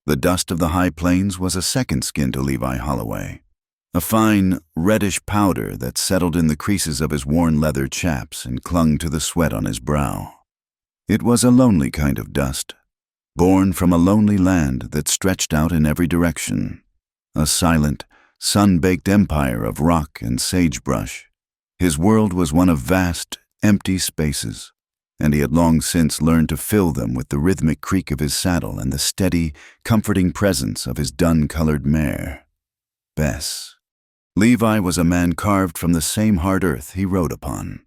The dust of the high plains was a second skin to Levi Holloway, a fine, reddish powder that settled in the creases of his worn leather chaps and clung to the sweat on his brow. It was a lonely kind of dust, born from a lonely land that stretched out in every direction, a silent, sun-baked empire of rock and sagebrush. His world was one of vast, empty spaces, and he had long since learned to fill them with the rhythmic creak of his saddle and the steady, comforting presence of his dun-colored mare, Bess. Levi was a man carved from the same hard earth he rode upon.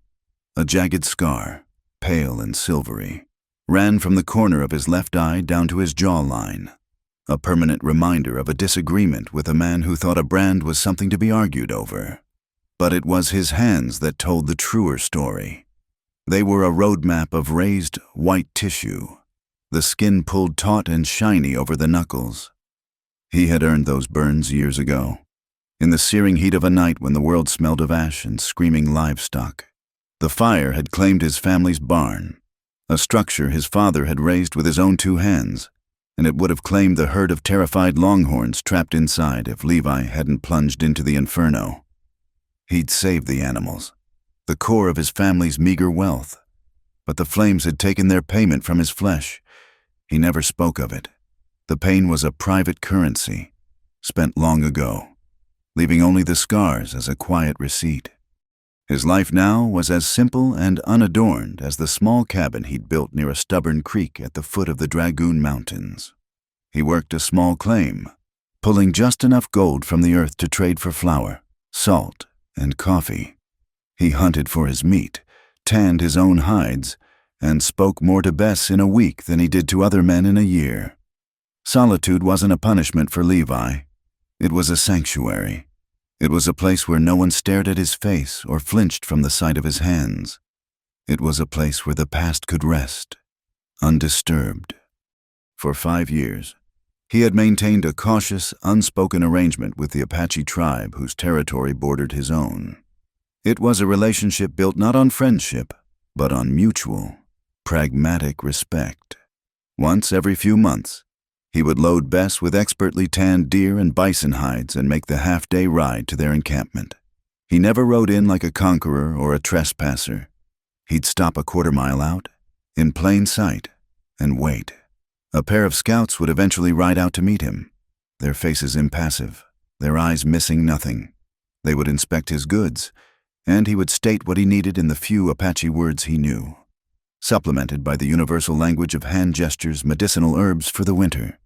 A jagged scar, pale and silvery, ran from the corner of his left eye down to his jawline, a permanent reminder of a disagreement with a man who thought a brand was something to be argued over. But it was his hands that told the truer story. They were a roadmap of raised, white tissue, the skin pulled taut and shiny over the knuckles. He had earned those burns years ago, in the searing heat of a night when the world smelled of ash and screaming livestock. The fire had claimed his family's barn, a structure his father had raised with his own 2 hands, and it would have claimed the herd of terrified longhorns trapped inside if Levi hadn't plunged into the inferno. He'd saved the animals, the core of his family's meager wealth, but the flames had taken their payment from his flesh. He never spoke of it. The pain was a private currency, spent long ago, leaving only the scars as a quiet receipt. His life now was as simple and unadorned as the small cabin he'd built near a stubborn creek at the foot of the Dragoon Mountains. He worked a small claim, pulling just enough gold from the earth to trade for flour, salt, and coffee. He hunted for his meat, tanned his own hides, and spoke more to Bess in a week than he did to other men in a year. Solitude wasn't a punishment for Levi. It was a sanctuary. It was a place where no one stared at his face or flinched from the sight of his hands. It was a place where the past could rest, undisturbed. For 5 years, he had maintained a cautious, unspoken arrangement with the Apache tribe whose territory bordered his own. It was a relationship built not on friendship, but on mutual, pragmatic respect. Once every few months, he would load Bess with expertly tanned deer and bison hides and make the half-day ride to their encampment. He never rode in like a conqueror or a trespasser. He'd stop a quarter-mile out, in plain sight, and wait. A pair of scouts would eventually ride out to meet him, their faces impassive, their eyes missing nothing. They would inspect his goods, and he would state what he needed in the few Apache words he knew, supplemented by the universal language of hand gestures, medicinal herbs for the winter,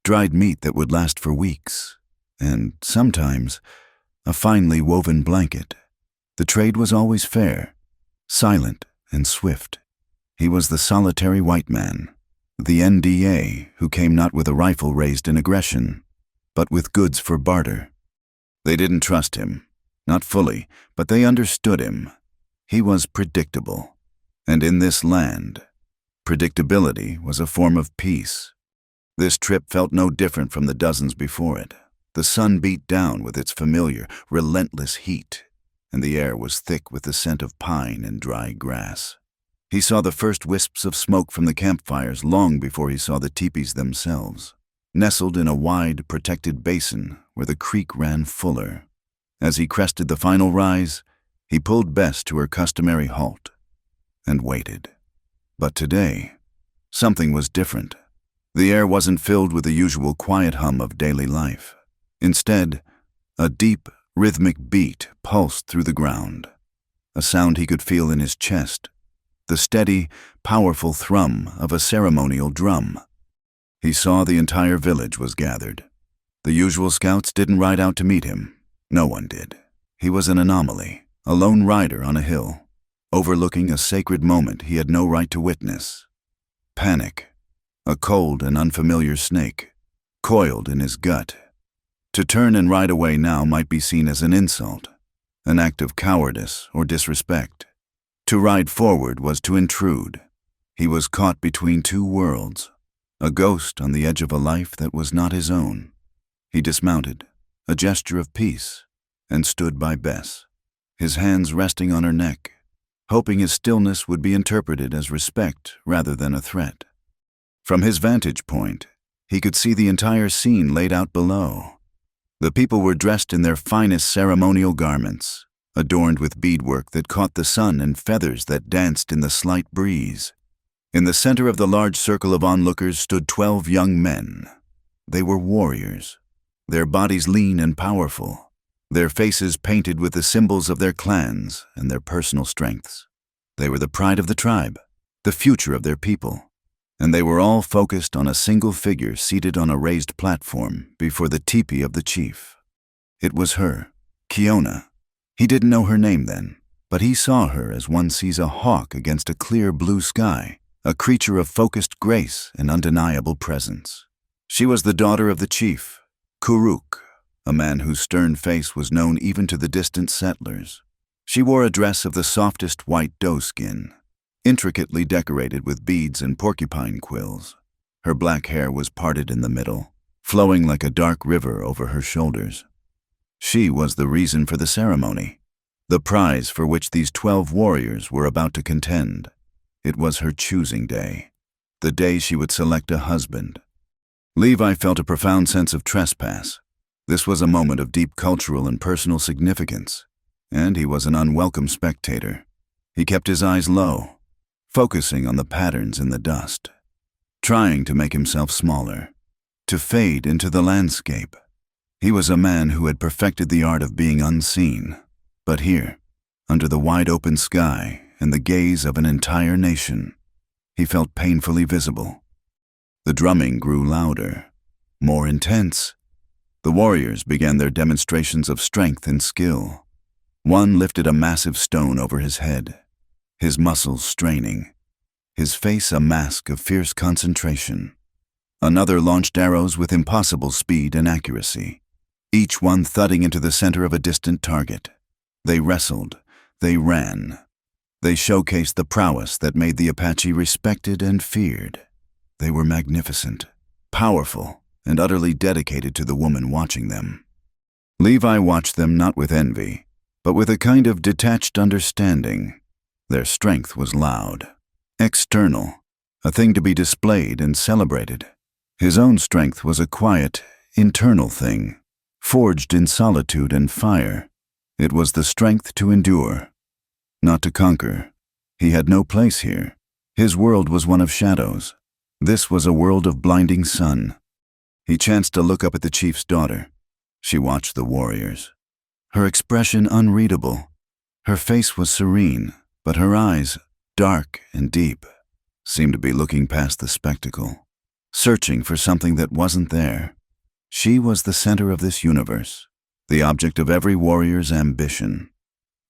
dried meat that would last for weeks, and, sometimes, a finely woven blanket. The trade was always fair, silent and swift. He was the solitary white man, the NDA, who came not with a rifle raised in aggression, but with goods for barter. They didn't trust him, not fully, but they understood him. He was predictable, and in this land, predictability was a form of peace. This trip felt no different from the dozens before it. The sun beat down with its familiar, relentless heat, and the air was thick with the scent of pine and dry grass. He saw the first wisps of smoke from the campfires long before he saw the teepees themselves, nestled in a wide, protected basin where the creek ran fuller. As he crested the final rise, he pulled Bess to her customary halt and waited. But today, something was different. The air wasn't filled with the usual quiet hum of daily life. Instead, a deep, rhythmic beat pulsed through the ground, a sound he could feel in his chest, the steady, powerful thrum of a ceremonial drum. He saw the entire village was gathered. The usual scouts didn't ride out to meet him. No one did. He was an anomaly, a lone rider on a hill, overlooking a sacred moment he had no right to witness. Panic, a cold and unfamiliar snake, coiled in his gut. To turn and ride away now might be seen as an insult, an act of cowardice or disrespect. To ride forward was to intrude. He was caught between two worlds, a ghost on the edge of a life that was not his own. He dismounted, a gesture of peace, and stood by Bess, his hands resting on her neck, hoping his stillness would be interpreted as respect rather than a threat. From his vantage point, He could see the entire scene laid out below. The people were dressed in their finest ceremonial garments, adorned with beadwork that caught the sun and feathers that danced in the slight breeze. In the center of the large circle of onlookers stood 12 young men. They were warriors, their bodies lean and powerful, their faces painted with the symbols of their clans and their personal strengths. They were the pride of the tribe, the future of their people, and they were all focused on a single figure seated on a raised platform before the teepee of the chief. It was her, Kiona. He didn't know her name then, but he saw her as one sees a hawk against a clear blue sky, a creature of focused grace and undeniable presence. She was the daughter of the chief, Kuruk, a man whose stern face was known even to the distant settlers. She wore a dress of the softest white doeskin, intricately decorated with beads and porcupine quills. Her black hair was parted in the middle, flowing like a dark river over her shoulders. She was the reason for the ceremony, the prize for which these 12 warriors were about to contend. It was her choosing day, the day she would select a husband. Levi felt a profound sense of trespass. This was a moment of deep cultural and personal significance, and he was an unwelcome spectator. He kept his eyes low, focusing on the patterns in the dust, trying to make himself smaller, to fade into the landscape. He was a man who had perfected the art of being unseen, but here, under the wide open sky and the gaze of an entire nation, he felt painfully visible. The drumming grew louder, more intense. The warriors began their demonstrations of strength and skill. One lifted a massive stone over his head, his muscles straining, his face a mask of fierce concentration. Another launched arrows with impossible speed and accuracy, each one thudding into the center of a distant target. They wrestled, they ran. They showcased the prowess that made the Apache respected and feared. They were magnificent, powerful, and utterly dedicated to the woman watching them. Levi watched them not with envy, but with a kind of detached understanding. Their strength was loud, external, a thing to be displayed and celebrated. His own strength was a quiet, internal thing, forged in solitude and fire. It was the strength to endure, not to conquer. He had no place here. His world was one of shadows. This was a world of blinding sun. He chanced to look up at the chief's daughter. She watched the warriors, her expression unreadable. Her face was serene, but her eyes, dark and deep, seemed to be looking past the spectacle, searching for something that wasn't there. She was the center of this universe, the object of every warrior's ambition.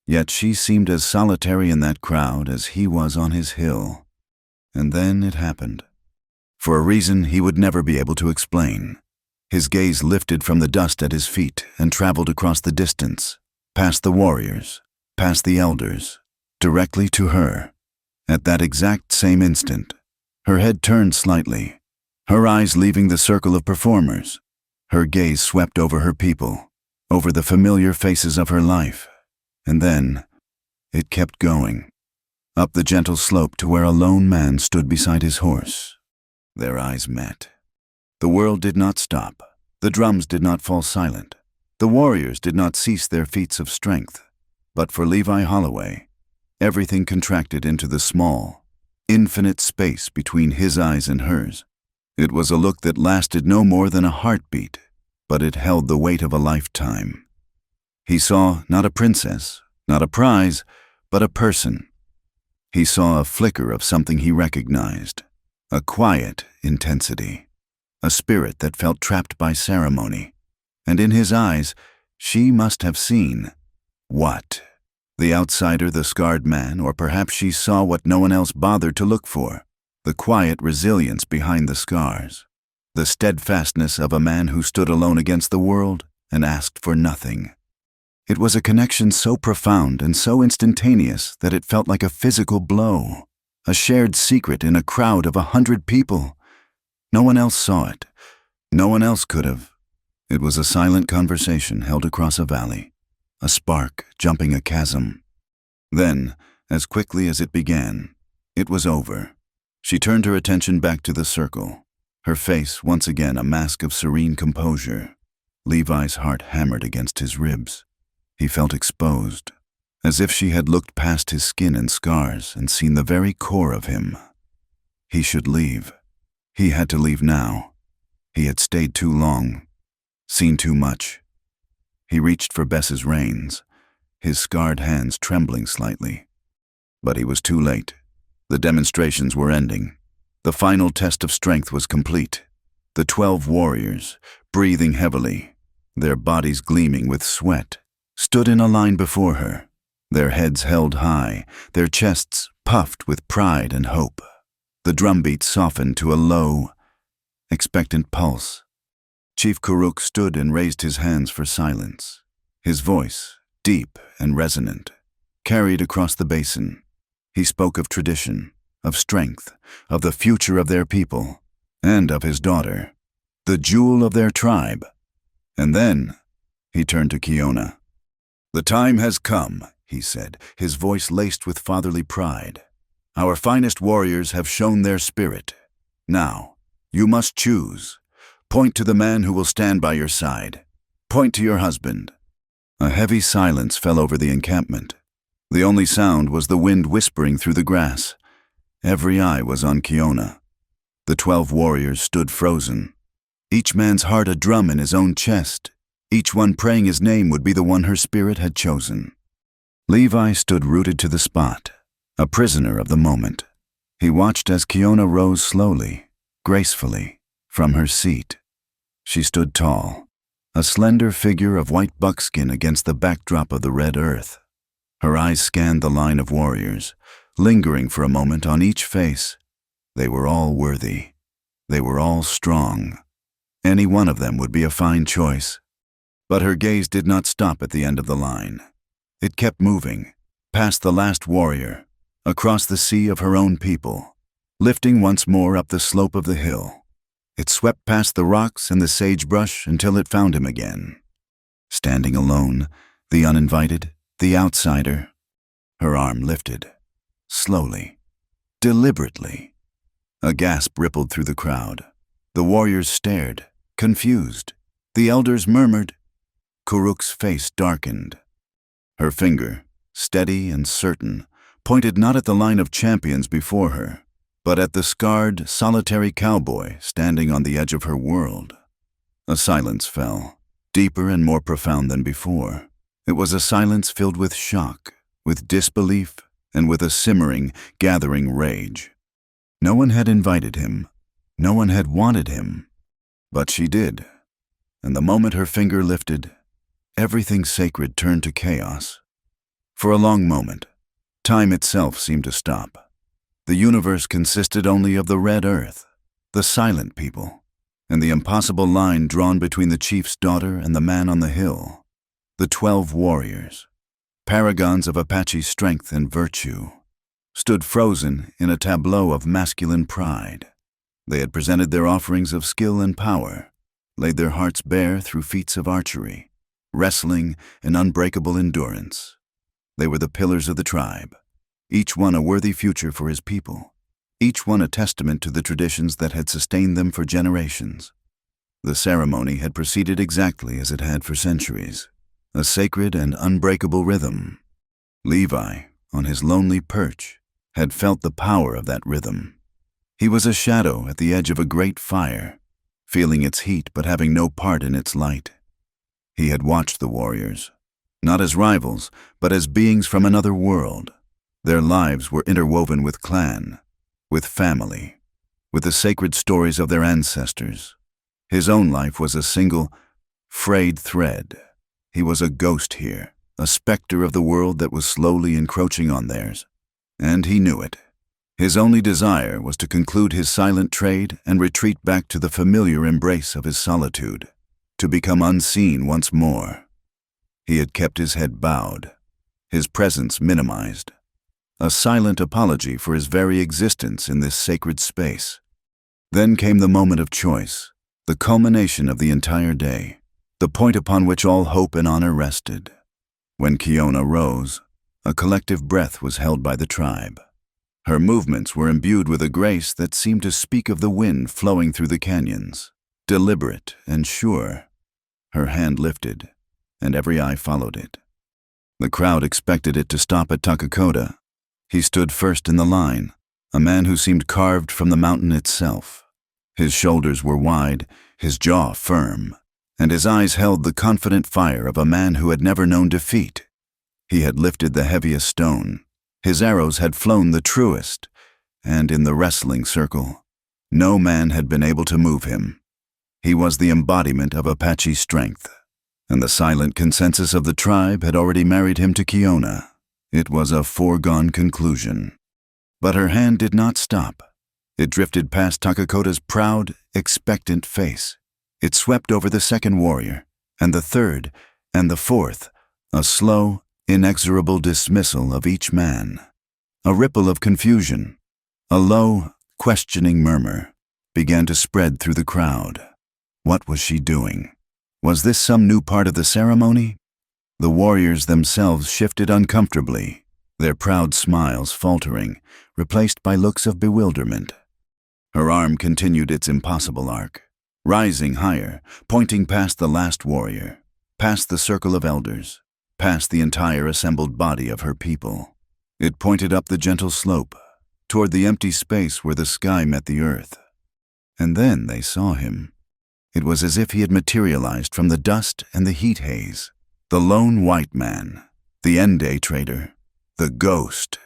Yet she seemed as solitary in that crowd as he was on his hill. And then it happened. For a reason he would never be able to explain. His gaze lifted from the dust at his feet and traveled across the distance, past the warriors, past the elders, directly to her. At that exact same instant, her head turned slightly, her eyes leaving the circle of performers. Her gaze swept over her people, over the familiar faces of her life, and then it kept going, up the gentle slope to where a lone man stood beside his horse. Their eyes met. The world did not stop. The drums did not fall silent. The warriors did not cease their feats of strength. But for Levi Holloway, everything contracted into the small, infinite space between his eyes and hers. It was a look that lasted no more than a heartbeat, but it held the weight of a lifetime. He saw not a princess, not a prize, but a person. He saw a flicker of something he recognized, a quiet intensity, a spirit that felt trapped by ceremony. And in his eyes, she must have seen what? The outsider, the scarred man, or perhaps she saw what no one else bothered to look for, the quiet resilience behind the scars, the steadfastness of a man who stood alone against the world and asked for nothing. It was a connection so profound and so instantaneous that it felt like a physical blow, a shared secret in a crowd of 100 people. No one else saw it. No one else could have. It was a silent conversation held across a valley, a spark jumping a chasm. Then, as quickly as it began, it was over. She turned her attention back to the circle. her face once again a mask of serene composure. Levi's heart hammered against his ribs. He felt exposed, as if she had looked past his skin and scars and seen the very core of him. He should leave. He had to leave now. He had stayed too long, seen too much. He reached for Bess's reins, his scarred hands trembling slightly. But he was too late. The demonstrations were ending. The final test of strength was complete. The 12 warriors, breathing heavily, their bodies gleaming with sweat, stood in a line before her, their heads held high, their chests puffed with pride and hope. The drumbeat softened to a low, expectant pulse. Chief Kuruk stood and raised his hands for silence. His voice, deep and resonant, carried across the basin. He spoke of tradition, of strength, of the future of their people, and of his daughter, the jewel of their tribe. And then he turned to Kiona. "The time has come," he said, his voice laced with fatherly pride. "Our finest warriors have shown their spirit. Now, you must choose. Point to the man who will stand by your side. Point to your husband." A heavy silence fell over the encampment. The only sound was the wind whispering through the grass. Every eye was on Kiona. The 12 warriors stood frozen, each man's heart a drum in his own chest, each one praying his name would be the one her spirit had chosen. Levi stood rooted to the spot, a prisoner of the moment. He watched as Kiona rose slowly, gracefully, from her seat. She stood tall, a slender figure of white buckskin against the backdrop of the red earth. Her eyes scanned the line of warriors, lingering for a moment on each face. They were all worthy. They were all strong. Any one of them would be a fine choice. But her gaze did not stop at the end of the line. It kept moving, past the last warrior, across the sea of her own people, lifting once more up the slope of the hill. It swept past the rocks and the sagebrush until it found him again. Standing alone, the uninvited, the outsider, her arm lifted, slowly, deliberately. A gasp rippled through the crowd. The warriors stared, confused. The elders murmured. Kuruk's face darkened. Her finger, steady and certain, pointed not at the line of champions before her, but at the scarred, solitary cowboy standing on the edge of her world. A silence fell, deeper and more profound than before. It was a silence filled with shock, with disbelief, and with a simmering, gathering rage. No one had invited him. No one had wanted him. But she did. And the moment her finger lifted, everything sacred turned to chaos. For a long moment, time itself seemed to stop. The universe consisted only of the red earth, the silent people, and the impossible line drawn between the chief's daughter and the man on the hill. The 12 warriors, paragons of Apache strength and virtue, stood frozen in a tableau of masculine pride. They had presented their offerings of skill and power, laid their hearts bare through feats of archery, wrestling, and unbreakable endurance. They were the pillars of the tribe, each one a worthy future for his people, each one a testament to the traditions that had sustained them for generations. The ceremony had proceeded exactly as it had for centuries, a sacred and unbreakable rhythm. Levi, on his lonely perch, had felt the power of that rhythm. He was a shadow at the edge of a great fire, feeling its heat but having no part in its light. He had watched the warriors, not as rivals, but as beings from another world. Their lives were interwoven with clan, with family, with the sacred stories of their ancestors. His own life was a single, frayed thread. He was a ghost here, a specter of the world that was slowly encroaching on theirs. And he knew it. His only desire was to conclude his silent trade and retreat back to the familiar embrace of his solitude, to become unseen once more. He had kept his head bowed, his presence minimized, a silent apology for his very existence in this sacred space. Then came the moment of choice, the culmination of the entire day, the point upon which all hope and honor rested. When Kiona rose, a collective breath was held by the tribe. Her movements were imbued with a grace that seemed to speak of the wind flowing through the canyons, deliberate and sure. Her hand lifted, and every eye followed it. The crowd expected it to stop at Takakota. He stood first in the line, a man who seemed carved from the mountain itself. His shoulders were wide, his jaw firm, and his eyes held the confident fire of a man who had never known defeat. He had lifted the heaviest stone. His arrows had flown the truest, and in the wrestling circle, no man had been able to move him. He was the embodiment of Apache strength, and the silent consensus of the tribe had already married him to Kiona. It was a foregone conclusion. But her hand did not stop. It drifted past Takakota's proud, expectant face. It swept over the second warrior, and the third, and the fourth, a slow, inexorable dismissal of each man. A ripple of confusion, a low, questioning murmur, began to spread through the crowd. What was she doing? Was this some new part of the ceremony? The warriors themselves shifted uncomfortably, their proud smiles faltering, replaced by looks of bewilderment. Her arm continued its impossible arc, rising higher, pointing past the last warrior, past the circle of elders, past the entire assembled body of her people. It pointed up the gentle slope, toward the empty space where the sky met the earth. And then they saw him. It was as if he had materialized from the dust and the heat haze. The lone white man, the end-day trader, the ghost.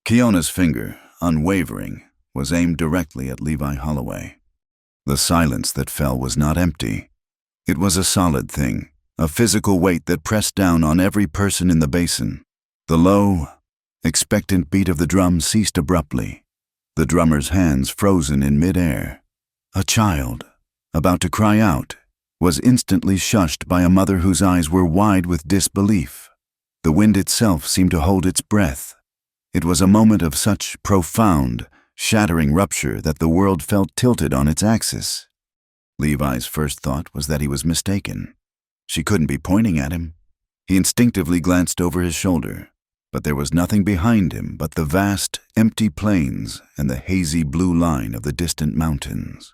Kiona's finger, unwavering, was aimed directly at Levi Holloway. The silence that fell was not empty. It was a solid thing, a physical weight that pressed down on every person in the basin. The low, expectant beat of the drum ceased abruptly, the drummer's hands frozen in mid-air. A child, about to cry out, was instantly shushed by a mother whose eyes were wide with disbelief. The wind itself seemed to hold its breath. It was a moment of such profound, shattering rupture that the world felt tilted on its axis. Levi's first thought was that he was mistaken. She couldn't be pointing at him. He instinctively glanced over his shoulder, but there was nothing behind him but the vast, empty plains and the hazy blue line of the distant mountains.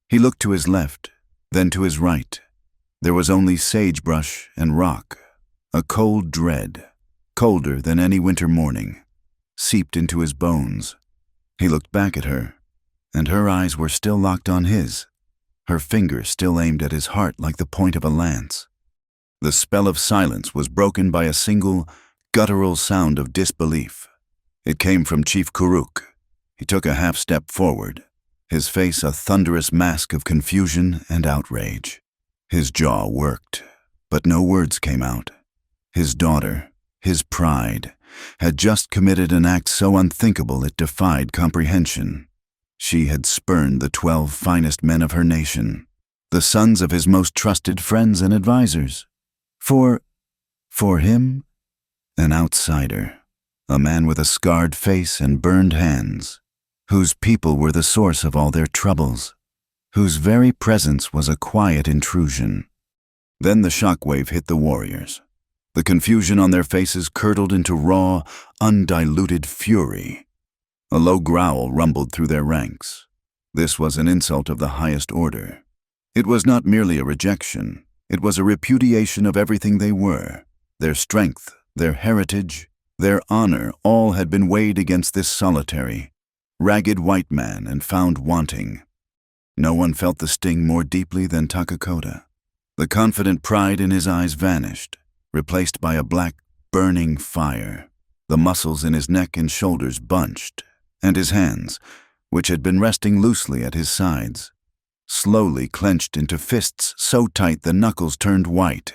He looked to his left, then to his right. There was only sagebrush and rock, a cold dread, colder than any winter morning, seeped into his bones. He looked back at her, and her eyes were still locked on his, her finger still aimed at his heart like the point of a lance. The spell of silence was broken by a single, guttural sound of disbelief. It came from Chief Kuruk. He took a half-step forward, his face a thunderous mask of confusion and outrage. His jaw worked, but no words came out. His daughter, his pride, had just committed an act so unthinkable it defied comprehension. She had spurned the 12 finest men of her nation, the sons of his most trusted friends and advisors. For him, an outsider, a man with a scarred face and burned hands, whose people were the source of all their troubles, whose very presence was a quiet intrusion. Then the shockwave hit the warriors. The confusion on their faces curdled into raw, undiluted fury. A low growl rumbled through their ranks. This was an insult of the highest order. It was not merely a rejection. It was a repudiation of everything they were. Their strength, their heritage, their honor, all had been weighed against this solitary, ragged white man and found wanting. No one felt the sting more deeply than Takakota. The confident pride in his eyes vanished, replaced by a black, burning fire. The muscles in his neck and shoulders bunched, and his hands, which had been resting loosely at his sides, slowly clenched into fists so tight the knuckles turned white.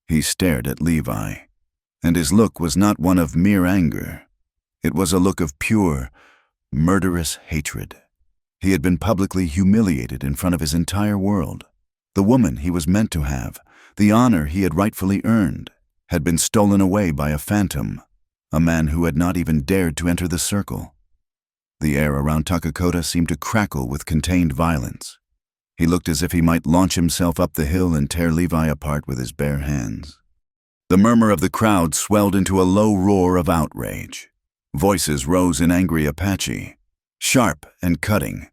He stared at Levi, and his look was not one of mere anger. It was a look of pure, murderous hatred. He had been publicly humiliated in front of his entire world. The woman he was meant to have, the honor he had rightfully earned, had been stolen away by a phantom, a man who had not even dared to enter the circle. The air around Takakota seemed to crackle with contained violence. He looked as if he might launch himself up the hill and tear Levi apart with his bare hands. The murmur of the crowd swelled into a low roar of outrage. Voices rose in angry Apache, sharp and cutting.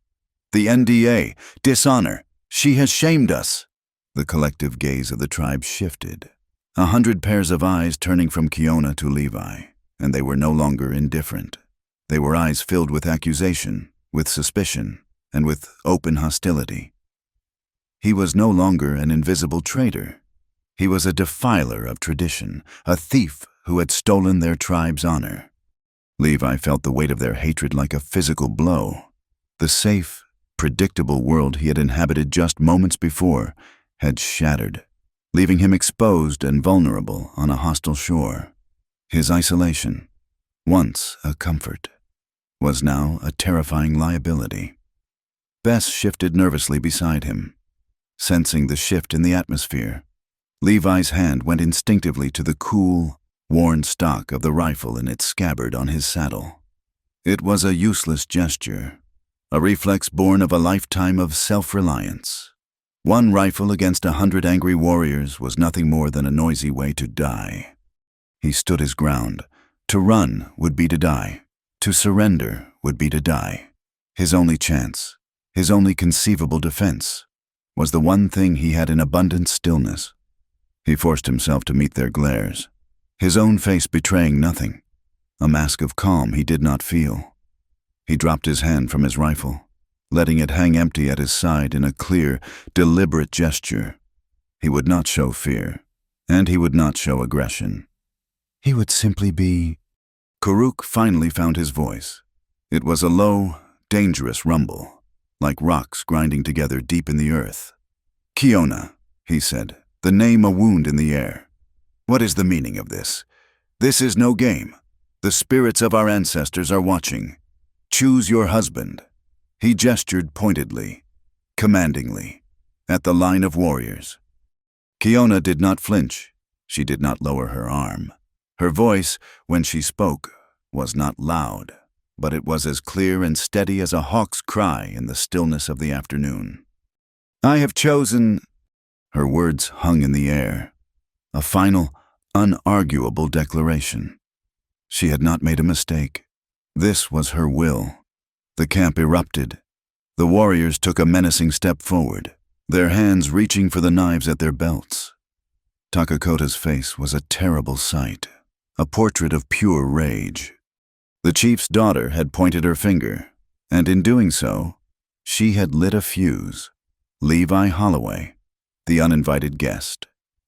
"The NDA, dishonor, she has shamed us." The collective gaze of the tribe shifted, 100 pairs of eyes turning from Kiona to Levi, and they were no longer indifferent. They were eyes filled with accusation, with suspicion, and with open hostility. He was no longer an invisible traitor. He was a defiler of tradition, a thief who had stolen their tribe's honor. Levi felt the weight of their hatred like a physical blow. The safe, predictable world he had inhabited just moments before had shattered, leaving him exposed and vulnerable on a hostile shore. His isolation, once a comfort, was now a terrifying liability. Bess shifted nervously beside him. Sensing the shift in the atmosphere, Levi's hand went instinctively to the cool, worn stock of the rifle in its scabbard on his saddle. It was a useless gesture, a reflex born of a lifetime of self-reliance. One rifle against 100 angry warriors was nothing more than a noisy way to die. He stood his ground. To run would be to die. To surrender would be to die. His only chance, his only conceivable defense, was the one thing he had in abundant stillness. He forced himself to meet their glares, his own face betraying nothing, a mask of calm he did not feel. He dropped his hand from his rifle, letting it hang empty at his side in a clear, deliberate gesture. He would not show fear, and he would not show aggression. He would simply be... Karuk finally found his voice. It was a low, dangerous rumble, like rocks grinding together deep in the earth. "Kiona," he said, the name a wound in the air. "What is the meaning of this? This is no game. The spirits of our ancestors are watching. Choose your husband." He gestured pointedly, commandingly, at the line of warriors. Kiona did not flinch. She did not lower her arm. Her voice, when she spoke, was not loud, but it was as clear and steady as a hawk's cry in the stillness of the afternoon. "I have chosen..." Her words hung in the air, a final, unarguable declaration. She had not made a mistake. This was her will. The camp erupted. The warriors took a menacing step forward, their hands reaching for the knives at their belts. Takakota's face was a terrible sight, a portrait of pure rage. The chief's daughter had pointed her finger, and in doing so, she had lit a fuse. Levi Holloway, the uninvited guest,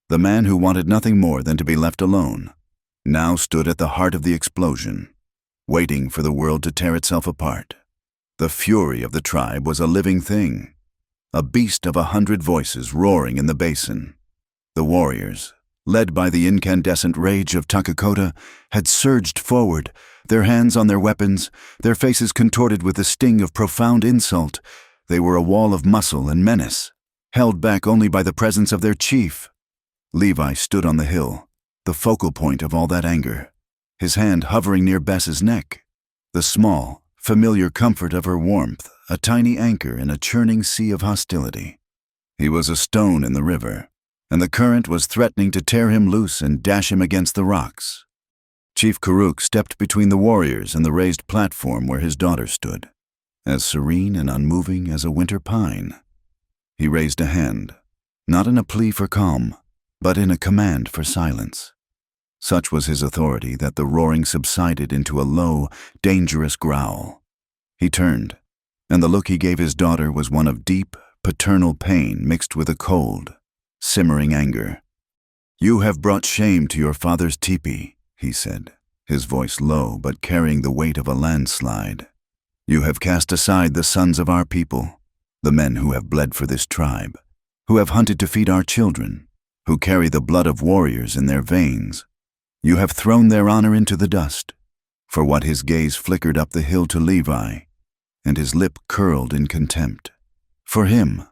the man who wanted nothing more than to be left alone, now stood at the heart of the explosion, waiting for the world to tear itself apart. The fury of the tribe was a living thing, a beast of 100 voices roaring in the basin. The warriors, led by the incandescent rage of Takakota, had surged forward, their hands on their weapons, their faces contorted with the sting of profound insult. They were a wall of muscle and menace, held back only by the presence of their chief. Levi stood on the hill, the focal point of all that anger, his hand hovering near Bess's neck, the small, familiar comfort of her warmth, a tiny anchor in a churning sea of hostility. He was a stone in the river, and the current was threatening to tear him loose and dash him against the rocks. Chief Karuk stepped between the warriors and the raised platform where his daughter stood, as serene and unmoving as a winter pine. He raised a hand, not in a plea for calm, but in a command for silence. Such was his authority that the roaring subsided into a low, dangerous growl. He turned, and the look he gave his daughter was one of deep, paternal pain mixed with a cold, simmering anger. "You have brought shame to your father's teepee," he said, his voice low but carrying the weight of a landslide. "You have cast aside the sons of our people, the men who have bled for this tribe, who have hunted to feed our children, who carry the blood of warriors in their veins. You have thrown their honor into the dust." For what his gaze flickered up the hill to Levi, and his lip curled in contempt. For him,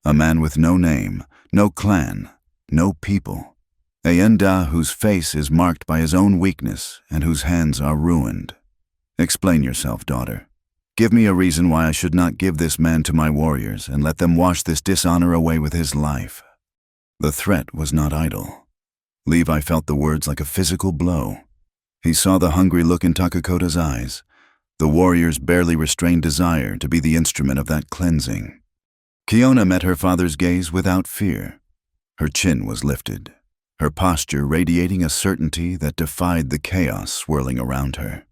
a man with no name, no clan, no people, a Enda whose face is marked by his own weakness and whose hands are ruined. "Explain yourself, daughter. Give me a reason why I should not give this man to my warriors and let them wash this dishonor away with his life." The threat was not idle. Levi felt the words like a physical blow. He saw the hungry look in Takakota's eyes, the warrior's barely restrained desire to be the instrument of that cleansing. Kiona met her father's gaze without fear. Her chin was lifted, her posture radiating a certainty that defied the chaos swirling around her.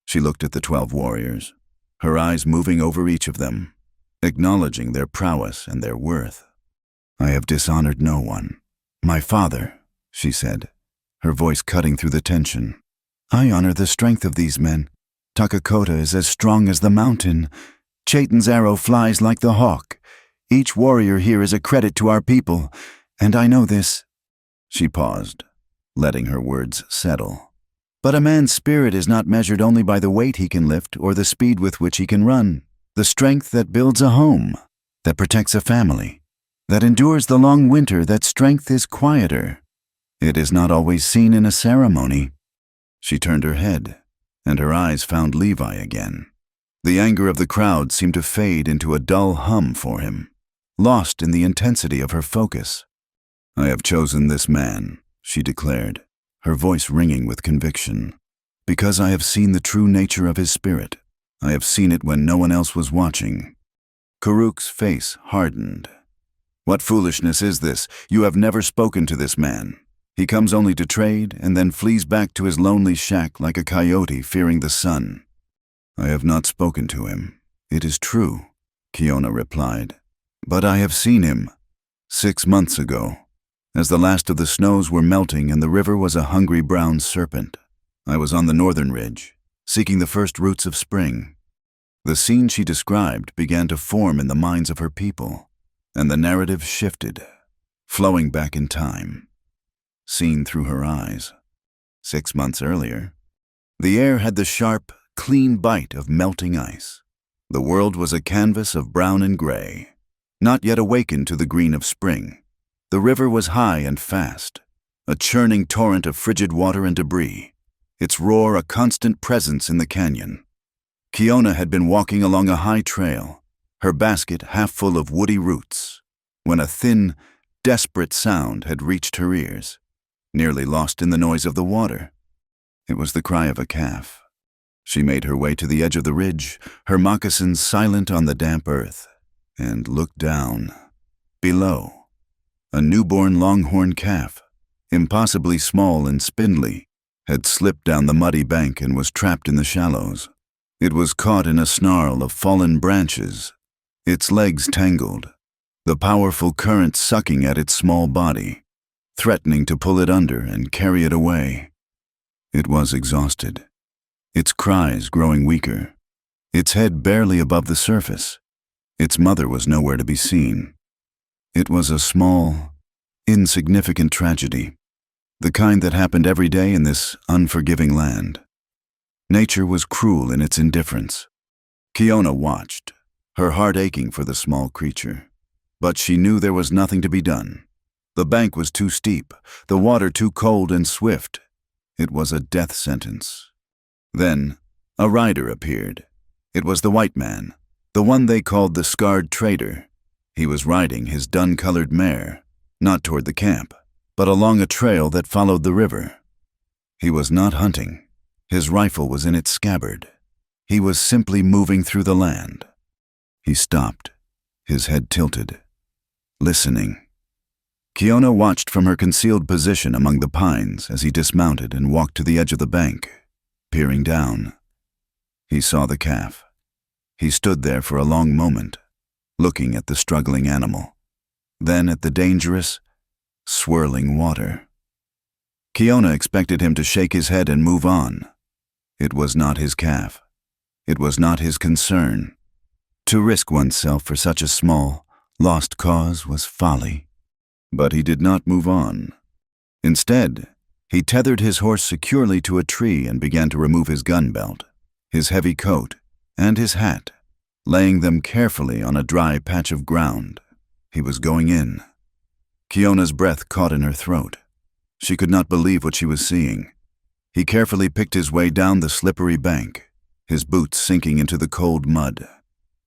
She looked at the 12 warriors, her eyes moving over each of them, acknowledging their prowess and their worth. "I have dishonored no one. My father," she said, her voice cutting through the tension. "I honor the strength of these men. Takakota is as strong as the mountain. Chaitan's arrow flies like the hawk. Each warrior here is a credit to our people, and I know this." She paused, letting her words settle. "But a man's spirit is not measured only by the weight he can lift or the speed with which he can run. The strength that builds a home, that protects a family, that endures the long winter, that strength is quieter. It is not always seen in a ceremony." She turned her head, and her eyes found Levi again. The anger of the crowd seemed to fade into a dull hum for him, lost in the intensity of her focus. "I have chosen this man," she declared, her voice ringing with conviction, "because I have seen the true nature of his spirit. I have seen it when no one else was watching." Karuk's face hardened. "What foolishness is this? You have never spoken to this man. He comes only to trade and then flees back to his lonely shack like a coyote fearing the sun." "I have not spoken to him. It is true," Kiona replied. "But I have seen him 6 months ago, as the last of the snows were melting and the river was a hungry brown serpent. I was on the northern ridge, seeking the first roots of spring." The scene she described began to form in the minds of her people, and the narrative shifted, flowing back in time, seen through her eyes. 6 months earlier, the air had the sharp, clean bite of melting ice. The world was a canvas of brown and gray, not yet awakened to the green of spring. The river was high and fast, a churning torrent of frigid water and debris, its roar a constant presence in the canyon. Kiona had been walking along a high trail, her basket half full of woody roots, when a thin, desperate sound had reached her ears, nearly lost in the noise of the water. It was the cry of a calf. She made her way to the edge of the ridge, her moccasins silent on the damp earth, and looked down. Below, a newborn longhorn calf, impossibly small and spindly, had slipped down the muddy bank and was trapped in the shallows. It was caught in a snarl of fallen branches, its legs tangled, the powerful current sucking at its small body, threatening to pull it under and carry it away. It was exhausted, its cries growing weaker, its head barely above the surface. Its mother was nowhere to be seen. It was a small, insignificant tragedy, the kind that happened every day in this unforgiving land. Nature was cruel in its indifference. Kiona watched, her heart aching for the small creature. But she knew there was nothing to be done. The bank was too steep, the water too cold and swift. It was a death sentence. Then, a rider appeared. It was the white man, the one they called the scarred trader. He was riding his dun-colored mare, not toward the camp, but along a trail that followed the river. He was not hunting. His rifle was in its scabbard. He was simply moving through the land. He stopped, his head tilted, listening. Kiona watched from her concealed position among the pines as he dismounted and walked to the edge of the bank, peering down. He saw the calf. He stood there for a long moment, looking at the struggling animal, then at the dangerous, swirling water. Kiona expected him to shake his head and move on. It was not his calf. It was not his concern. To risk oneself for such a small, lost cause was folly. But he did not move on. Instead, he tethered his horse securely to a tree and began to remove his gun belt, his heavy coat, and his hat, laying them carefully on a dry patch of ground. He was going in. Kiona's breath caught in her throat. She could not believe what she was seeing. He carefully picked his way down the slippery bank, his boots sinking into the cold mud.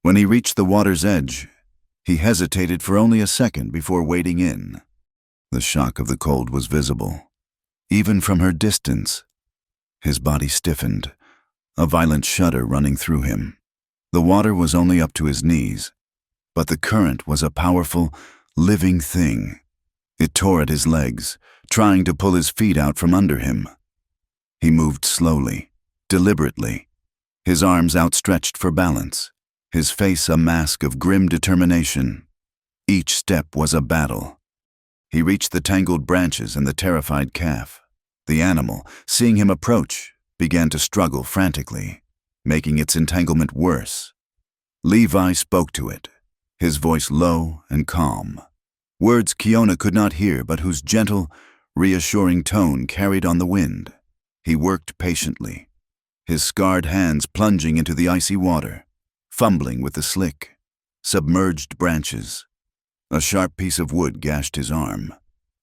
When he reached the water's edge, he hesitated for only a second before wading in. The shock of the cold was visible, even from her distance. His body stiffened, a violent shudder running through him. The water was only up to his knees, but the current was a powerful, living thing. It tore at his legs, trying to pull his feet out from under him. He moved slowly, deliberately, his arms outstretched for balance, his face a mask of grim determination. Each step was a battle. He reached the tangled branches and the terrified calf. The animal, seeing him approach, began to struggle frantically, making its entanglement worse. Levi spoke to it, his voice low and calm. Words Kiona could not hear, but whose gentle, reassuring tone carried on the wind. He worked patiently, his scarred hands plunging into the icy water, fumbling with the slick, submerged branches. A sharp piece of wood gashed his arm,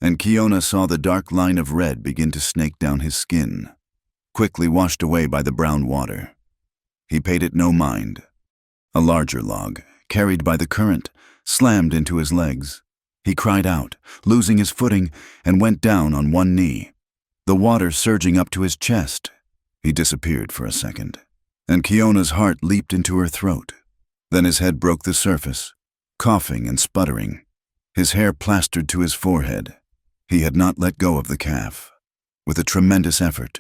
and Kiona saw the dark line of red begin to snake down his skin, quickly washed away by the brown water. He paid it no mind. A larger log, carried by the current, slammed into his legs. He cried out, losing his footing, and went down on one knee, the water surging up to his chest. He disappeared for a second, and Kiona's heart leaped into her throat. Then his head broke the surface, coughing and sputtering, his hair plastered to his forehead. He had not let go of the calf. With a tremendous effort,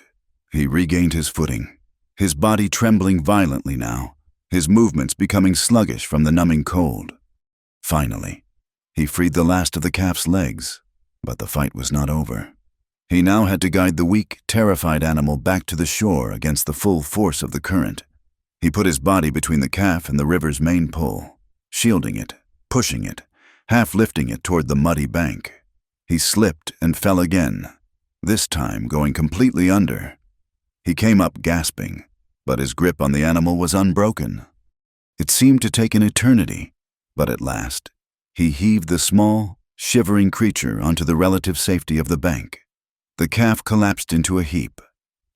he regained his footing, his body trembling violently now, his movements becoming sluggish from the numbing cold. Finally, he freed the last of the calf's legs, but the fight was not over. He now had to guide the weak, terrified animal back to the shore against the full force of the current. He put his body between the calf and the river's main pull, shielding it, pushing it, half lifting it toward the muddy bank. He slipped and fell again, this time going completely under. He came up gasping, but his grip on the animal was unbroken. It seemed to take an eternity, but at last, he heaved the small, shivering creature onto the relative safety of the bank. The calf collapsed into a heap,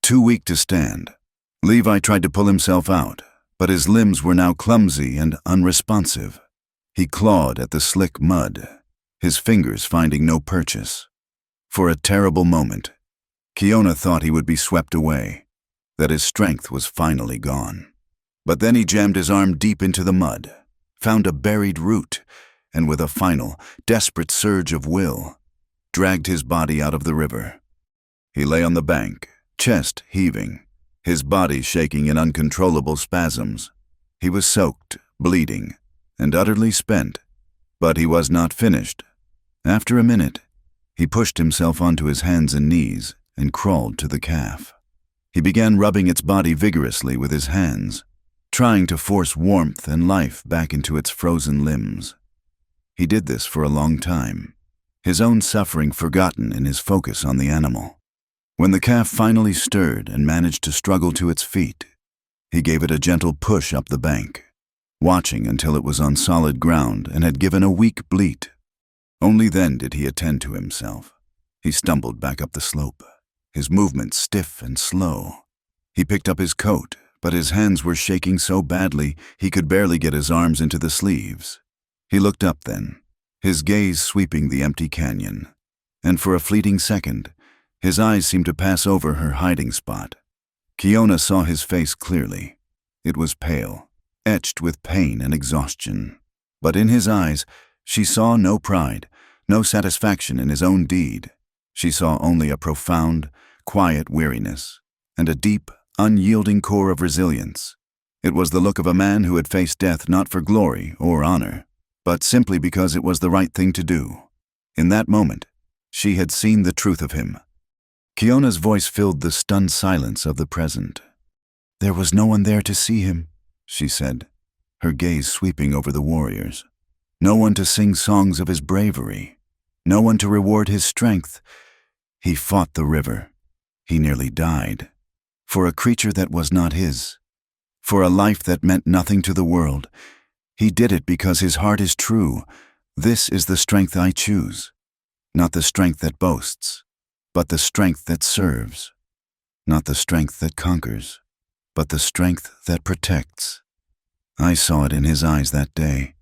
too weak to stand. Levi tried to pull himself out, but his limbs were now clumsy and unresponsive. He clawed at the slick mud, his fingers finding no purchase. For a terrible moment, Kiona thought he would be swept away, that his strength was finally gone. But then he jammed his arm deep into the mud, found a buried root, and with a final, desperate surge of will, dragged his body out of the river. He lay on the bank, chest heaving, his body shaking in uncontrollable spasms. He was soaked, bleeding, and utterly spent, but he was not finished. After a minute, he pushed himself onto his hands and knees and crawled to the calf. He began rubbing its body vigorously with his hands, trying to force warmth and life back into its frozen limbs. He did this for a long time, his own suffering forgotten in his focus on the animal. When the calf finally stirred and managed to struggle to its feet, he gave it a gentle push up the bank, watching until it was on solid ground and had given a weak bleat. Only then did he attend to himself. He stumbled back up the slope, his movements stiff and slow. He picked up his coat, but his hands were shaking so badly he could barely get his arms into the sleeves. He looked up then, his gaze sweeping the empty canyon, and for a fleeting second, his eyes seemed to pass over her hiding spot. Kiona saw his face clearly. It was pale, etched with pain and exhaustion. But in his eyes, she saw no pride, no satisfaction in his own deed. She saw only a profound, quiet weariness, and a deep, unyielding core of resilience. It was the look of a man who had faced death not for glory or honor, but simply because it was the right thing to do. In that moment, she had seen the truth of him. Kiona's voice filled the stunned silence of the present. "There was no one there to see him," she said, her gaze sweeping over the warriors. "No one to sing songs of his bravery. No one to reward his strength. He fought the river. He nearly died. For a creature that was not his. For a life that meant nothing to the world. He did it because his heart is true. This is the strength I choose. Not the strength that boasts, but the strength that serves. Not the strength that conquers, but the strength that protects. I saw it in his eyes that day.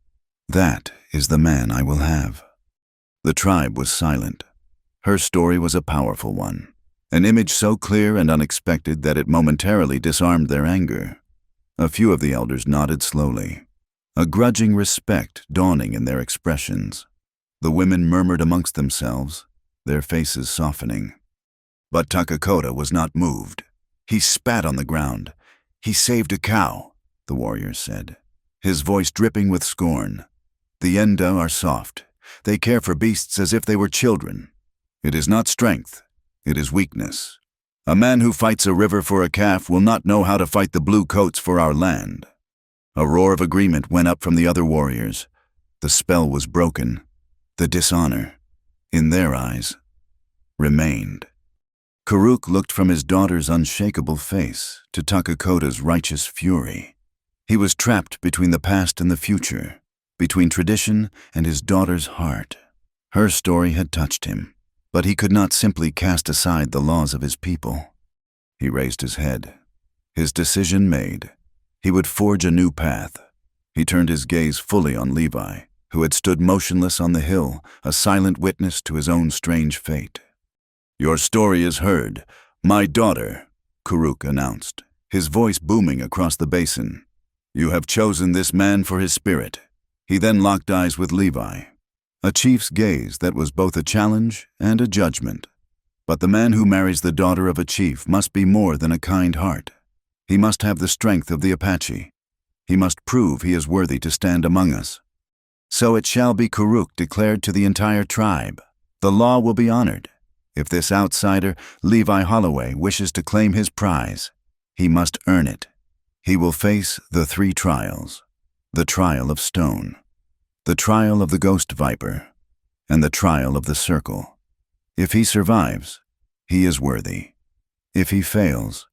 That is the man I will have." The tribe was silent. Her story was a powerful one, An image so clear and unexpected that it momentarily disarmed their anger. A few of the elders nodded slowly, a grudging respect dawning in their expressions. The women murmured amongst themselves, their faces softening. But Takakota was not moved. He spat on the ground. "He saved a cow," the warriors said, his voice dripping with scorn. "The Enda are soft. They care for beasts as if they were children. It is not strength, it is weakness. A man who fights a river for a calf will not know how to fight the blue coats for our land." A roar of agreement went up from the other warriors. The spell was broken. The dishonor, in their eyes, remained. Karuk looked from his daughter's unshakable face to Takakota's righteous fury. He was trapped between the past and the future, between tradition and his daughter's heart. Her story had touched him, but he could not simply cast aside the laws of his people. He raised his head. His decision made, he would forge a new path. He turned his gaze fully on Levi, who had stood motionless on the hill, a silent witness to his own strange fate. "Your story is heard, my daughter," Karuk announced, his voice booming across the basin. "You have chosen this man for his spirit." He then locked eyes with Levi, a chief's gaze that was both a challenge and a judgment. But the man who marries the daughter of a chief must be more than a kind heart. He must have the strength of the Apache. He must prove he is worthy to stand among us. "So it shall be," Karuk declared to the entire tribe. "The law will be honored. If this outsider, Levi Holloway, wishes to claim his prize, he must earn it. He will face the 3 trials, the trial of stone, the trial of the ghost viper, and the trial of the circle. If he survives, he is worthy. If he fails..."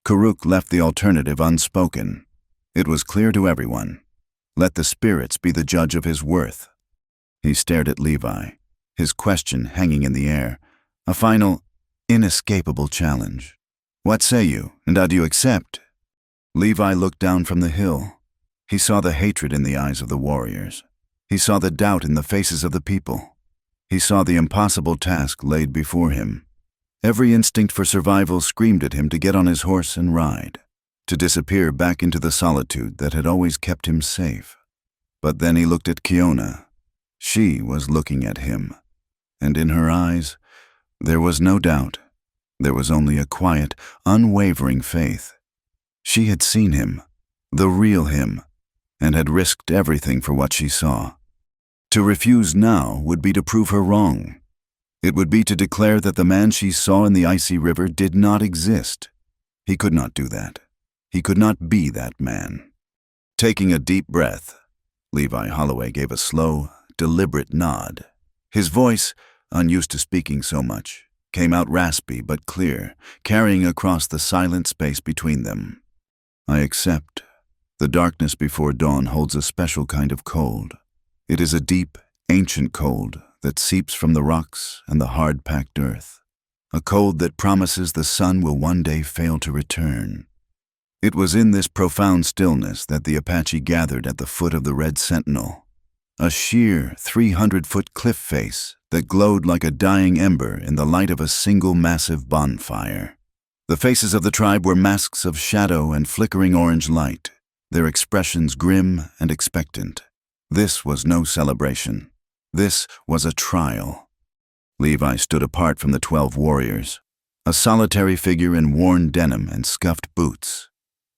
Karuk left the alternative unspoken. It was clear to everyone. Let the spirits be the judge of his worth. He stared at Levi, his question hanging in the air, a final, inescapable challenge. "What say you, and do you accept?" Levi looked down from the hill. He saw the hatred in the eyes of the warriors. He saw the doubt in the faces of the people. He saw the impossible task laid before him. Every instinct for survival screamed at him to get on his horse and ride, to disappear back into the solitude that had always kept him safe. But then he looked at Kiona. She was looking at him, and in her eyes, there was no doubt. There was only a quiet, unwavering faith. She had seen him, the real him, and had risked everything for what she saw. To refuse now would be to prove her wrong. It would be to declare that the man she saw in the icy river did not exist. He could not do that. He could not be that man. Taking a deep breath, Levi Holloway gave a slow, deliberate nod. His voice, unused to speaking so much, came out raspy but clear, carrying across the silent space between them. "I accept. The darkness before dawn holds a special kind of cold. It is a deep, ancient cold that seeps from the rocks and the hard-packed earth. A cold that promises the sun will one day fail to return." It was in this profound stillness that the Apache gathered at the foot of the Red Sentinel, a sheer 300-foot cliff face that glowed like a dying ember in the light of a single massive bonfire. The faces of the tribe were masks of shadow and flickering orange light, their expressions grim and expectant. This was no celebration. This was a trial. Levi stood apart from the 12 warriors, a solitary figure in worn denim and scuffed boots.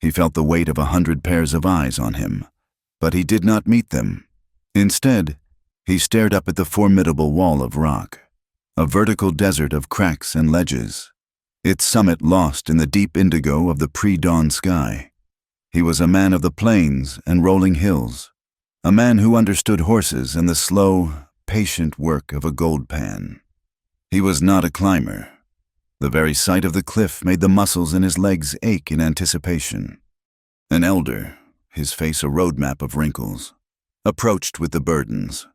He felt the weight of 100 pairs of eyes on him, but he did not meet them. Instead, he stared up at the formidable wall of rock, a vertical desert of cracks and ledges, its summit lost in the deep indigo of the pre-dawn sky. He was a man of the plains and rolling hills, a man who understood horses and the slow, patient work of a gold pan. He was not a climber. The very sight of the cliff made the muscles in his legs ache in anticipation. An elder, his face a roadmap of wrinkles, approached with the burdens.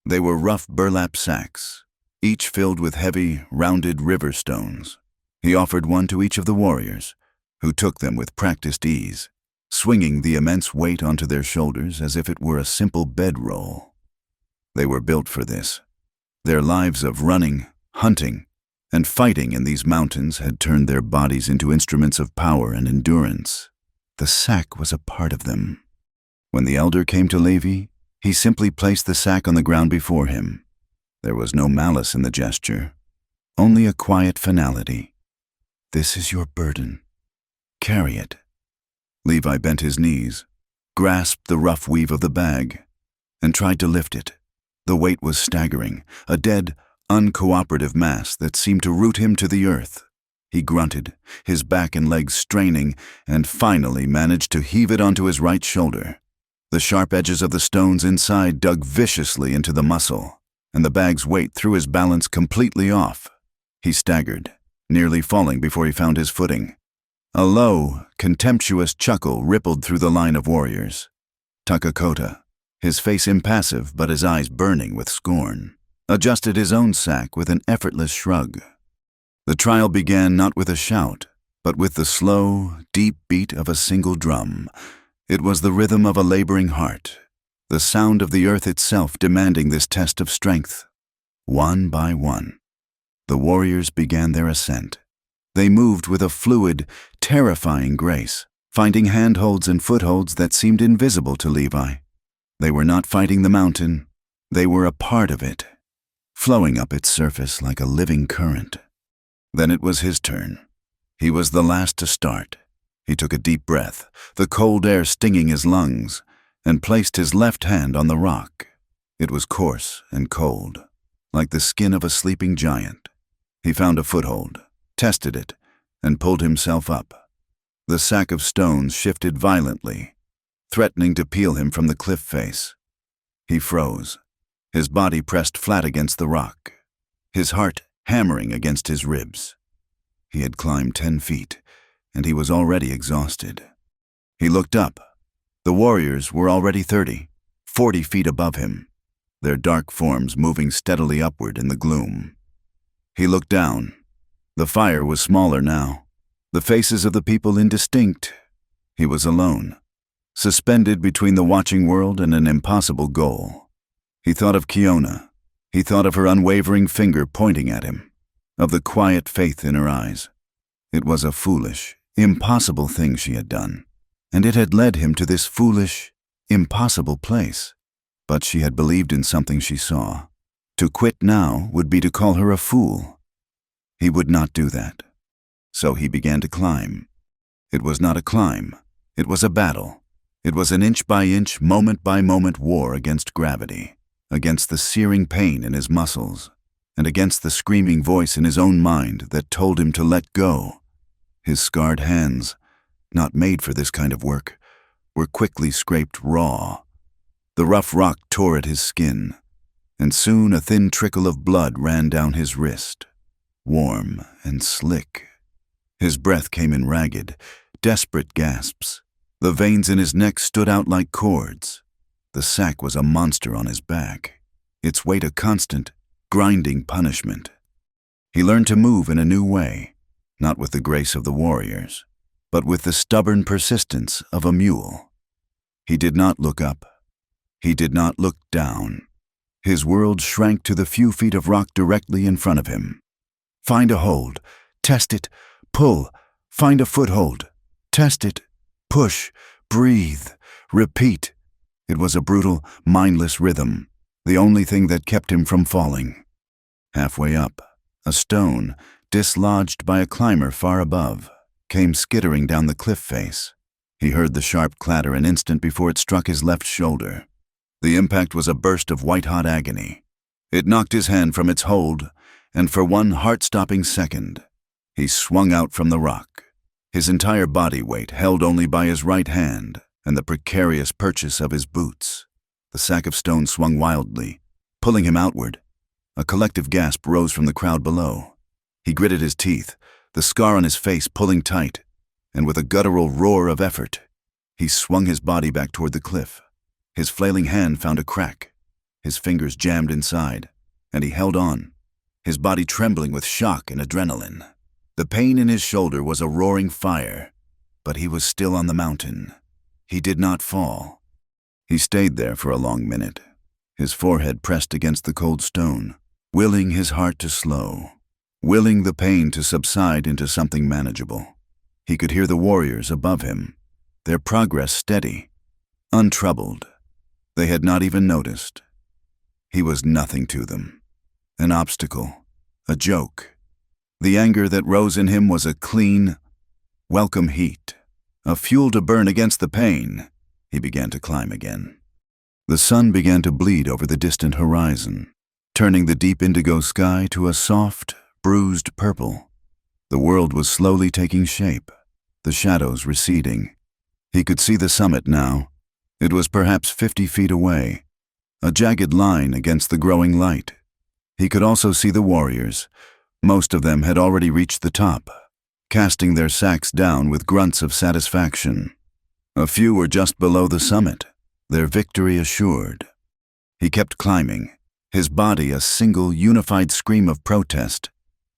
They were rough burlap sacks, each filled with heavy, rounded river stones. He offered one to each of the warriors, who took them with practiced ease, swinging the immense weight onto their shoulders as if it were a simple bedroll. They were built for this. Their lives of running, hunting, and fighting in these mountains had turned their bodies into instruments of power and endurance. The sack was a part of them. When the elder came to Levi, he simply placed the sack on the ground before him. There was no malice in the gesture, only a quiet finality. "This is your burden. Carry it." Levi bent his knees, grasped the rough weave of the bag, and tried to lift it. The weight was staggering, a dead, uncooperative mass that seemed to root him to the earth. He grunted, his back and legs straining, and finally managed to heave it onto his right shoulder. The sharp edges of the stones inside dug viciously into the muscle, and the bag's weight threw his balance completely off. He staggered, nearly falling before he found his footing. A low, contemptuous chuckle rippled through the line of warriors. Takakota, his face impassive but his eyes burning with scorn, adjusted his own sack with an effortless shrug. The trial began not with a shout, but with the slow, deep beat of a single drum. It was the rhythm of a laboring heart, the sound of the earth itself demanding this test of strength. One by one, the warriors began their ascent. They moved with a fluid, terrifying grace, finding handholds and footholds that seemed invisible to Levi. They were not fighting the mountain, they were a part of it, flowing up its surface like a living current. Then it was his turn. He was the last to start. He took a deep breath, the cold air stinging his lungs, and placed his left hand on the rock. It was coarse and cold, like the skin of a sleeping giant. He found a foothold, tested it, and pulled himself up. The sack of stones shifted violently, threatening to peel him from the cliff face. He froze, his body pressed flat against the rock, his heart hammering against his ribs. He had climbed 10 feet, and he was already exhausted. He looked up. The warriors were already 30, 40 feet above him, their dark forms moving steadily upward in the gloom. He looked down. The fire was smaller now, the faces of the people indistinct. He was alone, suspended between the watching world and an impossible goal. He thought of Kiona. He thought of her unwavering finger pointing at him, of the quiet faith in her eyes. It was a foolish, impossible thing she had done, and it had led him to this foolish, impossible place. But she had believed in something she saw. To quit now would be to call her a fool. He would not do that. So he began to climb. It was not a climb. It was a battle. It was an inch-by-inch, moment-by-moment war against gravity, against the searing pain in his muscles, and against the screaming voice in his own mind that told him to let go. His scarred hands, not made for this kind of work, were quickly scraped raw. The rough rock tore at his skin, and soon a thin trickle of blood ran down his wrist, warm and slick. His breath came in ragged, desperate gasps. The veins in his neck stood out like cords. The sack was a monster on his back, its weight a constant, grinding punishment. He learned to move in a new way, not with the grace of the warriors, but with the stubborn persistence of a mule. He did not look up. He did not look down. His world shrank to the few feet of rock directly in front of him. Find a hold, test it, pull, find a foothold, test it, push, breathe, repeat. It was a brutal, mindless rhythm, the only thing that kept him from falling. Halfway up, a stone, dislodged by a climber far above, came skittering down the cliff face. He heard the sharp clatter an instant before it struck his left shoulder. The impact was a burst of white-hot agony. It knocked his hand from its hold, and for one heart-stopping second, he swung out from the rock, his entire body weight held only by his right hand and the precarious purchase of his boots. The sack of stones swung wildly, pulling him outward. A collective gasp rose from the crowd below. He gritted his teeth, the scar on his face pulling tight, and with a guttural roar of effort, he swung his body back toward the cliff. His flailing hand found a crack. His fingers jammed inside, and he held on, his body trembling with shock and adrenaline. The pain in his shoulder was a roaring fire, but he was still on the mountain. He did not fall. He stayed there for a long minute, his forehead pressed against the cold stone, willing his heart to slow. willing the pain to subside into something manageable. He could hear the warriors above him, their progress steady, untroubled. They had not even noticed. He was nothing to them. An obstacle, a joke. The anger that rose in him was a clean, welcome heat, a fuel to burn against the pain. He began to climb again. The sun began to bleed over the distant horizon, turning the deep indigo sky to a soft, bruised purple. The world was slowly taking shape, the shadows receding. He could see the summit now. It was perhaps 50 feet away, a jagged line against the growing light. He could also see the warriors. Most of them had already reached the top, casting their sacks down with grunts of satisfaction. A few were just below the summit, their victory assured. He kept climbing, his body a single unified scream of protest.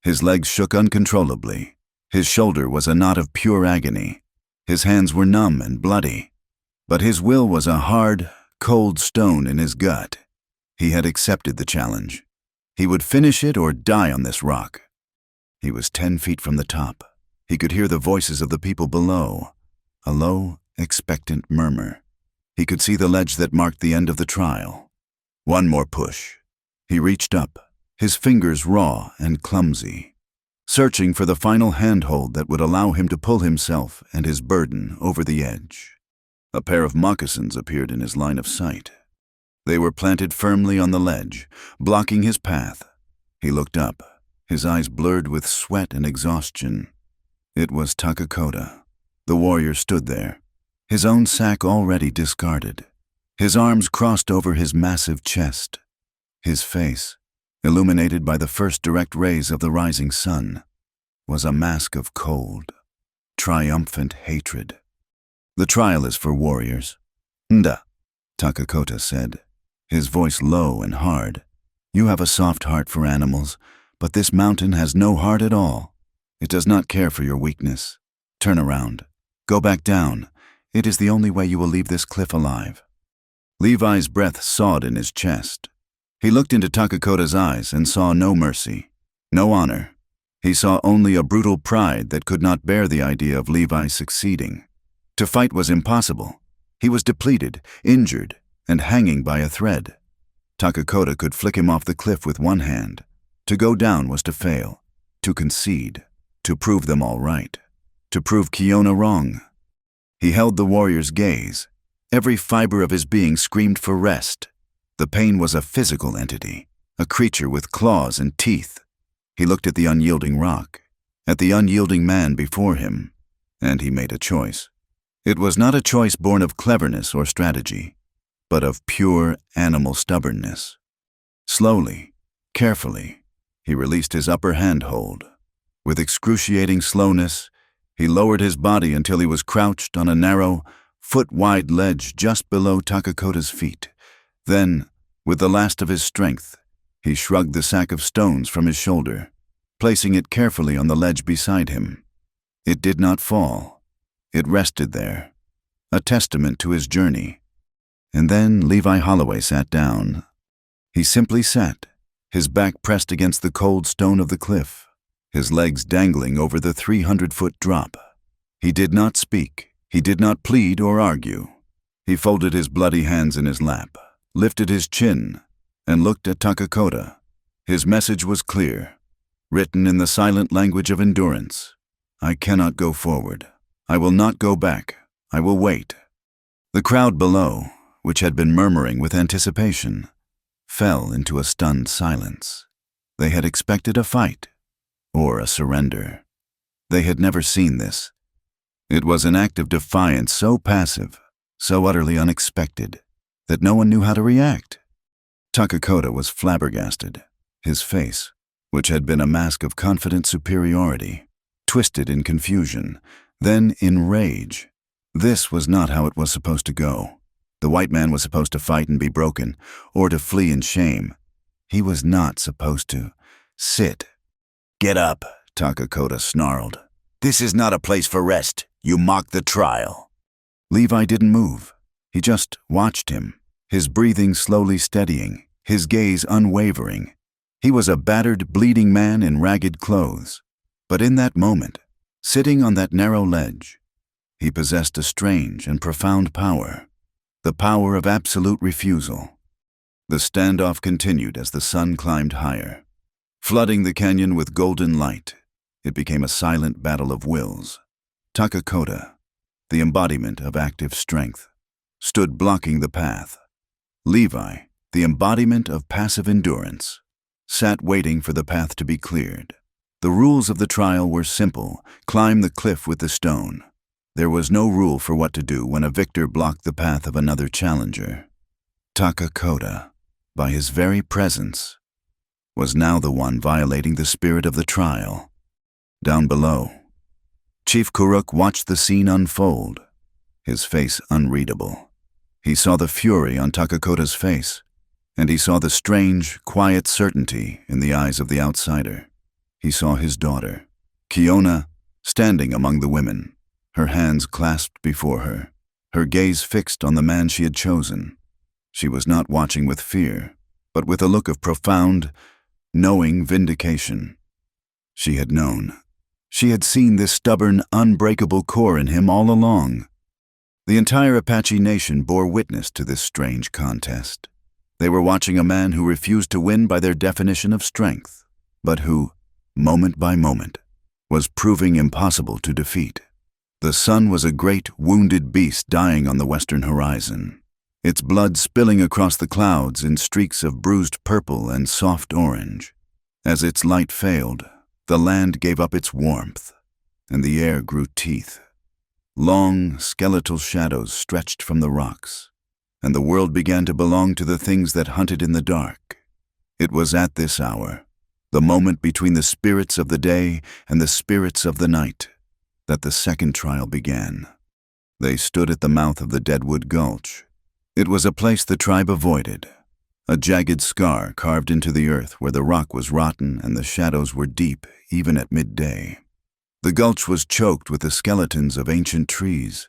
His legs shook uncontrollably. His shoulder was a knot of pure agony. His hands were numb and bloody. But his will was a hard, cold stone in his gut. He had accepted the challenge. He would finish it or die on this rock. He was 10 feet from the top. He could hear the voices of the people below, a low, expectant murmur. He could see the ledge that marked the end of the trial. One more push. He reached up, his fingers raw and clumsy, searching for the final handhold that would allow him to pull himself and his burden over the edge. A pair of moccasins appeared in his line of sight. They were planted firmly on the ledge, blocking his path. He looked up, his eyes blurred with sweat and exhaustion. It was Takakota. The warrior stood there, his own sack already discarded, his arms crossed over his massive chest. His face, illuminated by the first direct rays of the rising sun, was a mask of cold, triumphant hatred. "The trial is for warriors." "Nda," Takakota said, his voice low and hard. "You have a soft heart for animals, but this mountain has no heart at all. It does not care for your weakness. Turn around. Go back down. It is the only way you will leave this cliff alive." Levi's breath sawed in his chest. He looked into Takakota's eyes and saw no mercy, no honor. He saw only a brutal pride that could not bear the idea of Levi succeeding. To fight was impossible. He was depleted, injured, and hanging by a thread. Takakota could flick him off the cliff with one hand. To go down was to fail, to concede, to prove them all right, to prove Kiona wrong. He held the warrior's gaze. Every fiber of his being screamed for rest. The pain was a physical entity, a creature with claws and teeth. He looked at the unyielding rock, at the unyielding man before him, and he made a choice. It was not a choice born of cleverness or strategy, but of pure animal stubbornness. Slowly, carefully, he released his upper hand hold. With excruciating slowness, he lowered his body until he was crouched on a narrow, foot-wide ledge just below Takakota's feet. Then, with the last of his strength, he shrugged the sack of stones from his shoulder, placing it carefully on the ledge beside him. It did not fall. It rested there, a testament to his journey. And then Levi Holloway sat down. He simply sat, his back pressed against the cold stone of the cliff, his legs dangling over the 300-foot drop. He did not speak. He did not plead or argue. He folded his bloody hands in his lap, lifted his chin, and looked at Takakota. His message was clear, written in the silent language of endurance. "I cannot go forward. I will not go back. I will wait." The crowd below, which had been murmuring with anticipation, fell into a stunned silence. They had expected a fight, or a surrender. They had never seen this. It was an act of defiance so passive, so utterly unexpected, that no one knew how to react. Takakota was flabbergasted. His face, which had been a mask of confident superiority, twisted in confusion, then in rage. This was not how it was supposed to go. The white man was supposed to fight and be broken, or to flee in shame. He was not supposed to sit. "Get up," Takakota snarled. "This is not a place for rest. You mock the trial." Levi didn't move. He just watched him, his breathing slowly steadying, his gaze unwavering. He was a battered, bleeding man in ragged clothes. But in that moment, sitting on that narrow ledge, he possessed a strange and profound power, the power of absolute refusal. The standoff continued as the sun climbed higher, flooding the canyon with golden light. It became a silent battle of wills. Takakota, the embodiment of active strength, stood blocking the path. Levi, the embodiment of passive endurance, sat waiting for the path to be cleared. The rules of the trial were simple: climb the cliff with the stone. There was no rule for what to do when a victor blocked the path of another challenger. Takakota, by his very presence, was now the one violating the spirit of the trial. Down below, Chief Kuruk watched the scene unfold, his face unreadable. He saw the fury on Takakota's face, and he saw the strange, quiet certainty in the eyes of the outsider. He saw his daughter, Kiona, standing among the women, her hands clasped before her, her gaze fixed on the man she had chosen. She was not watching with fear, but with a look of profound, knowing vindication. She had known. She had seen this stubborn, unbreakable core in him all along. The entire Apache nation bore witness to this strange contest. They were watching a man who refused to win by their definition of strength, but who, moment by moment, was proving impossible to defeat. The sun was a great, wounded beast dying on the western horizon, its blood spilling across the clouds in streaks of bruised purple and soft orange. As its light failed, the land gave up its warmth, and the air grew teeth. Long, skeletal shadows stretched from the rocks, and the world began to belong to the things that hunted in the dark. It was at this hour, the moment between the spirits of the day and the spirits of the night, that the second trial began. They stood at the mouth of the Deadwood Gulch. It was a place the tribe avoided, a jagged scar carved into the earth where the rock was rotten and the shadows were deep even at midday. The gulch was choked with the skeletons of ancient trees,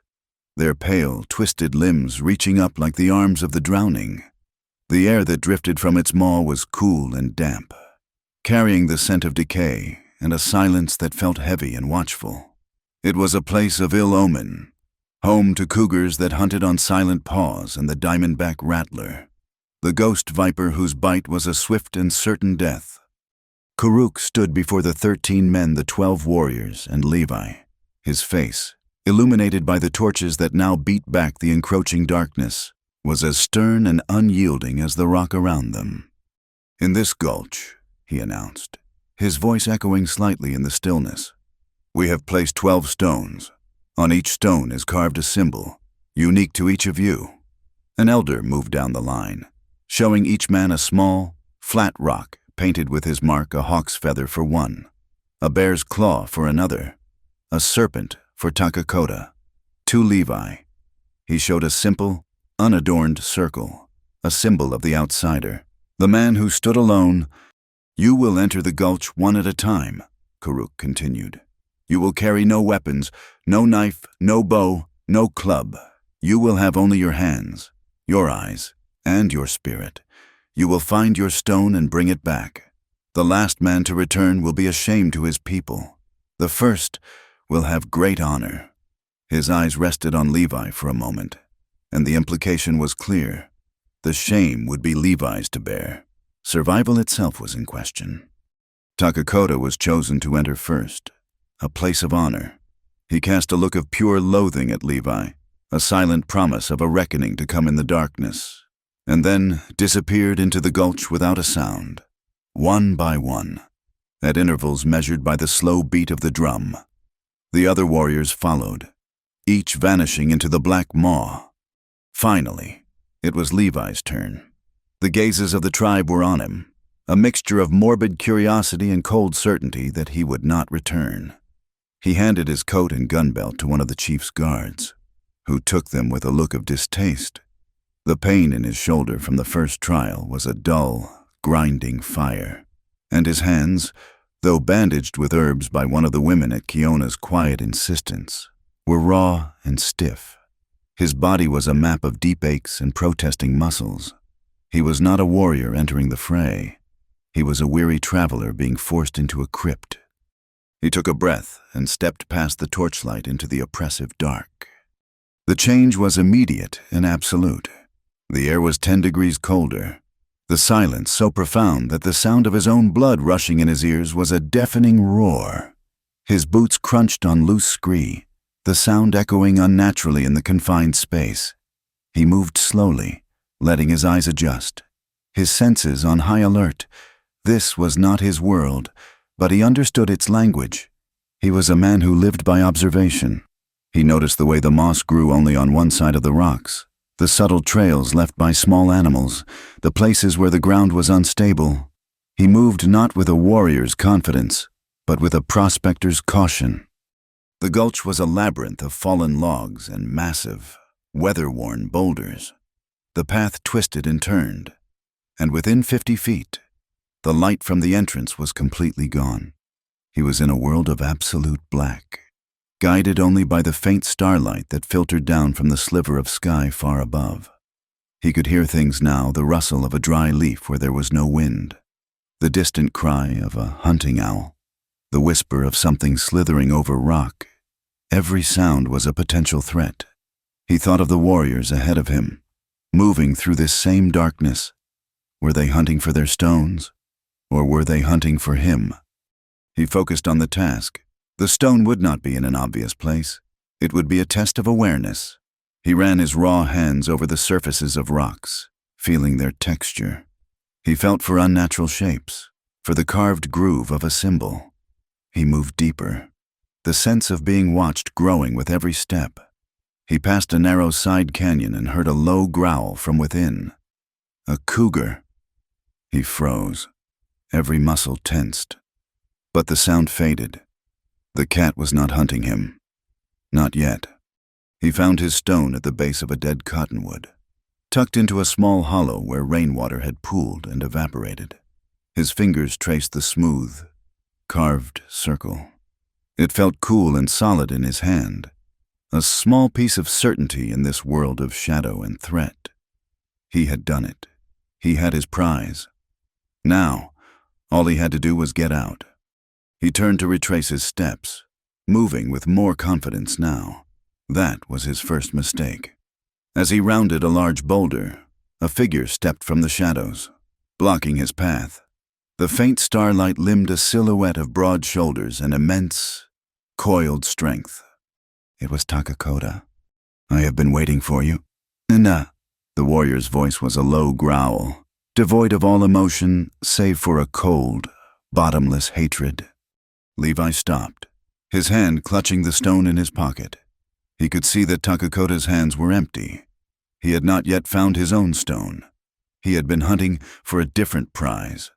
their pale, twisted limbs reaching up like the arms of the drowning. The air that drifted from its maw was cool and damp, carrying the scent of decay and a silence that felt heavy and watchful. It was a place of ill omen, home to cougars that hunted on silent paws and the diamondback rattler, the ghost viper whose bite was a swift and certain death. Kuruk stood before the 13 men, the 12 warriors, and Levi, his face, illuminated by the torches that now beat back the encroaching darkness, was as stern and unyielding as the rock around them. "In this gulch," he announced, his voice echoing slightly in the stillness, "we have placed 12 stones. On each stone is carved a symbol, unique to each of you." An elder moved down the line, showing each man a small, flat rock painted with his mark, a hawk's feather for one, a bear's claw for another, a serpent for Takakota. To Levi, he showed a simple, unadorned circle, a symbol of the outsider, the man who stood alone. "You will enter the gulch one at a time," Kuruk continued. "You will carry no weapons, no knife, no bow, no club. You will have only your hands, your eyes, and your spirit. You will find your stone and bring it back. The last man to return will be a shame to his people. The first will have great honor." His eyes rested on Levi for a moment, and the implication was clear. The shame would be Levi's to bear. Survival itself was in question. Takakota was chosen to enter first, a place of honor. He cast a look of pure loathing at Levi, a silent promise of a reckoning to come in the darkness, and then disappeared into the gulch without a sound, one by one, at intervals measured by the slow beat of the drum. The other warriors followed, each vanishing into the black maw. Finally, it was Levi's turn. The gazes of the tribe were on him, a mixture of morbid curiosity and cold certainty that he would not return. He handed his coat and gun belt to one of the chief's guards, who took them with a look of distaste. The pain in his shoulder from the first trial was a dull, grinding fire, and his hands, though bandaged with herbs by one of the women at Kiona's quiet insistence, were raw and stiff. His body was a map of deep aches and protesting muscles. He was not a warrior entering the fray. He was a weary traveler being forced into a crypt. He took a breath and stepped past the torchlight into the oppressive dark. The change was immediate and absolute. The air was 10 degrees colder. The silence so profound that the sound of his own blood rushing in his ears was a deafening roar. His boots crunched on loose scree, the sound echoing unnaturally in the confined space. He moved slowly, letting his eyes adjust, his senses on high alert. This was not his world, but he understood its language. He was a man who lived by observation. He noticed the way the moss grew only on one side of the rocks, the subtle trails left by small animals, the places where the ground was unstable. He moved not with a warrior's confidence, but with a prospector's caution. The gulch was a labyrinth of fallen logs and massive, weather-worn boulders. The path twisted and turned, and within 50 feet, the light from the entrance was completely gone. He was in a world of absolute black, guided only by the faint starlight that filtered down from the sliver of sky far above. He could hear things now, the rustle of a dry leaf where there was no wind, the distant cry of a hunting owl, the whisper of something slithering over rock. Every sound was a potential threat. He thought of the warriors ahead of him, moving through this same darkness. Were they hunting for their stones, or were they hunting for him? He focused on the task. The stone would not be in an obvious place. It would be a test of awareness. He ran his raw hands over the surfaces of rocks, feeling their texture. He felt for unnatural shapes, for the carved groove of a symbol. He moved deeper, the sense of being watched growing with every step. He passed a narrow side canyon and heard a low growl from within. A cougar. He froze, every muscle tensed. But the sound faded. The cat was not hunting him. Not yet. He found his stone at the base of a dead cottonwood, tucked into a small hollow where rainwater had pooled and evaporated. His fingers traced the smooth, carved circle. It felt cool and solid in his hand, a small piece of certainty in this world of shadow and threat. He had done it. He had his prize. Now, all he had to do was get out. He turned to retrace his steps, moving with more confidence now. That was his first mistake. As he rounded a large boulder, a figure stepped from the shadows, blocking his path. The faint starlight limned a silhouette of broad shoulders and immense, coiled strength. It was Takakota. "I have been waiting for you." "Nina." The warrior's voice was a low growl, devoid of all emotion save for a cold, bottomless hatred. Levi stopped, his hand clutching the stone in his pocket. He could see that Takakota's hands were empty. He had not yet found his own stone. He had been hunting for a different prize.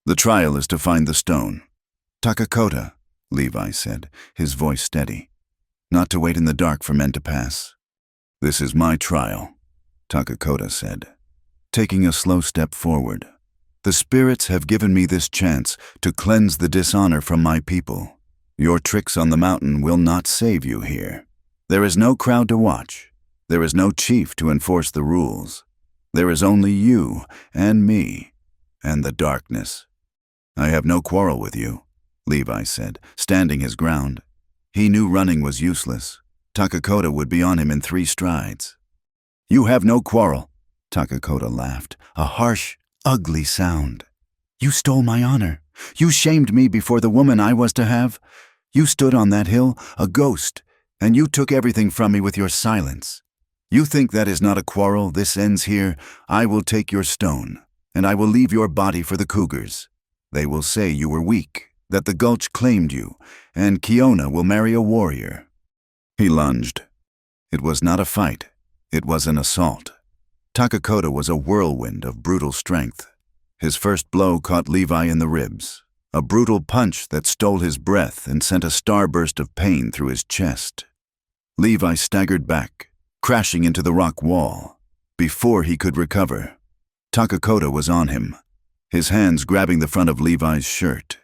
"The trial is to find the stone." "Takakota," Levi said, his voice steady. "Not to wait in the dark for men to pass." "This is my trial," Takakota said, taking a slow step forward. "The spirits have given me this chance to cleanse the dishonor from my people. Your tricks on the mountain will not save you here. There is no crowd to watch. There is no chief to enforce the rules. There is only you and me and the darkness." "I have no quarrel with you," Levi said, standing his ground. He knew running was useless. Takakota would be on him in 3 strides. "You have no quarrel," Takakota laughed, a harsh, ugly sound. "You stole my honor. You shamed me before the woman I was to have. You stood on that hill, a ghost, and you took everything from me with your silence. You think that is not a quarrel, this ends here. I will take your stone, and I will leave your body for the cougars. They will say you were weak, that the gulch claimed you, and Kiona will marry a warrior." He lunged. It was not a fight. It was an assault. Takakota was a whirlwind of brutal strength. His first blow caught Levi in the ribs, a brutal punch that stole his breath and sent a starburst of pain through his chest. Levi staggered back, crashing into the rock wall. Before he could recover, Takakota was on him, his hands grabbing the front of Levi's shirt,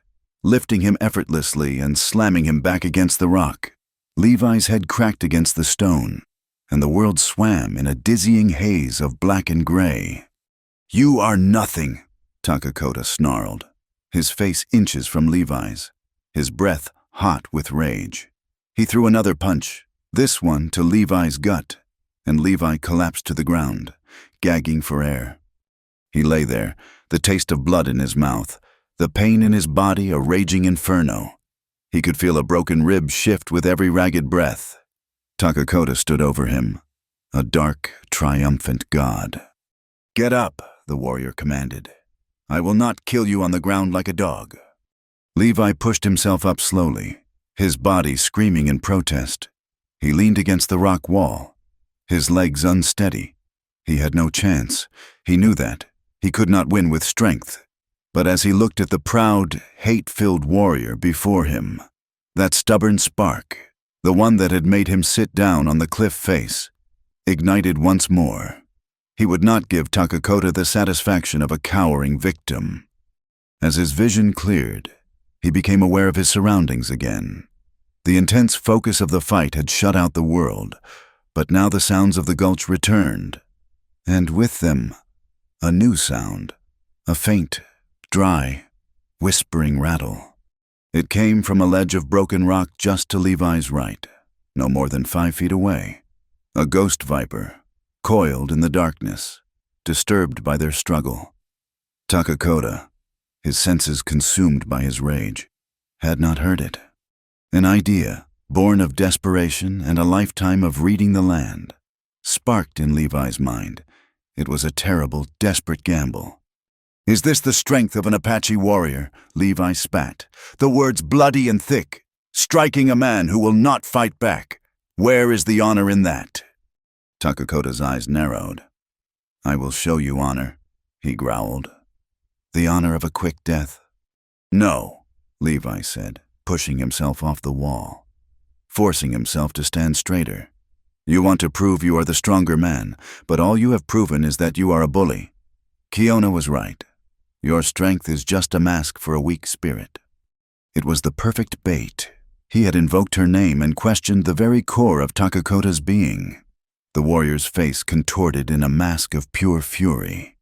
lifting him effortlessly and slamming him back against the rock. Levi's head cracked against the stone, and the world swam in a dizzying haze of black and gray. "You are nothing," Takakota snarled, his face inches from Levi's, his breath hot with rage. He threw another punch, this one to Levi's gut, and Levi collapsed to the ground, gagging for air. He lay there, the taste of blood in his mouth, the pain in his body a raging inferno. He could feel a broken rib shift with every ragged breath. Takakota stood over him, a dark, triumphant god. "Get up," the warrior commanded. "I will not kill you on the ground like a dog." Levi pushed himself up slowly, his body screaming in protest. He leaned against the rock wall, his legs unsteady. He had no chance. He knew that. He could not win with strength. But as he looked at the proud, hate-filled warrior before him, that stubborn spark, the one that had made him sit down on the cliff face, ignited once more. He would not give Takakota the satisfaction of a cowering victim. As his vision cleared, he became aware of his surroundings again. The intense focus of the fight had shut out the world, but now the sounds of the gulch returned, and with them, a new sound, a faint, dry, whispering rattle. It came from a ledge of broken rock just to Levi's right, no more than 5 feet away. A ghost viper, coiled in the darkness, disturbed by their struggle. Takakota, his senses consumed by his rage, had not heard it. An idea, born of desperation and a lifetime of reading the land, sparked in Levi's mind. It was a terrible, desperate gamble. "Is this the strength of an Apache warrior?" Levi spat, the words bloody and thick, striking a man who will not fight back. "Where is the honor in that?" Takakota's eyes narrowed. "I will show you honor," he growled. "The honor of a quick death." "No," Levi said, pushing himself off the wall, forcing himself to stand straighter. "You want to prove you are the stronger man, but all you have proven is that you are a bully. Kiona was right. Your strength is just a mask for a weak spirit." It was the perfect bait. He had invoked her name and questioned the very core of Takakota's being. The warrior's face contorted in a mask of pure fury.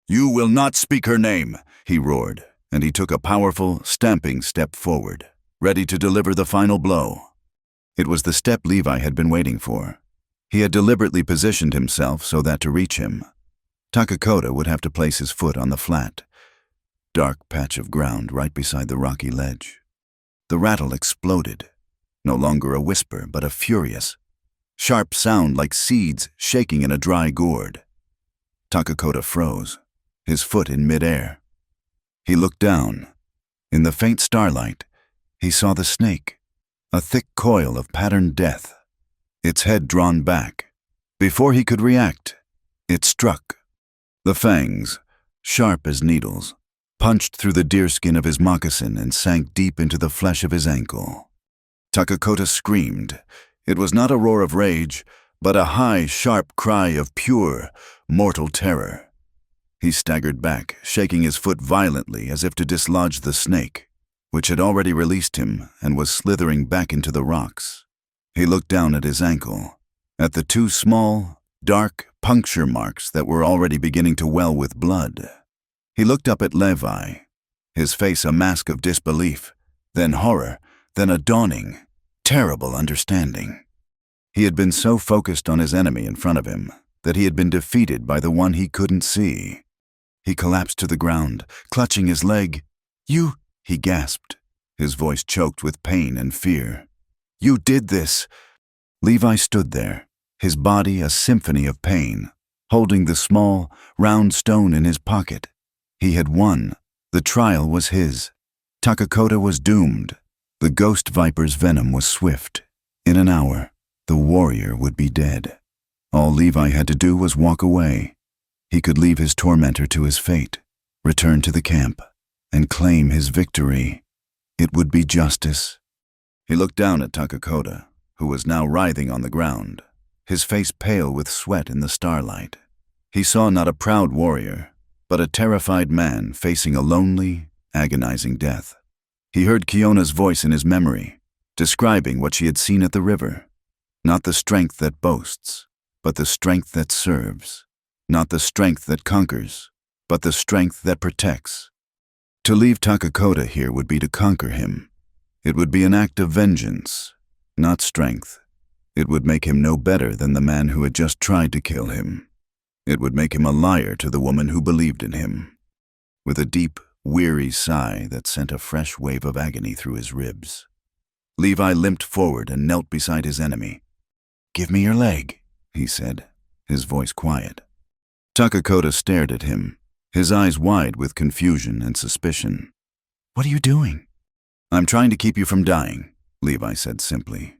"You will not speak her name," he roared, and he took a powerful, stamping step forward, ready to deliver the final blow. It was the step Levi had been waiting for. He had deliberately positioned himself so that to reach him, Takakota would have to place his foot on the flat, dark patch of ground right beside the rocky ledge. The rattle exploded, no longer a whisper but a furious, sharp sound like seeds shaking in a dry gourd. Takakota froze, his foot in midair. He looked down. In the faint starlight, he saw the snake, a thick coil of patterned death, its head drawn back. Before he could react, it struck. The fangs, sharp as needles, punched through the deerskin of his moccasin and sank deep into the flesh of his ankle. Takakota screamed. It was not a roar of rage, but a high, sharp cry of pure, mortal terror. He staggered back, shaking his foot violently as if to dislodge the snake, which had already released him and was slithering back into the rocks. He looked down at his ankle, at the 2 small, dark puncture marks that were already beginning to well with blood. He looked up at Levi, his face a mask of disbelief, then horror, then a dawning, terrible understanding. He had been so focused on his enemy in front of him that he had been defeated by the one he couldn't see. He collapsed to the ground, clutching his leg. "You," he gasped, his voice choked with pain and fear. "You did this." Levi stood there, his body a symphony of pain, holding the small, round stone in his pocket. He had won. The trial was his. Takakota was doomed. The ghost viper's venom was swift. In an hour, the warrior would be dead. All Levi had to do was walk away. He could leave his tormentor to his fate, return to the camp, and claim his victory. It would be justice. He looked down at Takakota, who was now writhing on the ground, his face pale with sweat in the starlight. He saw not a proud warrior, but a terrified man facing a lonely, agonizing death. He heard Kiona's voice in his memory, describing what she had seen at the river. Not the strength that boasts, but the strength that serves. Not the strength that conquers, but the strength that protects. To leave Takakota here would be to conquer him. It would be an act of vengeance, not strength. It would make him no better than the man who had just tried to kill him. It would make him a liar to the woman who believed in him. With a deep, weary sigh that sent a fresh wave of agony through his ribs, Levi limped forward and knelt beside his enemy. "Give me your leg," he said, his voice quiet. Takakota stared at him, his eyes wide with confusion and suspicion. "What are you doing?" "I'm trying to keep you from dying," Levi said simply.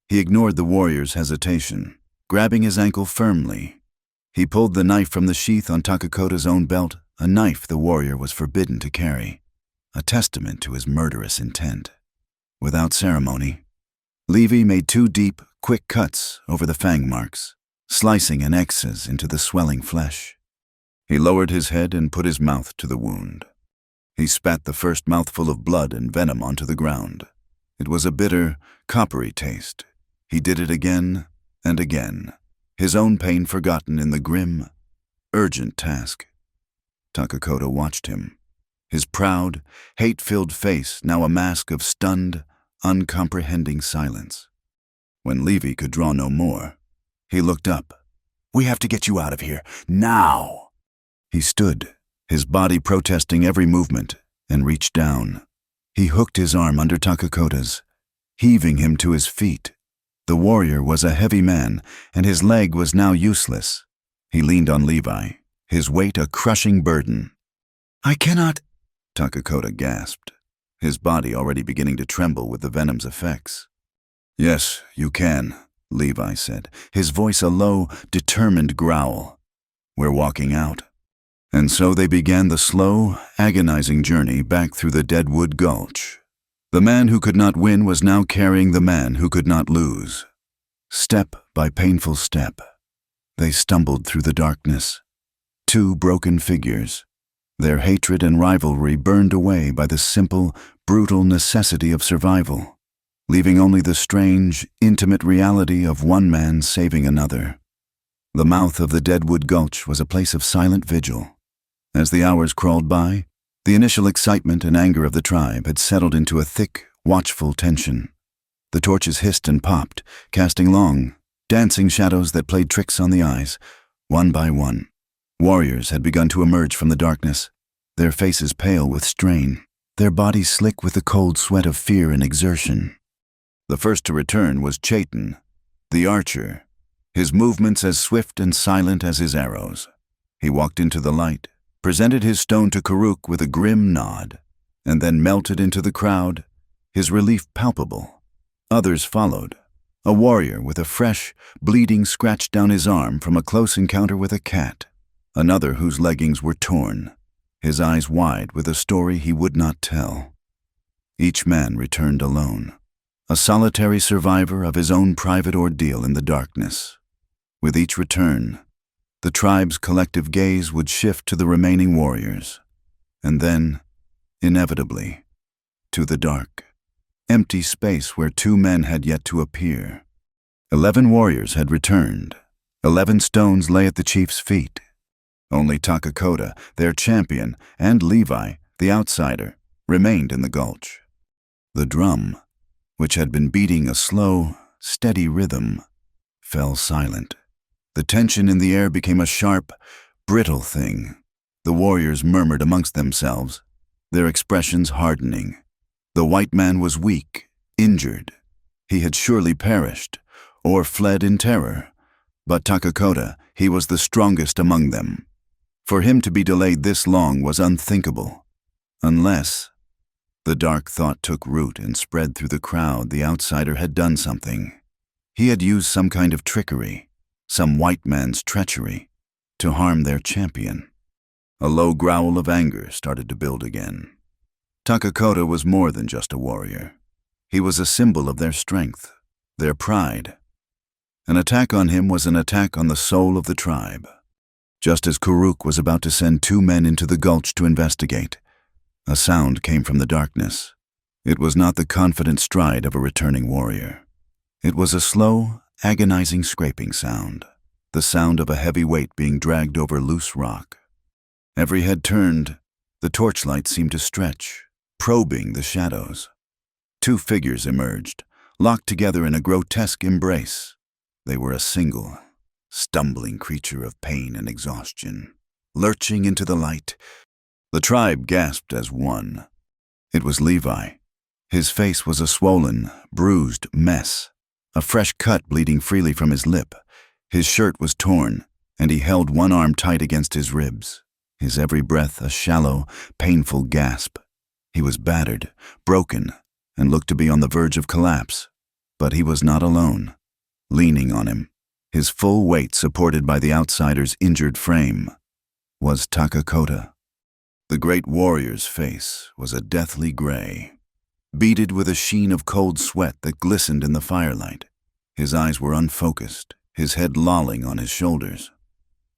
He ignored the warrior's hesitation, grabbing his ankle firmly. He pulled the knife from the sheath on Takakota's own belt, a knife the warrior was forbidden to carry, a testament to his murderous intent. Without ceremony, Levi made 2 deep, quick cuts over the fang marks, slicing an X's into the swelling flesh. He lowered his head and put his mouth to the wound. He spat the first mouthful of blood and venom onto the ground. It was a bitter, coppery taste. He did it again and again, his own pain forgotten in the grim, urgent task. Takakota watched him, his proud, hate-filled face now a mask of stunned, uncomprehending silence. When Levi could draw no more, he looked up. "We have to get you out of here, now!" He stood, his body protesting every movement, and reached down. He hooked his arm under Takakota's, heaving him to his feet. The warrior was a heavy man, and his leg was now useless. He leaned on Levi, his weight a crushing burden. "I cannot," Takakota gasped, his body already beginning to tremble with the venom's effects. "Yes, you can," Levi said, his voice a low, determined growl. "We're walking out." And so they began the slow, agonizing journey back through the Deadwood Gulch. The man who could not win was now carrying the man who could not lose. Step by painful step, they stumbled through the darkness. 2 broken figures, their hatred and rivalry burned away by the simple, brutal necessity of survival, leaving only the strange, intimate reality of one man saving another. The mouth of the Deadwood Gulch was a place of silent vigil. As the hours crawled by, the initial excitement and anger of the tribe had settled into a thick, watchful tension. The torches hissed and popped, casting long, dancing shadows that played tricks on the eyes. One by one, warriors had begun to emerge from the darkness, their faces pale with strain, their bodies slick with the cold sweat of fear and exertion. The first to return was Chaitin, the archer, his movements as swift and silent as his arrows. He walked into the light, presented his stone to Karuk with a grim nod, and then melted into the crowd, his relief palpable. Others followed, a warrior with a fresh, bleeding scratch down his arm from a close encounter with a cat, another whose leggings were torn, his eyes wide with a story he would not tell. Each man returned alone, a solitary survivor of his own private ordeal in the darkness. With each return, the tribe's collective gaze would shift to the remaining warriors, and then, inevitably, to the dark, empty space where 2 men had yet to appear. 11 warriors had returned. 11 stones lay at the chief's feet. Only Takakota, their champion, and Levi, the outsider, remained in the gulch. The drum, which had been beating a slow, steady rhythm, fell silent. The tension in the air became a sharp, brittle thing. The warriors murmured amongst themselves, their expressions hardening. The white man was weak, injured. He had surely perished, or fled in terror. But Takakota, he was the strongest among them. For him to be delayed this long was unthinkable. Unless, the dark thought took root and spread through the crowd, the outsider had done something. He had used some kind of trickery, some white man's treachery, to harm their champion. A low growl of anger started to build again. Takakota was more than just a warrior. He was a symbol of their strength, their pride. An attack on him was an attack on the soul of the tribe. Just as Karuk was about to send 2 men into the gulch to investigate, a sound came from the darkness. It was not the confident stride of a returning warrior. It was a slow, agonizing scraping sound, the sound of a heavy weight being dragged over loose rock. Every head turned, the torchlight seemed to stretch, probing the shadows. Two figures emerged, locked together in a grotesque embrace. They were a single, stumbling creature of pain and exhaustion, lurching into the light. The tribe gasped as one. It was Levi. His face was a swollen, bruised mess, a fresh cut bleeding freely from his lip. His shirt was torn, and he held one arm tight against his ribs, his every breath a shallow, painful gasp. He was battered, broken, and looked to be on the verge of collapse. But he was not alone. Leaning on him, his full weight supported by the outsider's injured frame, was Takakota. The great warrior's face was a deathly gray, beaded with a sheen of cold sweat that glistened in the firelight. His eyes were unfocused, his head lolling on his shoulders.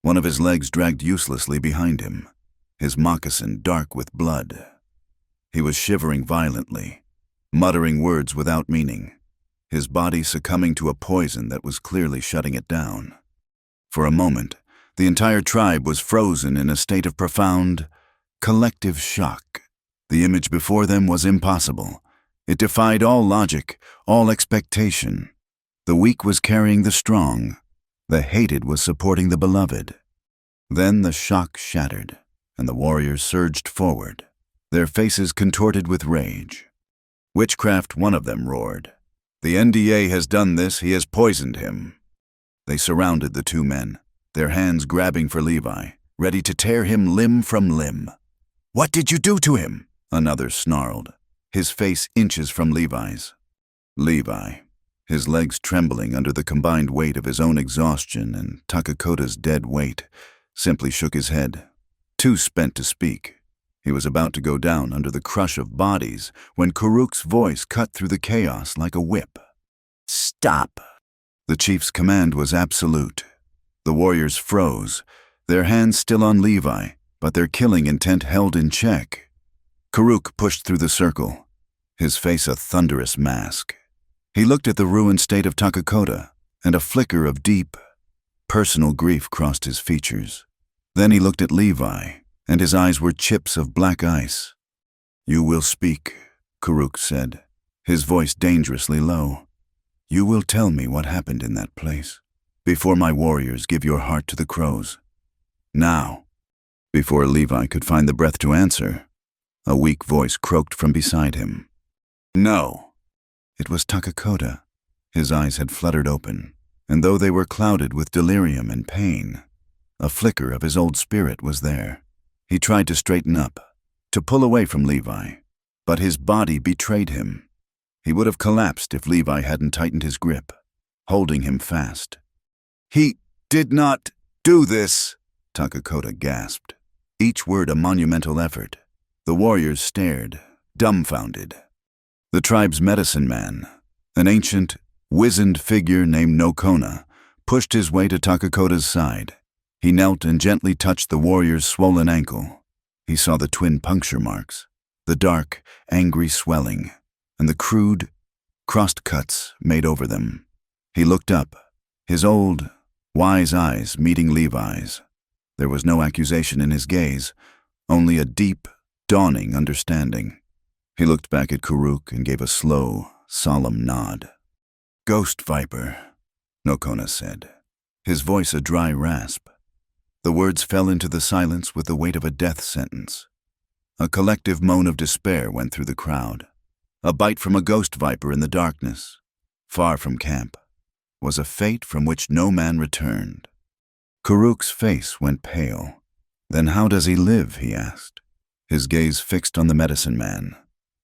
One of his legs dragged uselessly behind him, his moccasin dark with blood. He was shivering violently, muttering words without meaning, his body succumbing to a poison that was clearly shutting it down. For a moment, the entire tribe was frozen in a state of profound, collective shock. The image before them was impossible. It defied all logic, all expectation. The weak was carrying the strong. The hated was supporting the beloved. Then the shock shattered, and the warriors surged forward, their faces contorted with rage. Witchcraft, one of them roared. The NDA has done this, he has poisoned him. They surrounded the two men, their hands grabbing for Levi, ready to tear him limb from limb. "What did you do to him?" another snarled, his face inches from Levi's. Levi, his legs trembling under the combined weight of his own exhaustion and Takakota's dead weight, simply shook his head, too spent to speak. He was about to go down under the crush of bodies when Kuruk's voice cut through the chaos like a whip. "Stop!" The chief's command was absolute. The warriors froze, their hands still on Levi, but their killing intent held in check. Kuruk pushed through the circle, his face a thunderous mask. He looked at the ruined state of Takakota, and a flicker of deep, personal grief crossed his features. Then he looked at Levi, and his eyes were chips of black ice. "You will speak," Kuruk said, his voice dangerously low. "You will tell me what happened in that place, before my warriors give your heart to the crows. Now." Before Levi could find the breath to answer, a weak voice croaked from beside him. "No." It was Takakota. His eyes had fluttered open, and though they were clouded with delirium and pain, a flicker of his old spirit was there. He tried to straighten up, to pull away from Levi, but his body betrayed him. He would have collapsed if Levi hadn't tightened his grip, holding him fast. "He did not do this," Takakota gasped, each word a monumental effort. The warriors stared, dumbfounded. The tribe's medicine man, an ancient, wizened figure named Nokona, pushed his way to Takakota's side. He knelt and gently touched the warrior's swollen ankle. He saw the twin puncture marks, the dark, angry swelling, and the crude, crossed cuts made over them. He looked up, his old, wise eyes meeting Levi's. There was no accusation in his gaze, only a deep, dawning understanding. He looked back at Kuruk and gave a slow, solemn nod. "Ghost Viper," Nokona said, his voice a dry rasp. The words fell into the silence with the weight of a death sentence. A collective moan of despair went through the crowd. A bite from a ghost viper in the darkness, far from camp, was a fate from which no man returned. Kuruk's face went pale. "Then how does he live?" he asked, his gaze fixed on the medicine man.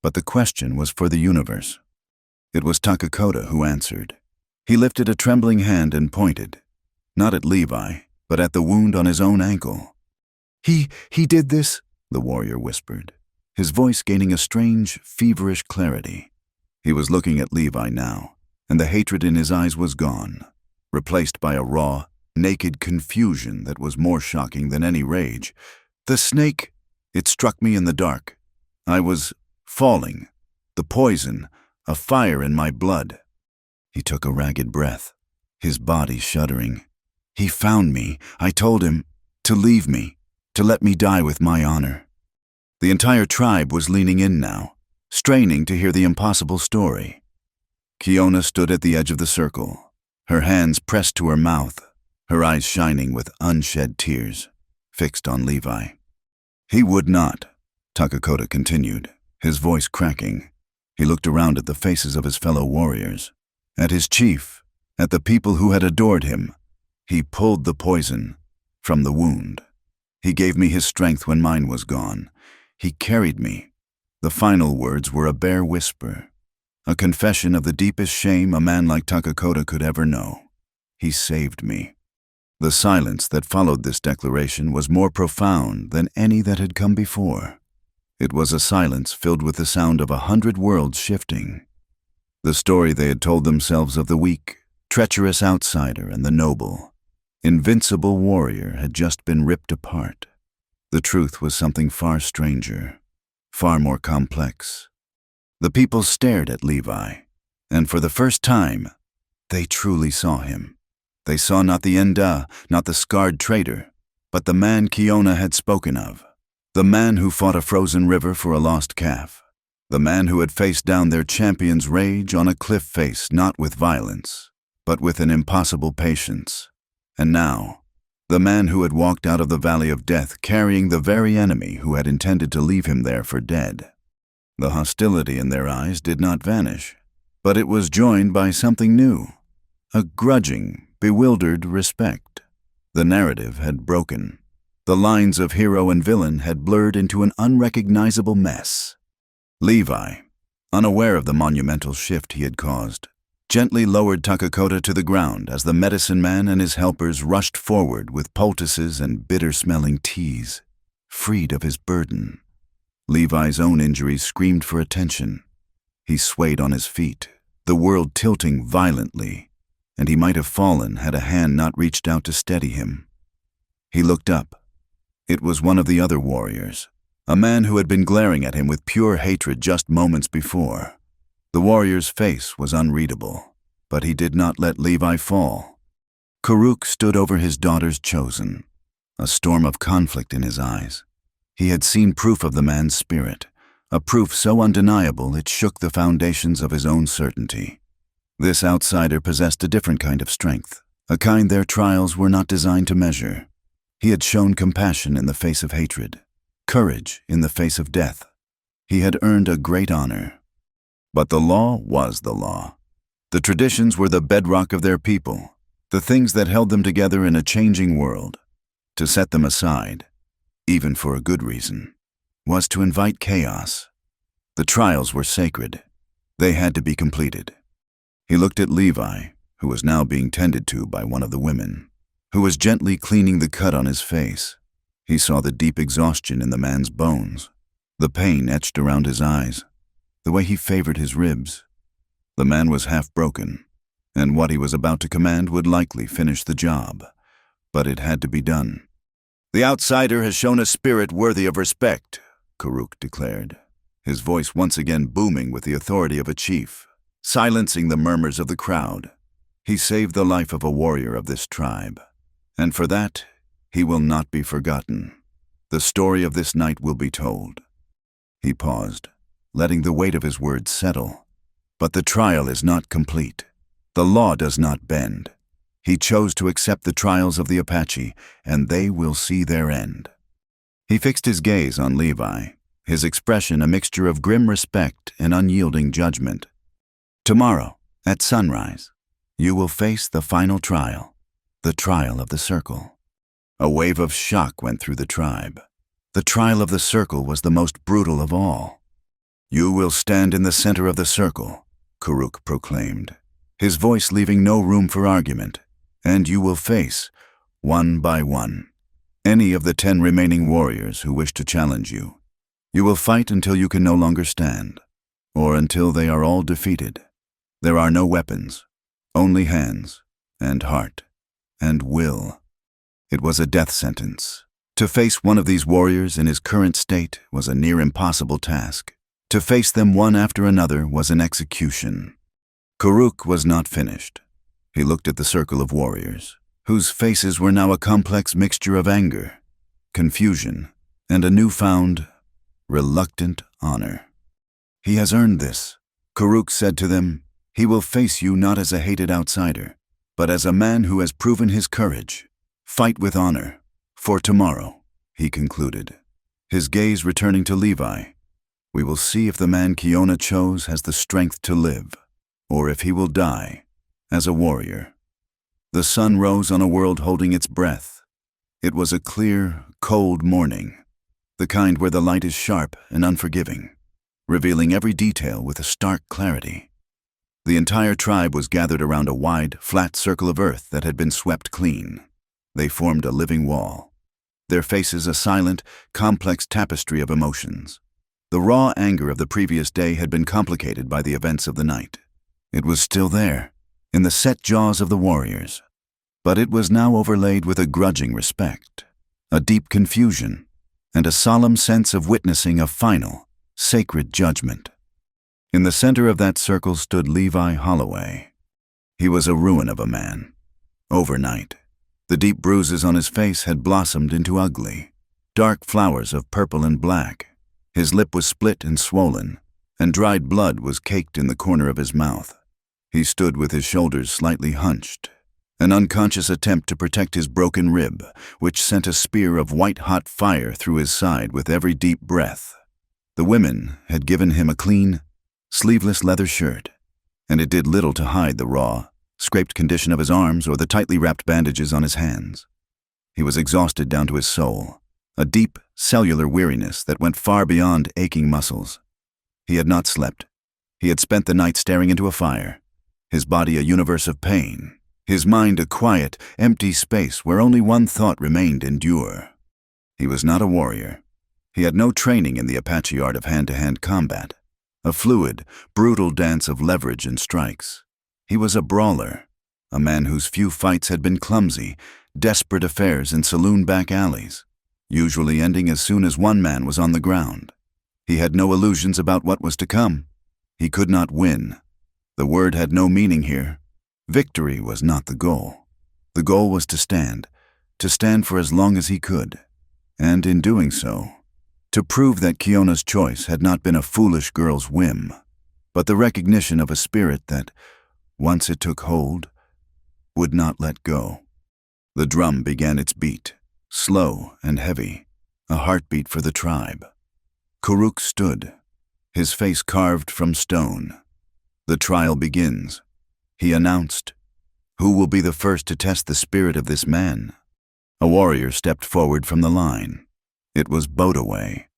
But the question was for the universe. It was Takakota who answered. He lifted a trembling hand and pointed, not at Levi, but at the wound on his own ankle. He did this," the warrior whispered, his voice gaining a strange, feverish clarity. He was looking at Levi now, and the hatred in his eyes was gone, replaced by a raw, naked confusion that was more shocking than any rage. "The snake, it struck me in the dark. I was falling. The poison, a fire in my blood." He took a ragged breath, his body shuddering. "He found me. I told him to leave me. to let me die with my honor. The entire tribe was leaning in now, straining to hear the impossible story. Kiona stood at the edge of the circle, her hands pressed to her mouth, her eyes shining with unshed tears, fixed on Levi. He would not, Takakota continued, his voice cracking. He looked around at the faces of his fellow warriors, at his chief, at the people who had adored him. He pulled the poison from the wound. He gave me his strength when mine was gone. He carried me. The final words were a bare whisper, a confession of the deepest shame a man like Takakota could ever know. He saved me. The silence that followed this declaration was more profound than any that had come before. It was a silence filled with the sound of 100 worlds shifting. The story they had told themselves of the weak, treacherous outsider and the noble, invincible warrior had just been ripped apart. The truth was something far stranger, far more complex. The people stared at Levi, and for the first time, they truly saw him. They saw not the Enda, not the scarred traitor, but the man Kiona had spoken of, the man who fought a frozen river for a lost calf, the man who had faced down their champion's rage on a cliff face not with violence, but with an impossible patience. And now, the man who had walked out of the valley of death carrying the very enemy who had intended to leave him there for dead. The hostility in their eyes did not vanish, but it was joined by something new, a grudging, bewildered respect. The narrative had broken. The lines of hero and villain had blurred into an unrecognizable mess. Levi, unaware of the monumental shift he had caused, gently lowered Takakota to the ground as the medicine man and his helpers rushed forward with poultices and bitter-smelling teas, freed of his burden. Levi's own injuries screamed for attention. He swayed on his feet, the world tilting violently, and he might have fallen had a hand not reached out to steady him. He looked up. It was one of the other warriors, a man who had been glaring at him with pure hatred just moments before. The warrior's face was unreadable, but he did not let Levi fall. Karuk stood over his daughter's chosen, a storm of conflict in his eyes. He had seen proof of the man's spirit, a proof so undeniable it shook the foundations of his own certainty. This outsider possessed a different kind of strength, a kind their trials were not designed to measure. He had shown compassion in the face of hatred, courage in the face of death. He had earned a great honor. But the law was the law. The traditions were the bedrock of their people, the things that held them together in a changing world. To set them aside, even for a good reason, was to invite chaos. The trials were sacred. They had to be completed. He looked at Levi, who was now being tended to by one of the women, who was gently cleaning the cut on his face. He saw the deep exhaustion in the man's bones, the pain etched around his eyes, the way he favored his ribs. The man was half broken, and what he was about to command would likely finish the job, but it had to be done. "The outsider has shown a spirit worthy of respect," Karuk declared, his voice once again booming with the authority of a chief, silencing the murmurs of the crowd. He saved the life of a warrior of this tribe, and for that, he will not be forgotten. The story of this night will be told. He paused, letting the weight of his words settle. But the trial is not complete. The law does not bend. He chose to accept the trials of the Apache, and they will see their end. He fixed his gaze on Levi, his expression a mixture of grim respect and unyielding judgment. "Tomorrow, at sunrise, you will face the final trial, the trial of the circle." A wave of shock went through the tribe. The trial of the circle was the most brutal of all. "You will stand in the center of the circle," Karuk proclaimed, his voice leaving no room for argument, "and you will face, one by one, any of the 10 remaining warriors who wish to challenge you. You will fight until you can no longer stand, or until they are all defeated. There are no weapons, only hands, and heart, and will." It was a death sentence. To face one of these warriors in his current state was a near impossible task. To face them one after another was an execution. Karuk was not finished. He looked at the circle of warriors, whose faces were now a complex mixture of anger, confusion, and a newfound, reluctant honor. "He has earned this," Karuk said to them. "He will face you not as a hated outsider, but as a man who has proven his courage. Fight with honor, for tomorrow," he concluded, his gaze returning to Levi. "We will see if the man Kiona chose has the strength to live, or if he will die as a warrior." The sun rose on a world holding its breath. It was a clear, cold morning, the kind where the light is sharp and unforgiving, revealing every detail with a stark clarity. The entire tribe was gathered around a wide, flat circle of earth that had been swept clean. They formed a living wall, their faces a silent, complex tapestry of emotions. The raw anger of the previous day had been complicated by the events of the night. It was still there, in the set jaws of the warriors, but it was now overlaid with a grudging respect, a deep confusion, and a solemn sense of witnessing a final, sacred judgment. In the center of that circle stood Levi Holloway. He was a ruin of a man. Overnight, the deep bruises on his face had blossomed into ugly, dark flowers of purple and black. His lip was split and swollen, and dried blood was caked in the corner of his mouth. He stood with his shoulders slightly hunched, an unconscious attempt to protect his broken rib, which sent a spear of white-hot fire through his side with every deep breath. The women had given him a clean, sleeveless leather shirt, and it did little to hide the raw, scraped condition of his arms or the tightly wrapped bandages on his hands. He was exhausted down to his soul, a deep, cellular weariness that went far beyond aching muscles. He had not slept. He had spent the night staring into a fire, his body a universe of pain, his mind a quiet, empty space where only one thought remained: endure. He was not a warrior. He had no training in the Apache art of hand-to-hand combat, a fluid, brutal dance of leverage and strikes. He was a brawler, a man whose few fights had been clumsy, desperate affairs in saloon back alleys, usually ending as soon as one man was on the ground. He had no illusions about what was to come. He could not win. The word had no meaning here. Victory was not the goal. The goal was to stand for as long as he could, and in doing so, to prove that Kiona's choice had not been a foolish girl's whim, but the recognition of a spirit that, once it took hold, would not let go. The drum began its beat, slow and heavy, a heartbeat for the tribe. Karuk stood, his face carved from stone. "The trial begins," he announced. "Who will be the first to test the spirit of this man?" A warrior stepped forward from the line. It was Bodaway,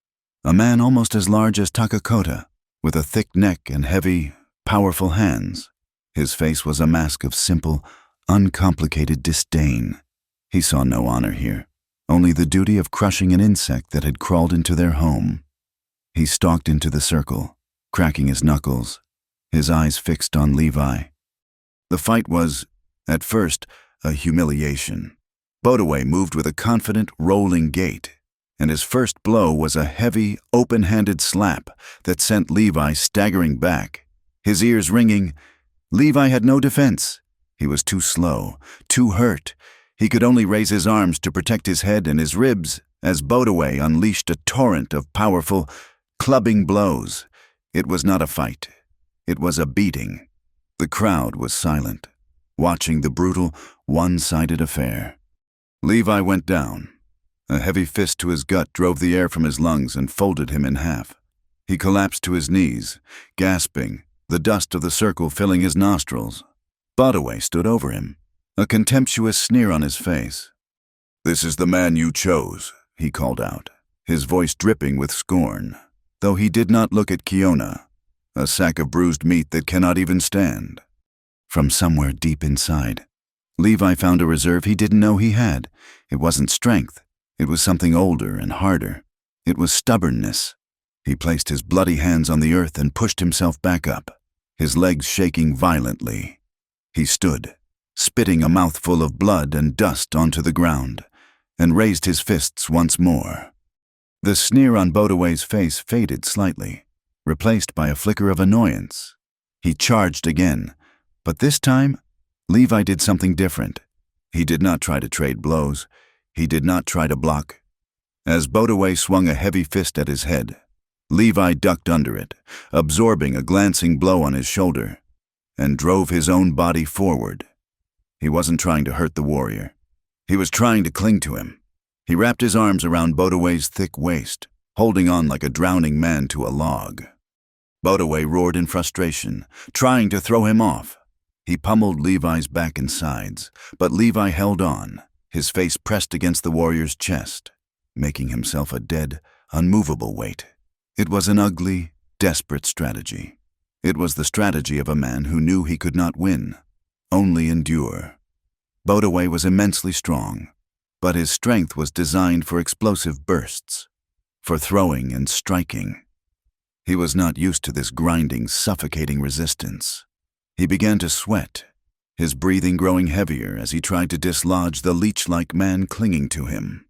a man almost as large as Takakota, with a thick neck and heavy, powerful hands. His face was a mask of simple, uncomplicated disdain. He saw no honor here, only the duty of crushing an insect that had crawled into their home. He stalked into the circle, cracking his knuckles, his eyes fixed on Levi. The fight was, at first, a humiliation. Bodaway moved with a confident, rolling gait, and his first blow was a heavy, open-handed slap that sent Levi staggering back, his ears ringing. Levi had no defense. He was too slow, too hurt. He could only raise his arms to protect his head and his ribs as Bodaway unleashed a torrent of powerful, clubbing blows. It was not a fight. It was a beating. The crowd was silent, watching the brutal, one-sided affair. Levi went down. A heavy fist to his gut drove the air from his lungs and folded him in half. He collapsed to his knees, gasping, the dust of the circle filling his nostrils. Bodaway stood over him, a contemptuous sneer on his face. "This is the man you chose," he called out, his voice dripping with scorn, though he did not look at Kiona, a sack of bruised meat that cannot even stand. From somewhere deep inside, Levi found a reserve he didn't know he had. It wasn't strength. It was something older and harder. It was stubbornness. He placed his bloody hands on the earth and pushed himself back up, his legs shaking violently. He stood, spitting a mouthful of blood and dust onto the ground, and raised his fists once more. The sneer on Bodaway's face faded slightly, replaced by a flicker of annoyance. He charged again, but this time, Levi did something different. He did not try to trade blows. He did not try to block. As Bodaway swung a heavy fist at his head, Levi ducked under it, absorbing a glancing blow on his shoulder, and drove his own body forward. He wasn't trying to hurt the warrior. He was trying to cling to him. He wrapped his arms around Bodaway's thick waist, holding on like a drowning man to a log. Bodaway roared in frustration, trying to throw him off. He pummeled Levi's back and sides, but Levi held on, his face pressed against the warrior's chest, making himself a dead, unmovable weight. It was an ugly, desperate strategy. It was the strategy of a man who knew he could not win, only endure. Bodaway was immensely strong, but his strength was designed for explosive bursts, for throwing and striking. He was not used to this grinding, suffocating resistance. He began to sweat, his breathing growing heavier as he tried to dislodge the leech-like man clinging to him.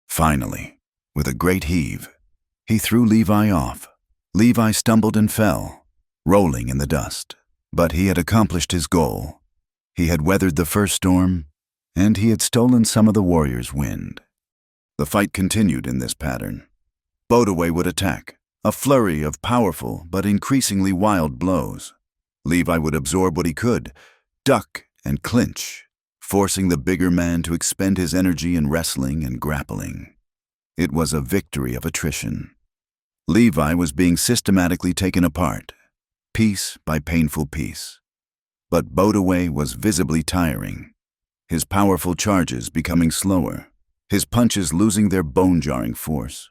Finally, with a great heave, he threw Levi off. Levi stumbled and fell, rolling in the dust. But he had accomplished his goal. He had weathered the first storm, and he had stolen some of the warrior's wind. The fight continued in this pattern. Bodaway would attack, a flurry of powerful but increasingly wild blows. Levi would absorb what he could, duck and clinch, forcing the bigger man to expend his energy in wrestling and grappling. It was a victory of attrition. Levi was being systematically taken apart, piece by painful piece. But Bodaway was visibly tiring, his powerful charges becoming slower, his punches losing their bone-jarring force.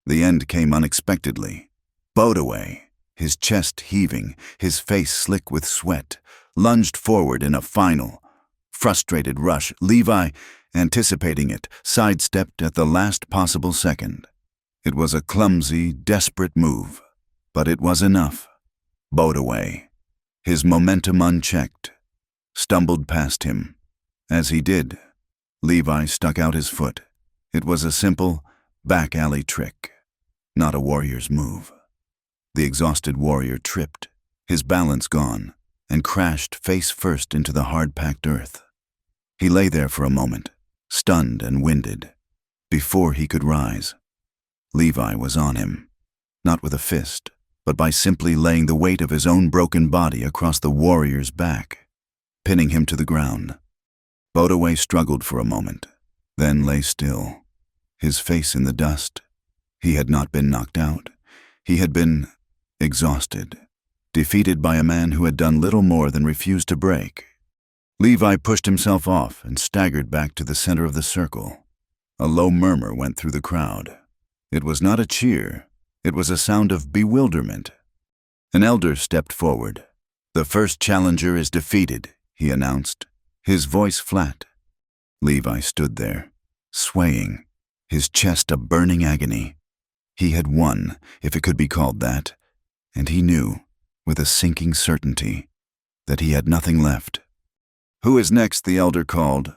The end came unexpectedly. Bodaway, his chest heaving, his face slick with sweat, lunged forward in a final, frustrated rush. Levi, anticipating it, sidestepped at the last possible second. It was a clumsy, desperate move, but it was enough. Bodaway, his momentum unchecked, stumbled past him. As he did, Levi stuck out his foot. It was a simple, back-alley trick, not a warrior's move. The exhausted warrior tripped, his balance gone, and crashed face first into the hard-packed earth. He lay there for a moment, stunned and winded. Before he could rise, Levi was on him, not with a fist, but by simply laying the weight of his own broken body across the warrior's back, pinning him to the ground. Bodaway struggled for a moment, then lay still, his face in the dust. He had not been knocked out. He had been exhausted, defeated by a man who had done little more than refuse to break. Levi pushed himself off and staggered back to the center of the circle. A low murmur went through the crowd. It was not a cheer. It was a sound of bewilderment. An elder stepped forward. "The first challenger is defeated," he announced, his voice flat. Levi stood there, swaying, his chest a burning agony. He had won, if it could be called that, and he knew, with a sinking certainty, that he had nothing left. "Who is next?" the elder called.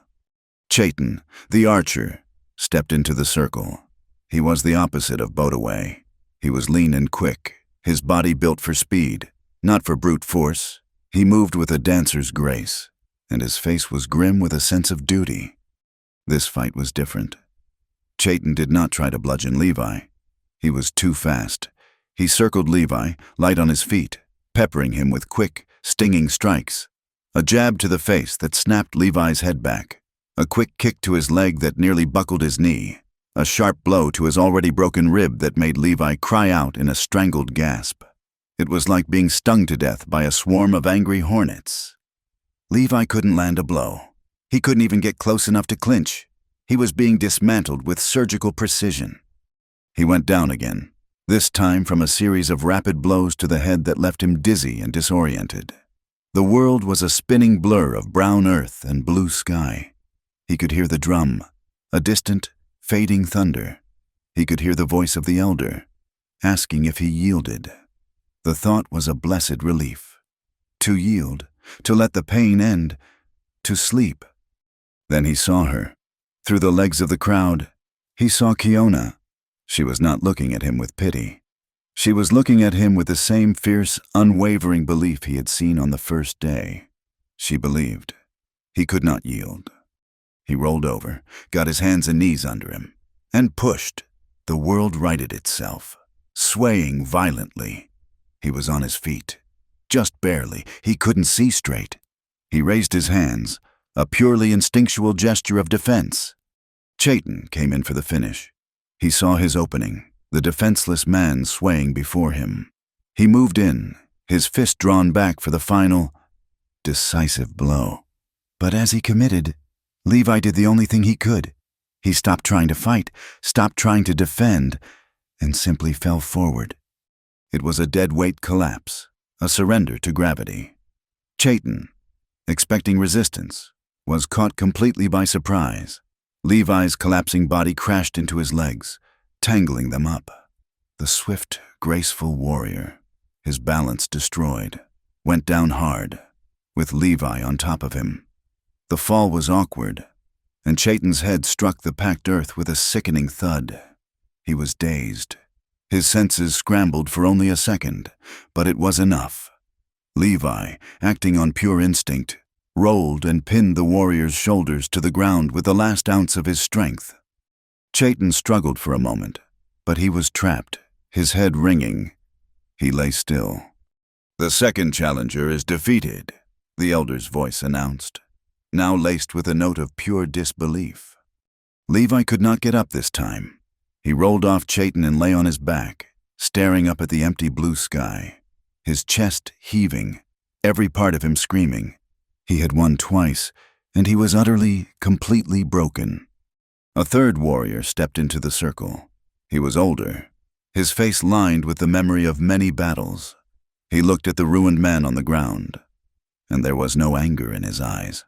Chaitin, the archer, stepped into the circle. He was the opposite of Bodaway. He was lean and quick, his body built for speed, not for brute force. He moved with a dancer's grace, and his face was grim with a sense of duty. This fight was different. Chaitin did not try to bludgeon Levi. He was too fast. He circled Levi, light on his feet, peppering him with quick, stinging strikes. A jab to the face that snapped Levi's head back. A quick kick to his leg that nearly buckled his knee. A sharp blow to his already broken rib that made Levi cry out in a strangled gasp. It was like being stung to death by a swarm of angry hornets. Levi couldn't land a blow. He couldn't even get close enough to clinch. He was being dismantled with surgical precision. He went down again, this time from a series of rapid blows to the head that left him dizzy and disoriented. The world was a spinning blur of brown earth and blue sky. He could hear the drum, a distant, fading thunder. He could hear the voice of the elder, asking if he yielded. The thought was a blessed relief. To yield, to let the pain end, to sleep. Then he saw her. Through the legs of the crowd, he saw Kiona. She was not looking at him with pity. She was looking at him with the same fierce, unwavering belief he had seen on the first day. She believed. He could not yield. He rolled over, got his hands and knees under him, and pushed. The world righted itself, swaying violently. He was on his feet. Just barely. He couldn't see straight. He raised his hands, a purely instinctual gesture of defense. Chayton came in for the finish. He saw his opening, the defenseless man swaying before him. He moved in, his fist drawn back for the final, decisive blow. But as he committed, Levi did the only thing he could. He stopped trying to fight, stopped trying to defend, and simply fell forward. It was a dead-weight collapse, a surrender to gravity. Chayton, expecting resistance, was caught completely by surprise. Levi's collapsing body crashed into his legs, tangling them up. The swift, graceful warrior, his balance destroyed, went down hard, with Levi on top of him. The fall was awkward, and Chayton's head struck the packed earth with a sickening thud. He was dazed. His senses scrambled for only a second, but it was enough. Levi, acting on pure instinct, rolled and pinned the warrior's shoulders to the ground with the last ounce of his strength. Chayton struggled for a moment, but he was trapped, his head ringing. He lay still. "The second challenger is defeated," the elder's voice announced, now laced with a note of pure disbelief. Levi could not get up this time. He rolled off Chayton and lay on his back, staring up at the empty blue sky, his chest heaving, every part of him screaming. He had won twice, and he was utterly, completely broken. A third warrior stepped into the circle. He was older, his face lined with the memory of many battles. He looked at the ruined man on the ground, and there was no anger in his eyes,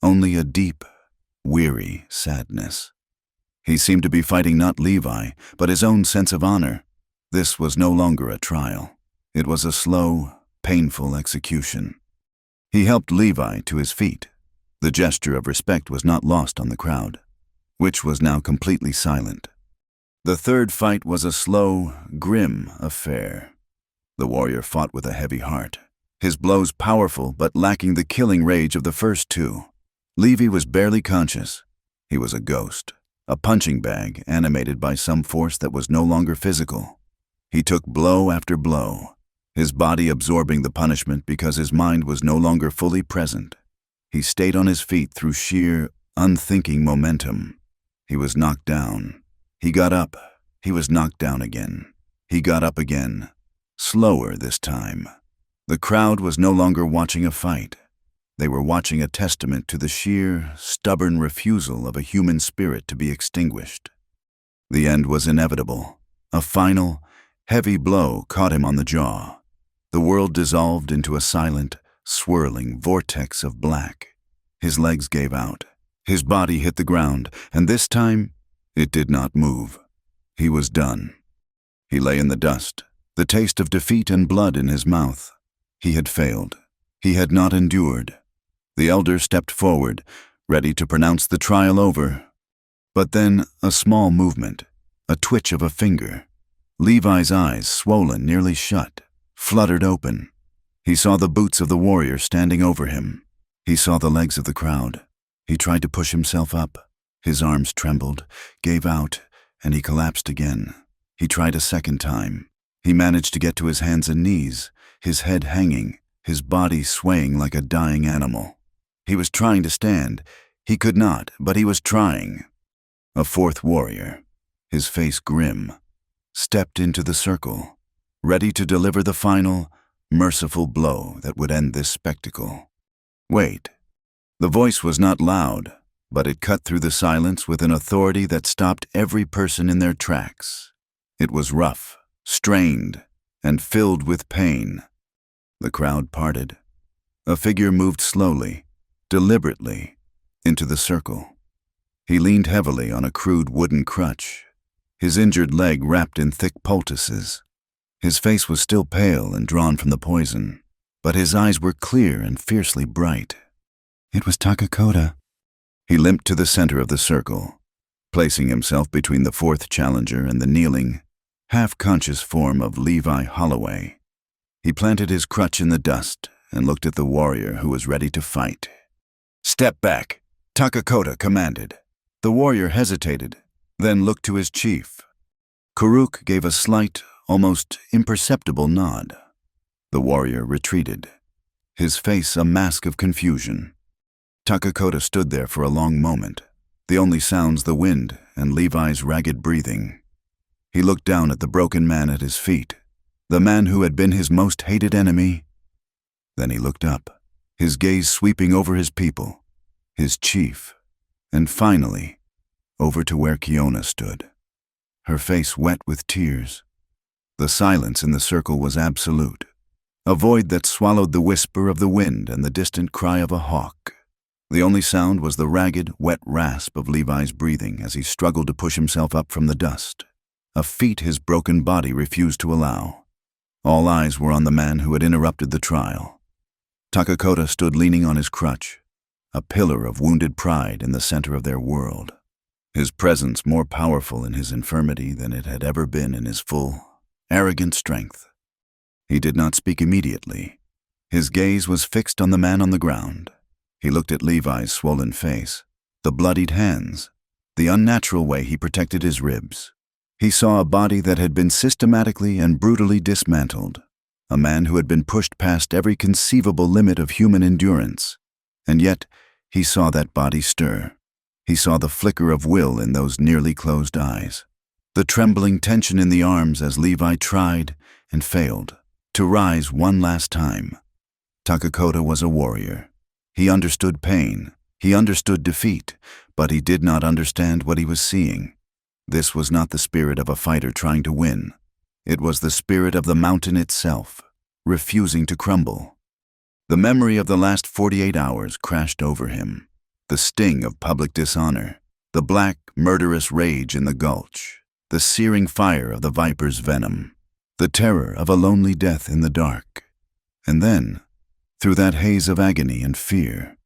only a deep, weary sadness. He seemed to be fighting not Levi, but his own sense of honor. This was no longer a trial. It was a slow, painful execution. He helped Levi to his feet. The gesture of respect was not lost on the crowd, which was now completely silent. The third fight was a slow, grim affair. The warrior fought with a heavy heart, his blows powerful but lacking the killing rage of the first two. Levi was barely conscious. He was a ghost, a punching bag animated by some force that was no longer physical. He took blow after blow, his body absorbing the punishment because his mind was no longer fully present. He stayed on his feet through sheer, unthinking momentum. He was knocked down. He got up. He was knocked down again. He got up again, slower this time. The crowd was no longer watching a fight. They were watching a testament to the sheer, stubborn refusal of a human spirit to be extinguished. The end was inevitable. A final, heavy blow caught him on the jaw. The world dissolved into a silent, swirling vortex of black. His legs gave out. His body hit the ground, and this time, it did not move. He was done. He lay in the dust, the taste of defeat and blood in his mouth. He had failed. He had not endured. The elder stepped forward, ready to pronounce the trial over. But then a small movement, a twitch of a finger. Levi's eyes, swollen, nearly shut, fluttered open. He saw the boots of the warrior standing over him. He saw the legs of the crowd. He tried to push himself up. His arms trembled, gave out, and he collapsed again. He tried a second time. He managed to get to his hands and knees, his head hanging, his body swaying like a dying animal. He was trying to stand. He could not, but he was trying. A fourth warrior, his face grim, stepped into the circle, ready to deliver the final, merciful blow that would end this spectacle. Wait. The voice was not loud, but it cut through the silence with an authority that stopped every person in their tracks. It was rough, strained, and filled with pain. The crowd parted. A figure moved slowly, deliberately, into the circle. He leaned heavily on a crude wooden crutch, his injured leg wrapped in thick poultices. His face was still pale and drawn from the poison, but his eyes were clear and fiercely bright. It was Takakota. He limped to the center of the circle, placing himself between the fourth challenger and the kneeling, half-conscious form of Levi Holloway. He planted his crutch in the dust and looked at the warrior who was ready to fight. "Step back," Takakota commanded. The warrior hesitated, then looked to his chief. Karuk gave a slight, almost imperceptible nod. The warrior retreated, his face a mask of confusion. Takakota stood there for a long moment, the only sounds the wind and Levi's ragged breathing. He looked down at the broken man at his feet, the man who had been his most hated enemy. Then he looked up, his gaze sweeping over his people, his chief, and finally, over to where Kiona stood, her face wet with tears. The silence in the circle was absolute, a void that swallowed the whisper of the wind and the distant cry of a hawk. The only sound was the ragged, wet rasp of Levi's breathing as he struggled to push himself up from the dust, a feat his broken body refused to allow. All eyes were on the man who had interrupted the trial. Takakota stood leaning on his crutch, a pillar of wounded pride in the center of their world, his presence more powerful in his infirmity than it had ever been in his full, arrogant strength. He did not speak immediately. His gaze was fixed on the man on the ground. He looked at Levi's swollen face, the bloodied hands, the unnatural way he protected his ribs. He saw a body that had been systematically and brutally dismantled, a man who had been pushed past every conceivable limit of human endurance. And yet, he saw that body stir. He saw the flicker of will in those nearly closed eyes, the trembling tension in the arms as Levi tried and failed to rise one last time. Takakota was a warrior. He understood pain, he understood defeat, but he did not understand what he was seeing. This was not the spirit of a fighter trying to win. It was the spirit of the mountain itself, refusing to crumble. The memory of the last 48 hours crashed over him. The sting of public dishonor, the black, murderous rage in the gulch, the searing fire of the viper's venom, the terror of a lonely death in the dark. And then, through that haze of agony and fear,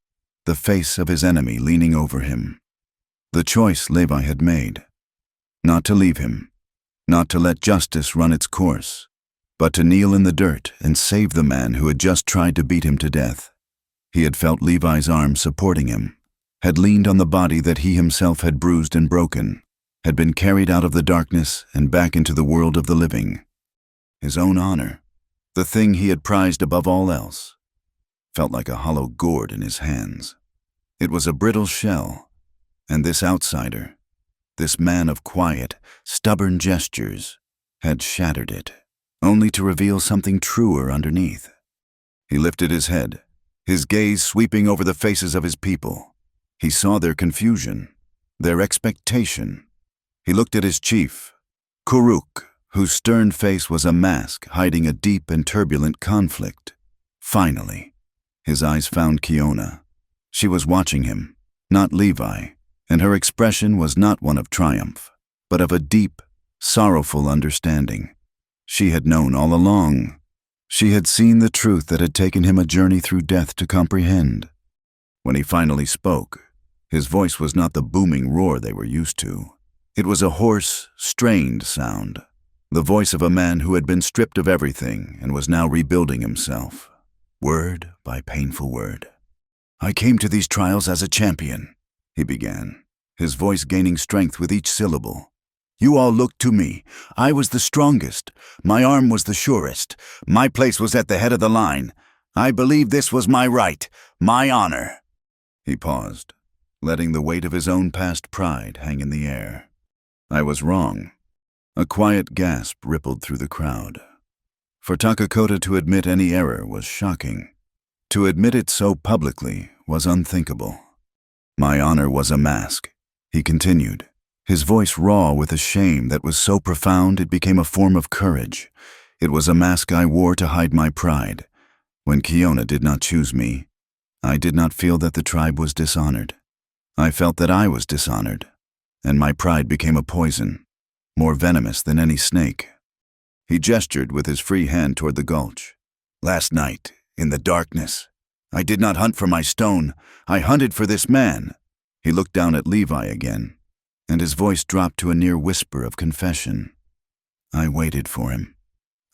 the face of his enemy leaning over him. The choice Levi had made. Not to leave him, not to let justice run its course, but to kneel in the dirt and save the man who had just tried to beat him to death. He had felt Levi's arm supporting him, had leaned on the body that he himself had bruised and broken, had been carried out of the darkness and back into the world of the living. His own honor, the thing he had prized above all else, felt like a hollow gourd in his hands. It was a brittle shell, and this outsider, this man of quiet, stubborn gestures, had shattered it, only to reveal something truer underneath. He lifted his head, his gaze sweeping over the faces of his people. He saw their confusion, their expectation. He looked at his chief, Karuk, whose stern face was a mask hiding a deep and turbulent conflict. Finally, his eyes found Kiona. She was watching him, not Levi, and her expression was not one of triumph, but of a deep, sorrowful understanding. She had known all along. She had seen the truth that had taken him a journey through death to comprehend. When he finally spoke, his voice was not the booming roar they were used to. It was a hoarse, strained sound, the voice of a man who had been stripped of everything and was now rebuilding himself, word by painful word. "I came to these trials as a champion," he began, his voice gaining strength with each syllable. "You all looked to me. I was the strongest. My arm was the surest. My place was at the head of the line. I believed this was my right, my honor." He paused, letting the weight of his own past pride hang in the air. "I was wrong." A quiet gasp rippled through the crowd. For Takakota to admit any error was shocking. To admit it so publicly was unthinkable. "My honor was a mask," he continued, his voice raw with a shame that was so profound it became a form of courage. "It was a mask I wore to hide my pride. When Kiona did not choose me, I did not feel that the tribe was dishonored. I felt that I was dishonored, and my pride became a poison, more venomous than any snake." He gestured with his free hand toward the gulch. "Last night, in the darkness, I did not hunt for my stone. I hunted for this man." He looked down at Levi again, and his voice dropped to a near whisper of confession. "I waited for him.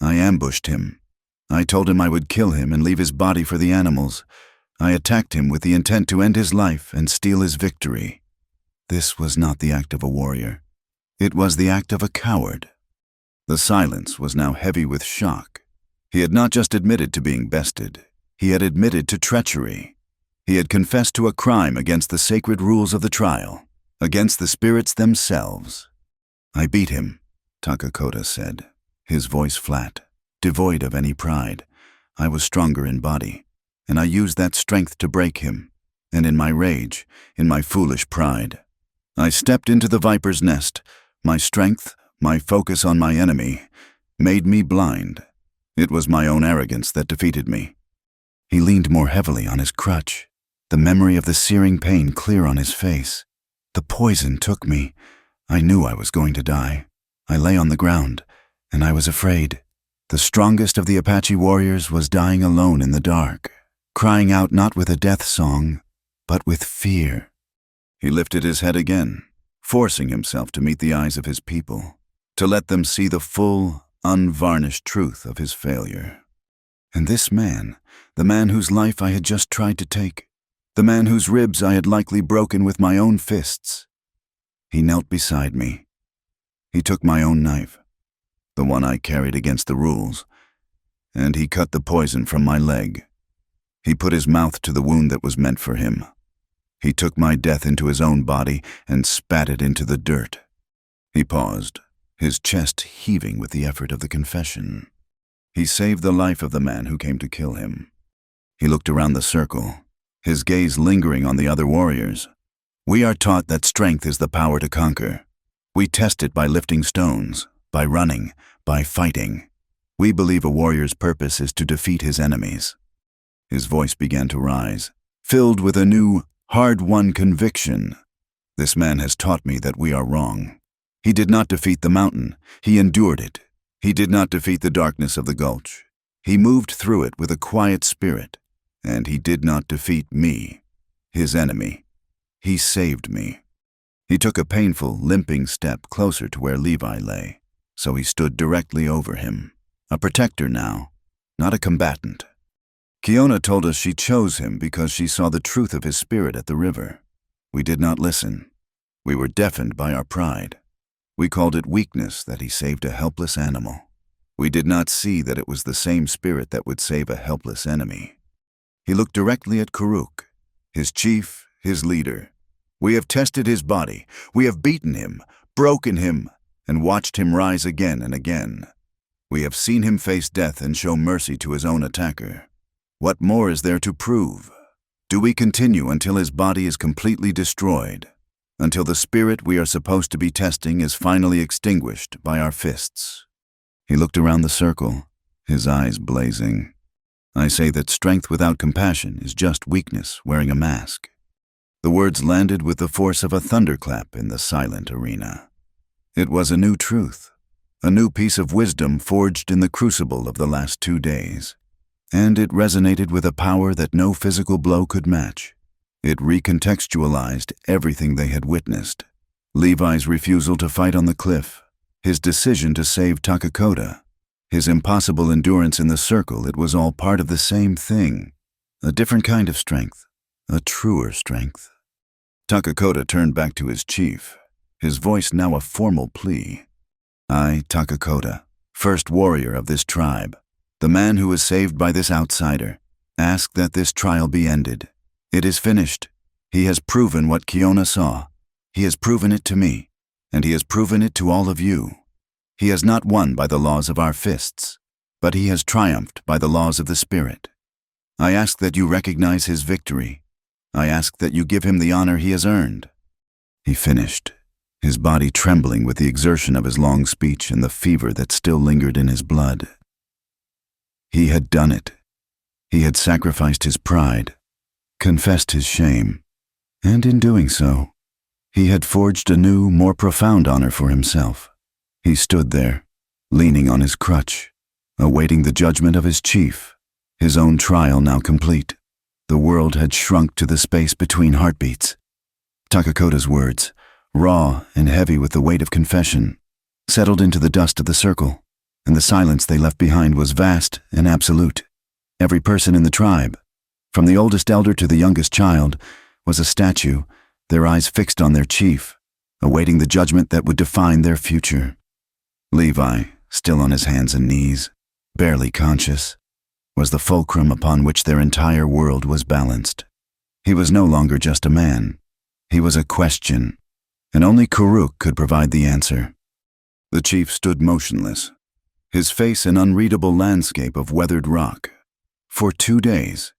I ambushed him. I told him I would kill him and leave his body for the animals. I attacked him with the intent to end his life and steal his victory. This was not the act of a warrior. It was the act of a coward. The silence was now heavy with shock. He had not just admitted to being bested, he had admitted to treachery. He had confessed to a crime against the sacred rules of the trial, against the spirits themselves. "I beat him," Takakota said, his voice flat, devoid of any pride. "I was stronger in body, and I used that strength to break him. And in my rage, in my foolish pride, I stepped into the viper's nest. My strength, my focus on my enemy, made me blind. It was my own arrogance that defeated me." He leaned more heavily on his crutch, the memory of the searing pain clear on his face. "The poison took me. I knew I was going to die. I lay on the ground, and I was afraid. The strongest of the Apache warriors was dying alone in the dark, crying out not with a death song, but with fear." He lifted his head again, forcing himself to meet the eyes of his people, to let them see the full, unvarnished truth of his failure. And this man, the man whose life I had just tried to take, the man whose ribs I had likely broken with my own fists, he knelt beside me. He took my own knife, the one I carried against the rules, and he cut the poison from my leg. He put his mouth to the wound that was meant for him. He took my death into his own body and spat it into the dirt. He paused, his chest heaving with the effort of the confession. He saved the life of the man who came to kill him. He looked around the circle, his gaze lingering on the other warriors. "We are taught that strength is the power to conquer. We test it by lifting stones, by running, by fighting. We believe a warrior's purpose is to defeat his enemies." His voice began to rise, filled with a new, hard-won conviction. "This man has taught me that we are wrong. He did not defeat the mountain, he endured it. He did not defeat the darkness of the gulch. He moved through it with a quiet spirit, and he did not defeat me, his enemy. He saved me." He took a painful, limping step closer to where Levi lay, so he stood directly over him, a protector now, not a combatant. Kiona told us she chose him because she saw the truth of his spirit at the river. We did not listen. We were deafened by our pride. We called it weakness that he saved a helpless animal. We did not see that it was the same spirit that would save a helpless enemy. He looked directly at Karuk, his chief, his leader. "We have tested his body. We have beaten him, broken him, and watched him rise again and again. We have seen him face death and show mercy to his own attacker. What more is there to prove? Do we continue until his body is completely destroyed, until the spirit we are supposed to be testing is finally extinguished by our fists?" He looked around the circle, his eyes blazing. "I say that strength without compassion is just weakness wearing a mask." The words landed with the force of a thunderclap in the silent arena. It was a new truth, a new piece of wisdom forged in the crucible of the last 2 days. And it resonated with a power that no physical blow could match. It recontextualized everything they had witnessed. Levi's refusal to fight on the cliff, his decision to save Takakota, his impossible endurance in the circle. It was all part of the same thing, a different kind of strength, a truer strength. Takakota turned back to his chief, his voice now a formal plea. "I, Takakota, first warrior of this tribe, the man who was saved by this outsider, ask that this trial be ended. It is finished. He has proven what Kiona saw. He has proven it to me, and he has proven it to all of you. He has not won by the laws of our fists, but he has triumphed by the laws of the spirit. I ask that you recognize his victory. I ask that you give him the honor he has earned." He finished, his body trembling with the exertion of his long speech and the fever that still lingered in his blood. He had done it. He had sacrificed his pride, confessed his shame, and in doing so, he had forged a new, more profound honor for himself. He stood there, leaning on his crutch, awaiting the judgment of his chief, his own trial now complete. The world had shrunk to the space between heartbeats. Takakota's words, raw and heavy with the weight of confession, settled into the dust of the circle, and the silence they left behind was vast and absolute. Every person in the tribe, from the oldest elder to the youngest child, was a statue, their eyes fixed on their chief, awaiting the judgment that would define their future. Levi, still on his hands and knees, barely conscious, was the fulcrum upon which their entire world was balanced. He was no longer just a man. He was a question, and only Kuruk could provide the answer. The chief stood motionless, his face an unreadable landscape of weathered rock. For 2 days,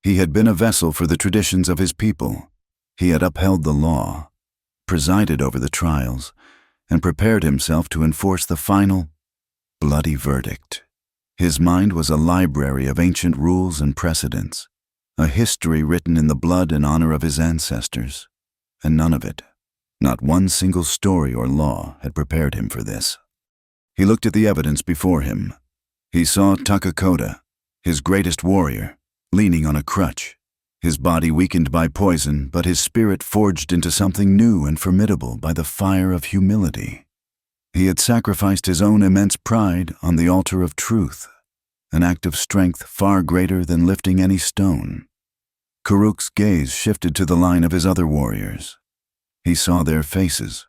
he had been a vessel for the traditions of his people. He had upheld the law, presided over the trials, and prepared himself to enforce the final, bloody verdict. His mind was a library of ancient rules and precedents, a history written in the blood and honor of his ancestors, and none of it, not one single story or law, had prepared him for this. He looked at the evidence before him. He saw Takakota, his greatest warrior, leaning on a crutch, his body weakened by poison, but his spirit forged into something new and formidable by the fire of humility. He had sacrificed his own immense pride on the altar of truth, an act of strength far greater than lifting any stone. Kuruk's gaze shifted to the line of his other warriors. He saw their faces,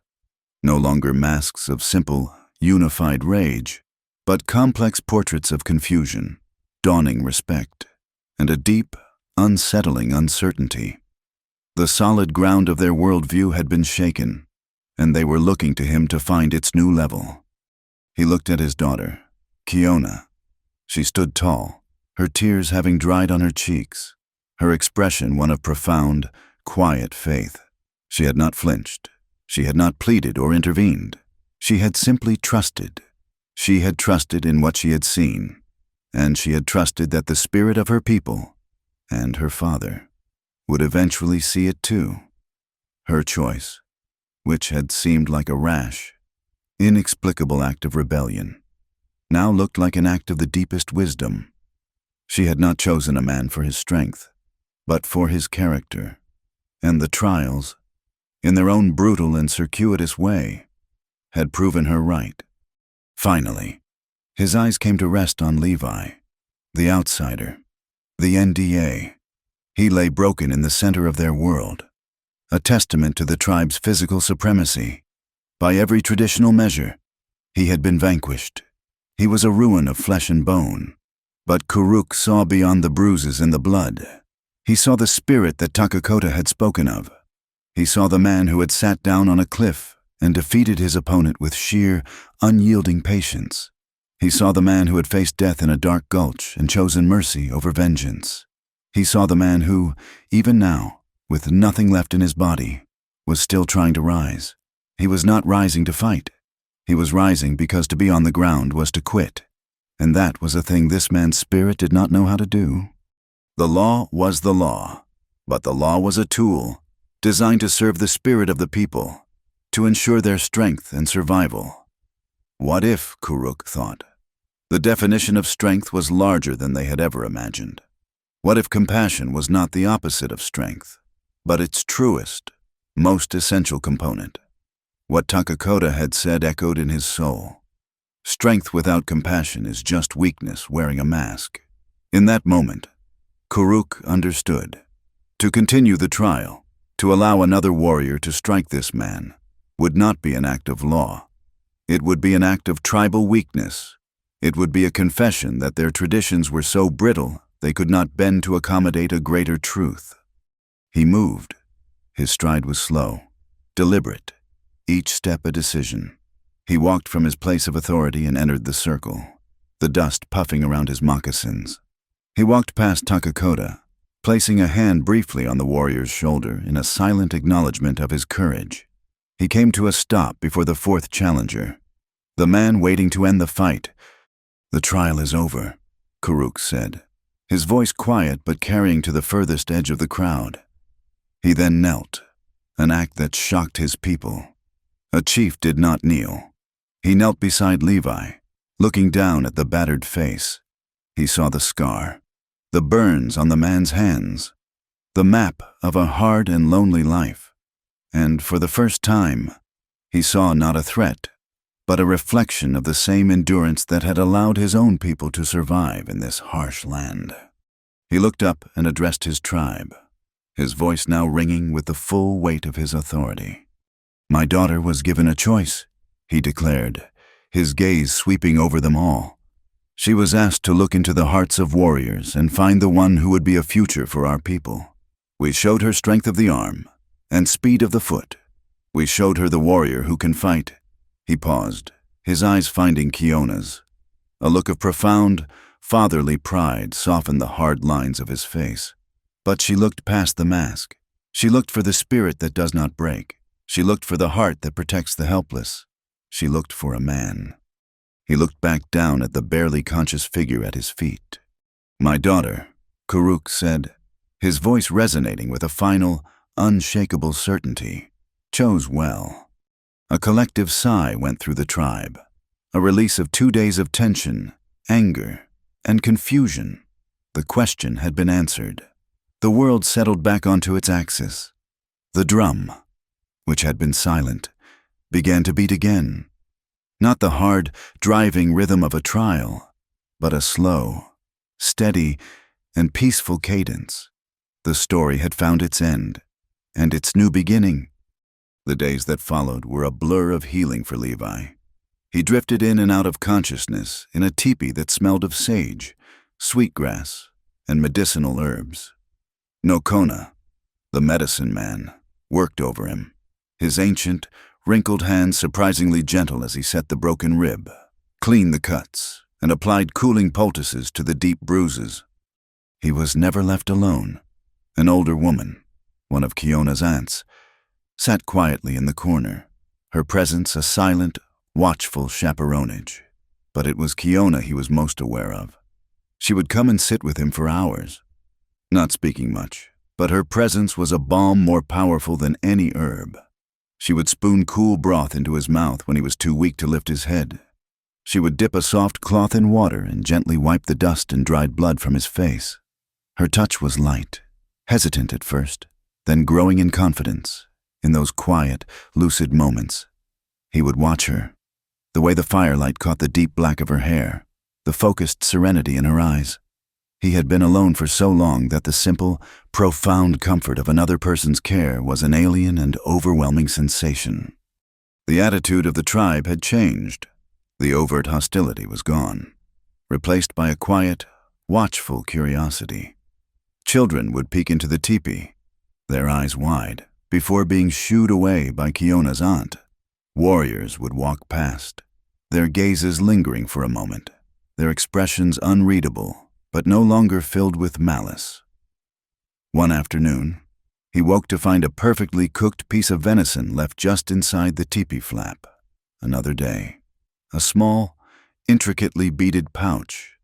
no longer masks of simple, unified rage, but complex portraits of confusion, dawning respect, and a deep, unsettling uncertainty. The solid ground of their worldview had been shaken, and they were looking to him to find its new level. He looked at his daughter, Kiona. She stood tall, her tears having dried on her cheeks, her expression one of profound, quiet faith. She had not flinched. She had not pleaded or intervened. She had simply trusted. She had trusted in what she had seen, and she had trusted that the spirit of her people, and her father, would eventually see it too. Her choice, which had seemed like a rash, inexplicable act of rebellion, now looked like an act of the deepest wisdom. She had not chosen a man for his strength, but for his character, and the trials, in their own brutal and circuitous way, had proven her right. Finally, his eyes came to rest on Levi, the outsider, the NDA. He lay broken in the center of their world, a testament to the tribe's physical supremacy. By every traditional measure, he had been vanquished. He was a ruin of flesh and bone. But Kuruk saw beyond the bruises and the blood. He saw the spirit that Takakota had spoken of. He saw the man who had sat down on a cliff and defeated his opponent with sheer, unyielding patience. He saw the man who had faced death in a dark gulch and chosen mercy over vengeance. He saw the man who, even now, with nothing left in his body, was still trying to rise. He was not rising to fight. He was rising because to be on the ground was to quit. And that was a thing this man's spirit did not know how to do. The law was the law, but the law was a tool designed to serve the spirit of the people, to ensure their strength and survival. What if, Kuruk thought, the definition of strength was larger than they had ever imagined? What if compassion was not the opposite of strength, but its truest, most essential component? What Takakota had said echoed in his soul. Strength without compassion is just weakness wearing a mask. In that moment, Kuruk understood. To continue the trial, to allow another warrior to strike this man, would not be an act of law. It would be an act of tribal weakness. It would be a confession that their traditions were so brittle they could not bend to accommodate a greater truth. He moved. His stride was slow, deliberate, each step a decision. He walked from his place of authority and entered the circle, the dust puffing around his moccasins. He walked past Takakota, placing a hand briefly on the warrior's shoulder in a silent acknowledgement of his courage. He came to a stop before the fourth challenger, the man waiting to end the fight. "The trial is over," Kuruk said, his voice quiet but carrying to the furthest edge of the crowd. He then knelt, an act that shocked his people. A chief did not kneel. He knelt beside Levi, looking down at the battered face. He saw the scar, the burns on the man's hands, the map of a hard and lonely life. And for the first time, he saw not a threat, but a reflection of the same endurance that had allowed his own people to survive in this harsh land. He looked up and addressed his tribe, his voice now ringing with the full weight of his authority. My daughter was given a choice, he declared, his gaze sweeping over them all. She was asked to look into the hearts of warriors and find the one who would be a future for our people. We showed her strength of the arm and speed of the foot. We showed her the warrior who can fight. He paused, his eyes finding Kiona's. A look of profound, fatherly pride softened the hard lines of his face. But she looked past the mask. She looked for the spirit that does not break. She looked for the heart that protects the helpless. She looked for a man. He looked back down at the barely conscious figure at his feet. "My daughter," Karuk said, his voice resonating with a final, unshakable certainty, "chose well." A collective sigh went through the tribe, a release of 2 days of tension, anger, and confusion. The question had been answered. The world settled back onto its axis. The drum, which had been silent, began to beat again. Not the hard, driving rhythm of a trial, but a slow, steady, and peaceful cadence. The story had found its end, and its new beginning. The days that followed were a blur of healing for Levi. He drifted in and out of consciousness in a teepee that smelled of sage, sweetgrass, and medicinal herbs. Nokona, the medicine man, worked over him, his ancient, wrinkled hands surprisingly gentle as he set the broken rib, cleaned the cuts, and applied cooling poultices to the deep bruises. He was never left alone. An older woman, one of Kiona's aunts, sat quietly in the corner, her presence a silent, watchful chaperonage. But it was Kiona he was most aware of. She would come and sit with him for hours, not speaking much, but her presence was a balm more powerful than any herb. She would spoon cool broth into his mouth when he was too weak to lift his head. She would dip a soft cloth in water and gently wipe the dust and dried blood from his face. Her touch was light, hesitant at first, then growing in confidence. In those quiet, lucid moments, he would watch her, the way the firelight caught the deep black of her hair, the focused serenity in her eyes. He had been alone for so long that the simple, profound comfort of another person's care was an alien and overwhelming sensation. The attitude of the tribe had changed. The overt hostility was gone, replaced by a quiet, watchful curiosity. Children would peek into the teepee, their eyes wide, before being shooed away by Kiona's aunt. Warriors would walk past, their gazes lingering for a moment, their expressions unreadable, but no longer filled with malice. One afternoon, he woke to find a perfectly cooked piece of venison left just inside the teepee flap. Another day, a small, intricately beaded pouch.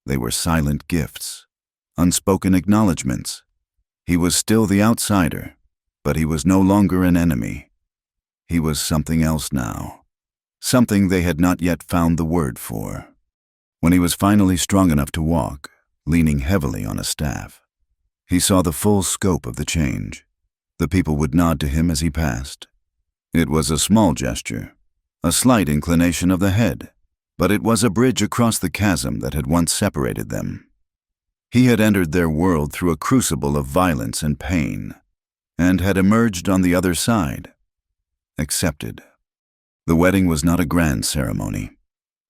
They were silent gifts, unspoken acknowledgments. He was still the outsider, but he was no longer an enemy. He was something else now, something they had not yet found the word for. When he was finally strong enough to walk, leaning heavily on a staff, he saw the full scope of the change. The people would nod to him as he passed. It was a small gesture, a slight inclination of the head, but it was a bridge across the chasm that had once separated them. He had entered their world through a crucible of violence and pain, and had emerged on the other side, accepted. The wedding was not a grand ceremony.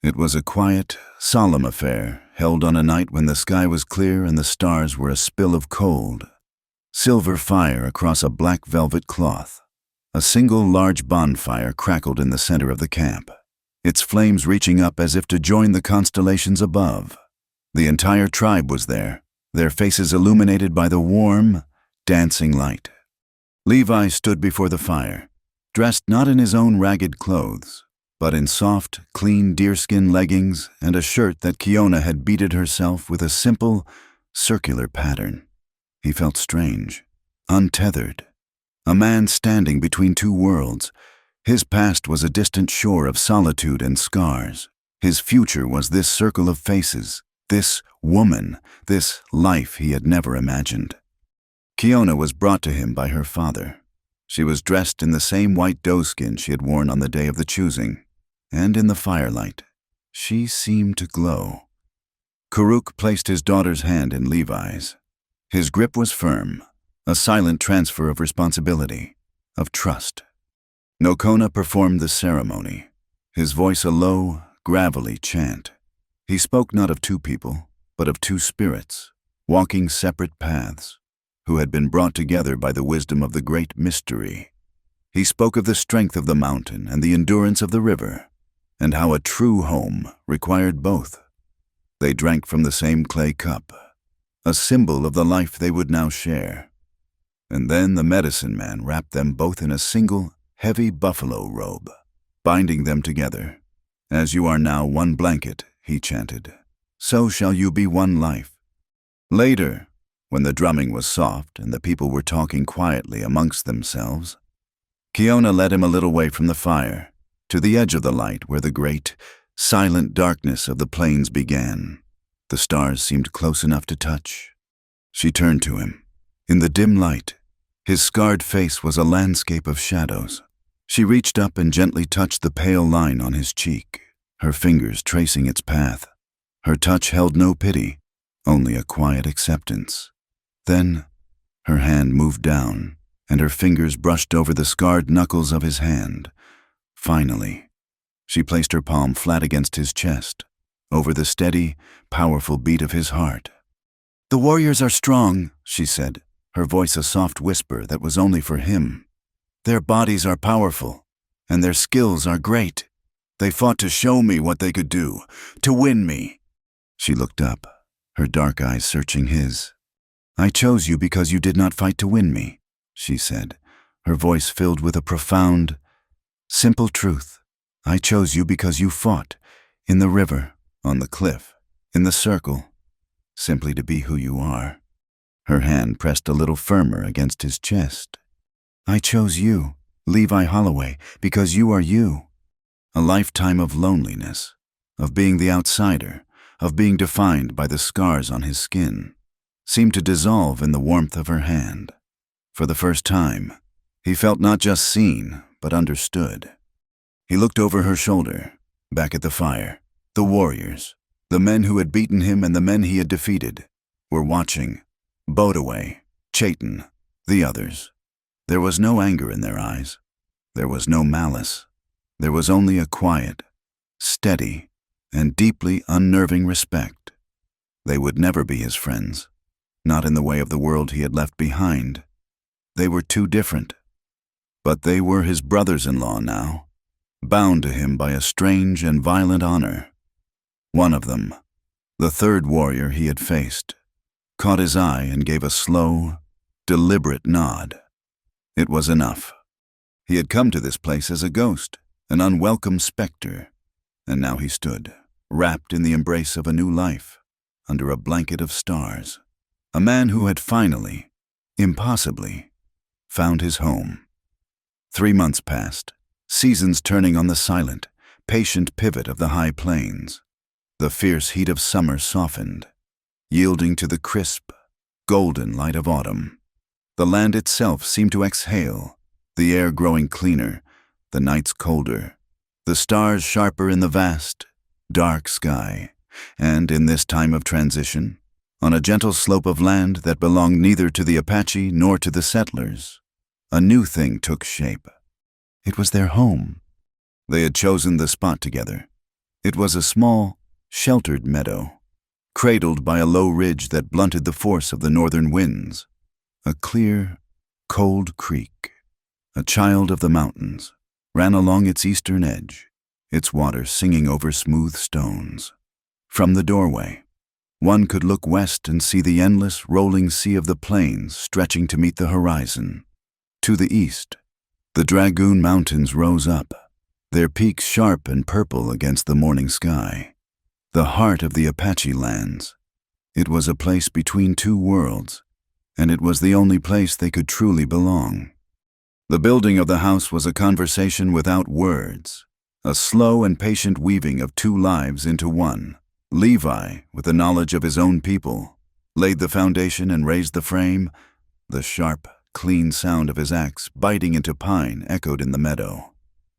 It was a quiet, solemn affair held on a night when the sky was clear and the stars were a spill of cold, silver fire across a black velvet cloth. A single large bonfire crackled in the center of the camp, its flames reaching up as if to join the constellations above. The entire tribe was there, their faces illuminated by the warm, dancing light. Levi stood before the fire, dressed not in his own ragged clothes, but in soft, clean deerskin leggings and a shirt that Kiona had beaded herself with a simple, circular pattern. He felt strange, untethered, a man standing between two worlds. His past was a distant shore of solitude and scars. His future was this circle of faces, this woman, this life he had never imagined. Kiona was brought to him by her father. She was dressed in the same white doeskin she had worn on the day of the choosing, and in the firelight, she seemed to glow. Karuk placed his daughter's hand in Levi's. His grip was firm, a silent transfer of responsibility, of trust. Nokona performed the ceremony, his voice a low, gravelly chant. He spoke not of two people, but of two spirits, walking separate paths, who had been brought together by the wisdom of the great mystery. He spoke of the strength of the mountain and the endurance of the river, and how a true home required both. They drank from the same clay cup, a symbol of the life they would now share. And then the medicine man wrapped them both in a single, heavy buffalo robe, binding them together. "As you are now one blanket," he chanted, "so shall you be one life." Later, when the drumming was soft and the people were talking quietly amongst themselves, Kiona led him a little way from the fire, to the edge of the light where the great, silent darkness of the plains began. The stars seemed close enough to touch. She turned to him. In the dim light, his scarred face was a landscape of shadows. She reached up and gently touched the pale line on his cheek, her fingers tracing its path. Her touch held no pity, only a quiet acceptance. Then, her hand moved down, and her fingers brushed over the scarred knuckles of his hand. Finally, she placed her palm flat against his chest, over the steady, powerful beat of his heart. "The warriors are strong," she said, her voice a soft whisper that was only for him. "Their bodies are powerful, and their skills are great. They fought to show me what they could do, to win me." She looked up, her dark eyes searching his. "I chose you because you did not fight to win me," she said, her voice filled with a profound, simple truth. "I chose you because you fought, in the river, on the cliff, in the circle, simply to be who you are." Her hand pressed a little firmer against his chest. "I chose you, Levi Holloway, because you are you." A lifetime of loneliness, of being the outsider, of being defined by the scars on his skin, seemed to dissolve in the warmth of her hand. For the first time, he felt not just seen, but understood. He looked over her shoulder, back at the fire. The warriors, the men who had beaten him and the men he had defeated, were watching. Bodaway, Chayton, the others. There was no anger in their eyes. There was no malice. There was only a quiet, steady, and deeply unnerving respect. They would never be his friends, not in the way of the world he had left behind. They were too different. But they were his brothers-in-law now, bound to him by a strange and violent honor. One of them, the third warrior he had faced, caught his eye and gave a slow, deliberate nod. It was enough. He had come to this place as a ghost, an unwelcome specter, and now he stood, wrapped in the embrace of a new life, under a blanket of stars. A man who had finally, impossibly, found his home. 3 months passed, seasons turning on the silent, patient pivot of the high plains. The fierce heat of summer softened, yielding to the crisp, golden light of autumn. The land itself seemed to exhale, the air growing cleaner, the nights colder, the stars sharper in the vast, dark sky, and in this time of transition, on a gentle slope of land that belonged neither to the Apache nor to the settlers, a new thing took shape. It was their home. They had chosen the spot together. It was a small, sheltered meadow, cradled by a low ridge that blunted the force of the northern winds. A clear, cold creek, a child of the mountains, ran along its eastern edge, its water singing over smooth stones. From the doorway, one could look west and see the endless, rolling sea of the plains stretching to meet the horizon. To the east, the Dragoon Mountains rose up, their peaks sharp and purple against the morning sky. The heart of the Apache lands. It was a place between two worlds, and it was the only place they could truly belong. The building of the house was a conversation without words, a slow and patient weaving of two lives into one. Levi, with the knowledge of his own people, laid the foundation and raised the frame. The sharp, clean sound of his axe biting into pine echoed in the meadow,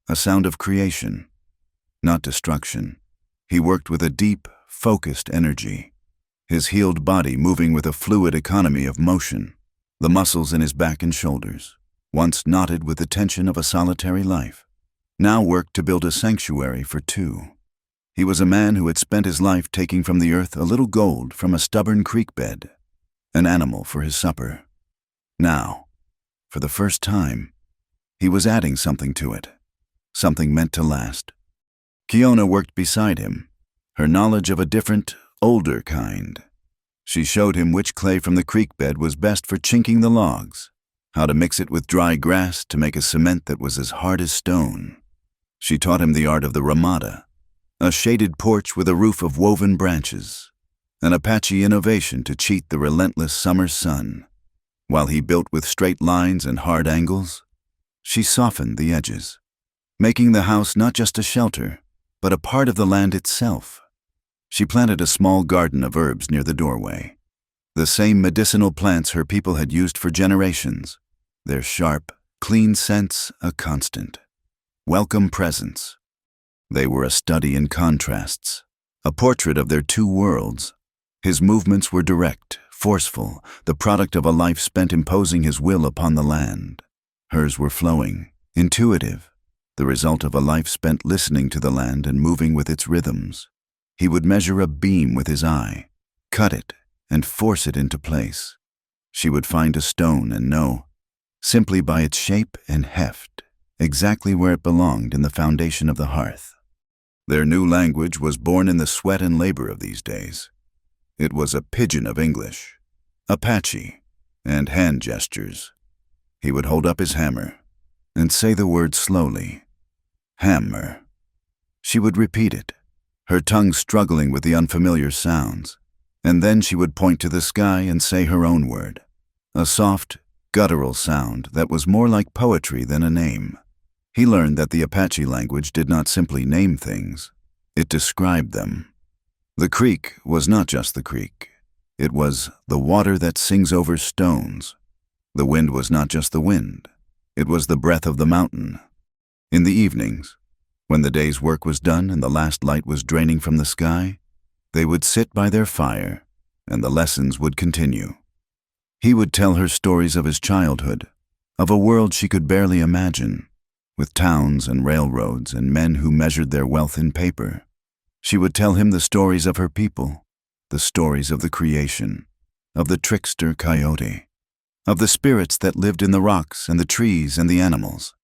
a sound of creation, not destruction. He worked with a deep, focused energy, his healed body moving with a fluid economy of motion, the muscles in his back and shoulders, once knotted with the tension of a solitary life, now worked to build a sanctuary for two. He was a man who had spent his life taking from the earth a little gold from a stubborn creek bed, an animal for his supper. Now, for the first time, he was adding something to it, something meant to last. Kiona worked beside him, her knowledge of a different, older kind. She showed him which clay from the creek bed was best for chinking the logs, how to mix it with dry grass to make a cement that was as hard as stone. She taught him the art of the ramada, a shaded porch with a roof of woven branches, an Apache innovation to cheat the relentless summer sun. While he built with straight lines and hard angles, she softened the edges, making the house not just a shelter, but a part of the land itself. She planted a small garden of herbs near the doorway, the same medicinal plants her people had used for generations, their sharp, clean scents a constant. Welcome presence. They were a study in contrasts, a portrait of their two worlds. His movements were direct, forceful, the product of a life spent imposing his will upon the land. Hers were flowing, intuitive, the result of a life spent listening to the land and moving with its rhythms. He would measure a beam with his eye, cut it, and force it into place. She would find a stone and know, simply by its shape and heft, exactly where it belonged in the foundation of the hearth. Their new language was born in the sweat and labor of these days. It was a pidgin of English, Apache, and hand gestures. He would hold up his hammer and say the word slowly, hammer. She would repeat it, her tongue struggling with the unfamiliar sounds, and then she would point to the sky and say her own word, a soft, guttural sound that was more like poetry than a name. He learned that the Apache language did not simply name things, it described them. The creek was not just the creek. It was the water that sings over stones. The wind was not just the wind. It was the breath of the mountain. In the evenings, when the day's work was done and the last light was draining from the sky, they would sit by their fire, and the lessons would continue. He would tell her stories of his childhood, of a world she could barely imagine, with towns and railroads and men who measured their wealth in paper. She would tell him the stories of her people, the stories of the creation, of the trickster coyote, of the spirits that lived in the rocks and the trees and the animals.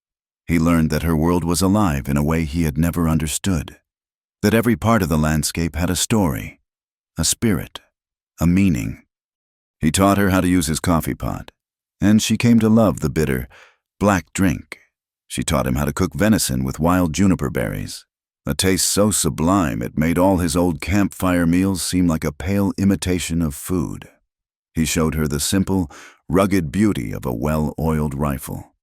He learned that her world was alive in a way he had never understood, that every part of the landscape had a story, a spirit, a meaning. He taught her how to use his coffee pot, and she came to love the bitter, black drink. She taught him how to cook venison with wild juniper berries, a taste so sublime it made all his old campfire meals seem like a pale imitation of food. He showed her the simple, rugged beauty of a well-oiled rifle.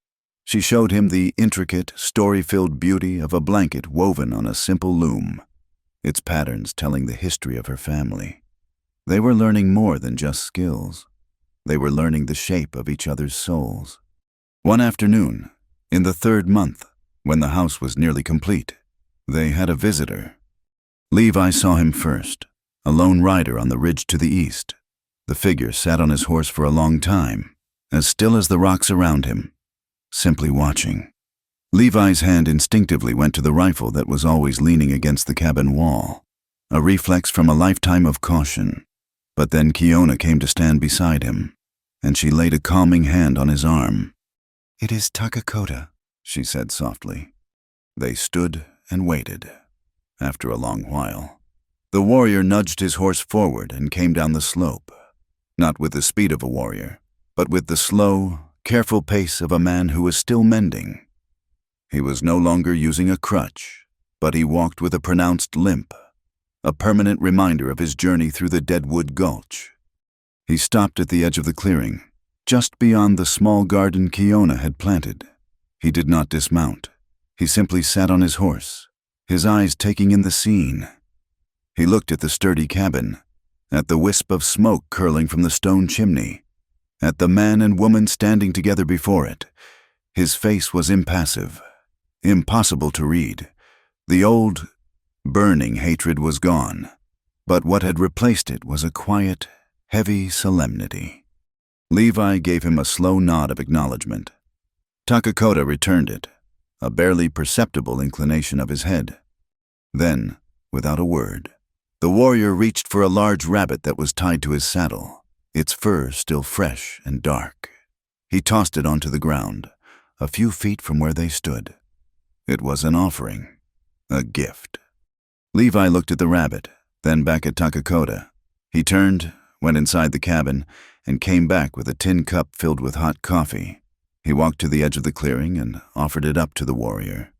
She showed him the intricate, story-filled beauty of a blanket woven on a simple loom, its patterns telling the history of her family. They were learning more than just skills. They were learning the shape of each other's souls. One afternoon, in the 3rd month, when the house was nearly complete, they had a visitor. Levi saw him first, a lone rider on the ridge to the east. The figure sat on his horse for a long time, as still as the rocks around him, simply watching. Levi's hand instinctively went to the rifle that was always leaning against the cabin wall, a reflex from a lifetime of caution. But then Kiona came to stand beside him, and she laid a calming hand on his arm. "It is Takakota," she said softly. They stood and waited. After a long while, the warrior nudged his horse forward and came down the slope, not with the speed of a warrior, but with the slow, careful pace of a man who was still mending. He was no longer using a crutch, but he walked with a pronounced limp, a permanent reminder of his journey through the Deadwood Gulch. He stopped at the edge of the clearing, just beyond the small garden Kiona had planted. He did not dismount. He simply sat on his horse, his eyes taking in the scene. He looked at the sturdy cabin, at the wisp of smoke curling from the stone chimney, at the man and woman standing together before it. His face was impassive, impossible to read. The old, burning hatred was gone, but what had replaced it was a quiet, heavy solemnity. Levi gave him a slow nod of acknowledgement. Takakota returned it, a barely perceptible inclination of his head. Then, without a word, the warrior reached for a large rabbit that was tied to his saddle, its fur still fresh and dark. He tossed it onto the ground, a few feet from where they stood. It was an offering, a gift. Levi looked at the rabbit, then back at Takakota. He turned, went inside the cabin, and came back with a tin cup filled with hot coffee. He walked to the edge of the clearing and offered it up to the warrior.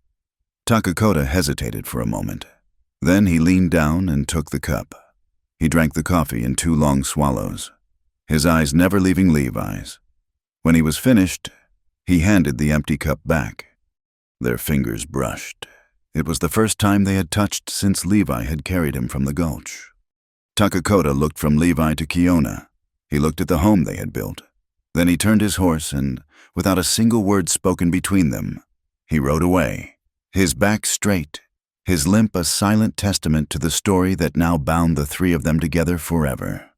Takakota hesitated for a moment. Then he leaned down and took the cup. He drank the coffee in 2 long swallows, his eyes never leaving Levi's. When he was finished, he handed the empty cup back. Their fingers brushed. It was the first time they had touched since Levi had carried him from the gulch. Takakota looked from Levi to Kiona. He looked at the home they had built. Then he turned his horse and, without a single word spoken between them, he rode away, his back straight, his limp a silent testament to the story that now bound the 3 of them together forever.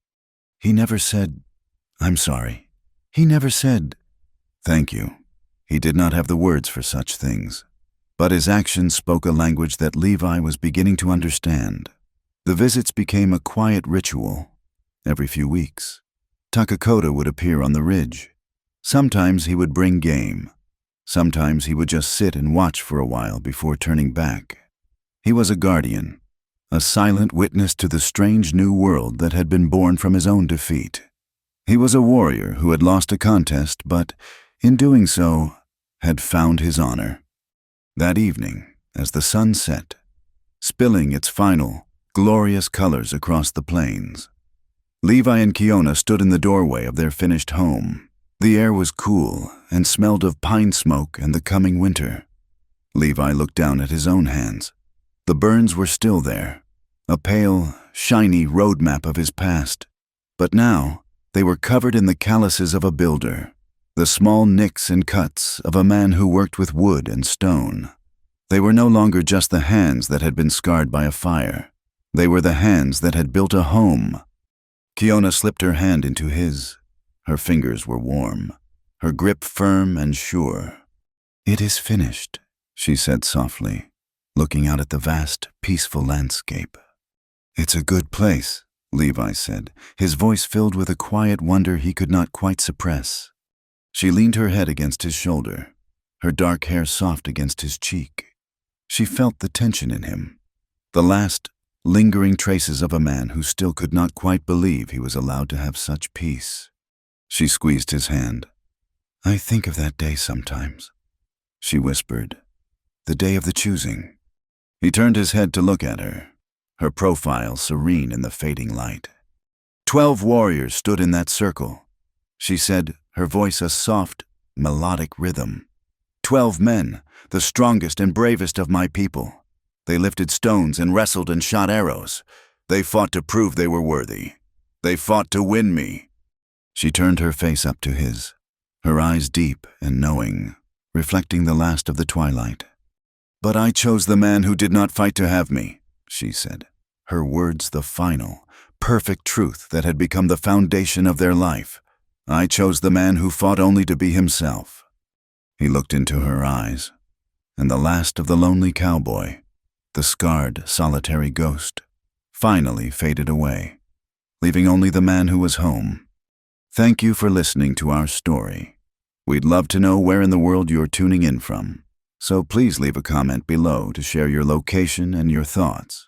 He never said, "I'm sorry." He never said, "Thank you." He did not have the words for such things. But his actions spoke a language that Levi was beginning to understand. The visits became a quiet ritual. Every few weeks, Takakota would appear on the ridge. Sometimes he would bring game. Sometimes he would just sit and watch for a while before turning back. He was a guardian, a silent witness to the strange new world that had been born from his own defeat. He was a warrior who had lost a contest, but, in doing so, had found his honor. That evening, as the sun set, spilling its final, glorious colors across the plains, Levi and Kiona stood in the doorway of their finished home. The air was cool and smelled of pine smoke and the coming winter. Levi looked down at his own hands. The burns were still there, a pale, shiny roadmap of his past. But now, they were covered in the calluses of a builder, the small nicks and cuts of a man who worked with wood and stone. They were no longer just the hands that had been scarred by a fire. They were the hands that had built a home. Kiona slipped her hand into his. Her fingers were warm, her grip firm and sure. "It is finished," she said softly, looking out at the vast, peaceful landscape. "It's a good place," Levi said, his voice filled with a quiet wonder he could not quite suppress. She leaned her head against his shoulder, her dark hair soft against his cheek. She felt the tension in him, the last, lingering traces of a man who still could not quite believe he was allowed to have such peace. She squeezed his hand. "I think of that day sometimes," she whispered. "The day of the choosing." He turned his head to look at her profile serene in the fading light. 12 warriors stood in that circle, she said, her voice a soft, melodic rhythm. 12 men, the strongest and bravest of my people. They lifted stones and wrestled and shot arrows. They fought to prove they were worthy. They fought to win me. She turned her face up to his, her eyes deep and knowing, reflecting the last of the twilight. "But I chose the man who did not fight to have me," she said, her words the final, perfect truth that had become the foundation of their life. "I chose the man who fought only to be himself." He looked into her eyes, and the last of the lonely cowboy, the scarred, solitary ghost, finally faded away, leaving only the man who was home. Thank you for listening to our story. We'd love to know where in the world you're tuning in from, so please leave a comment below to share your location and your thoughts.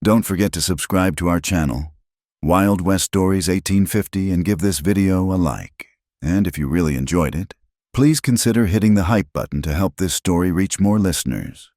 Don't forget to subscribe to our channel, Wild West Stories 1850, and give this video a like. And if you really enjoyed it, please consider hitting the hype button to help this story reach more listeners.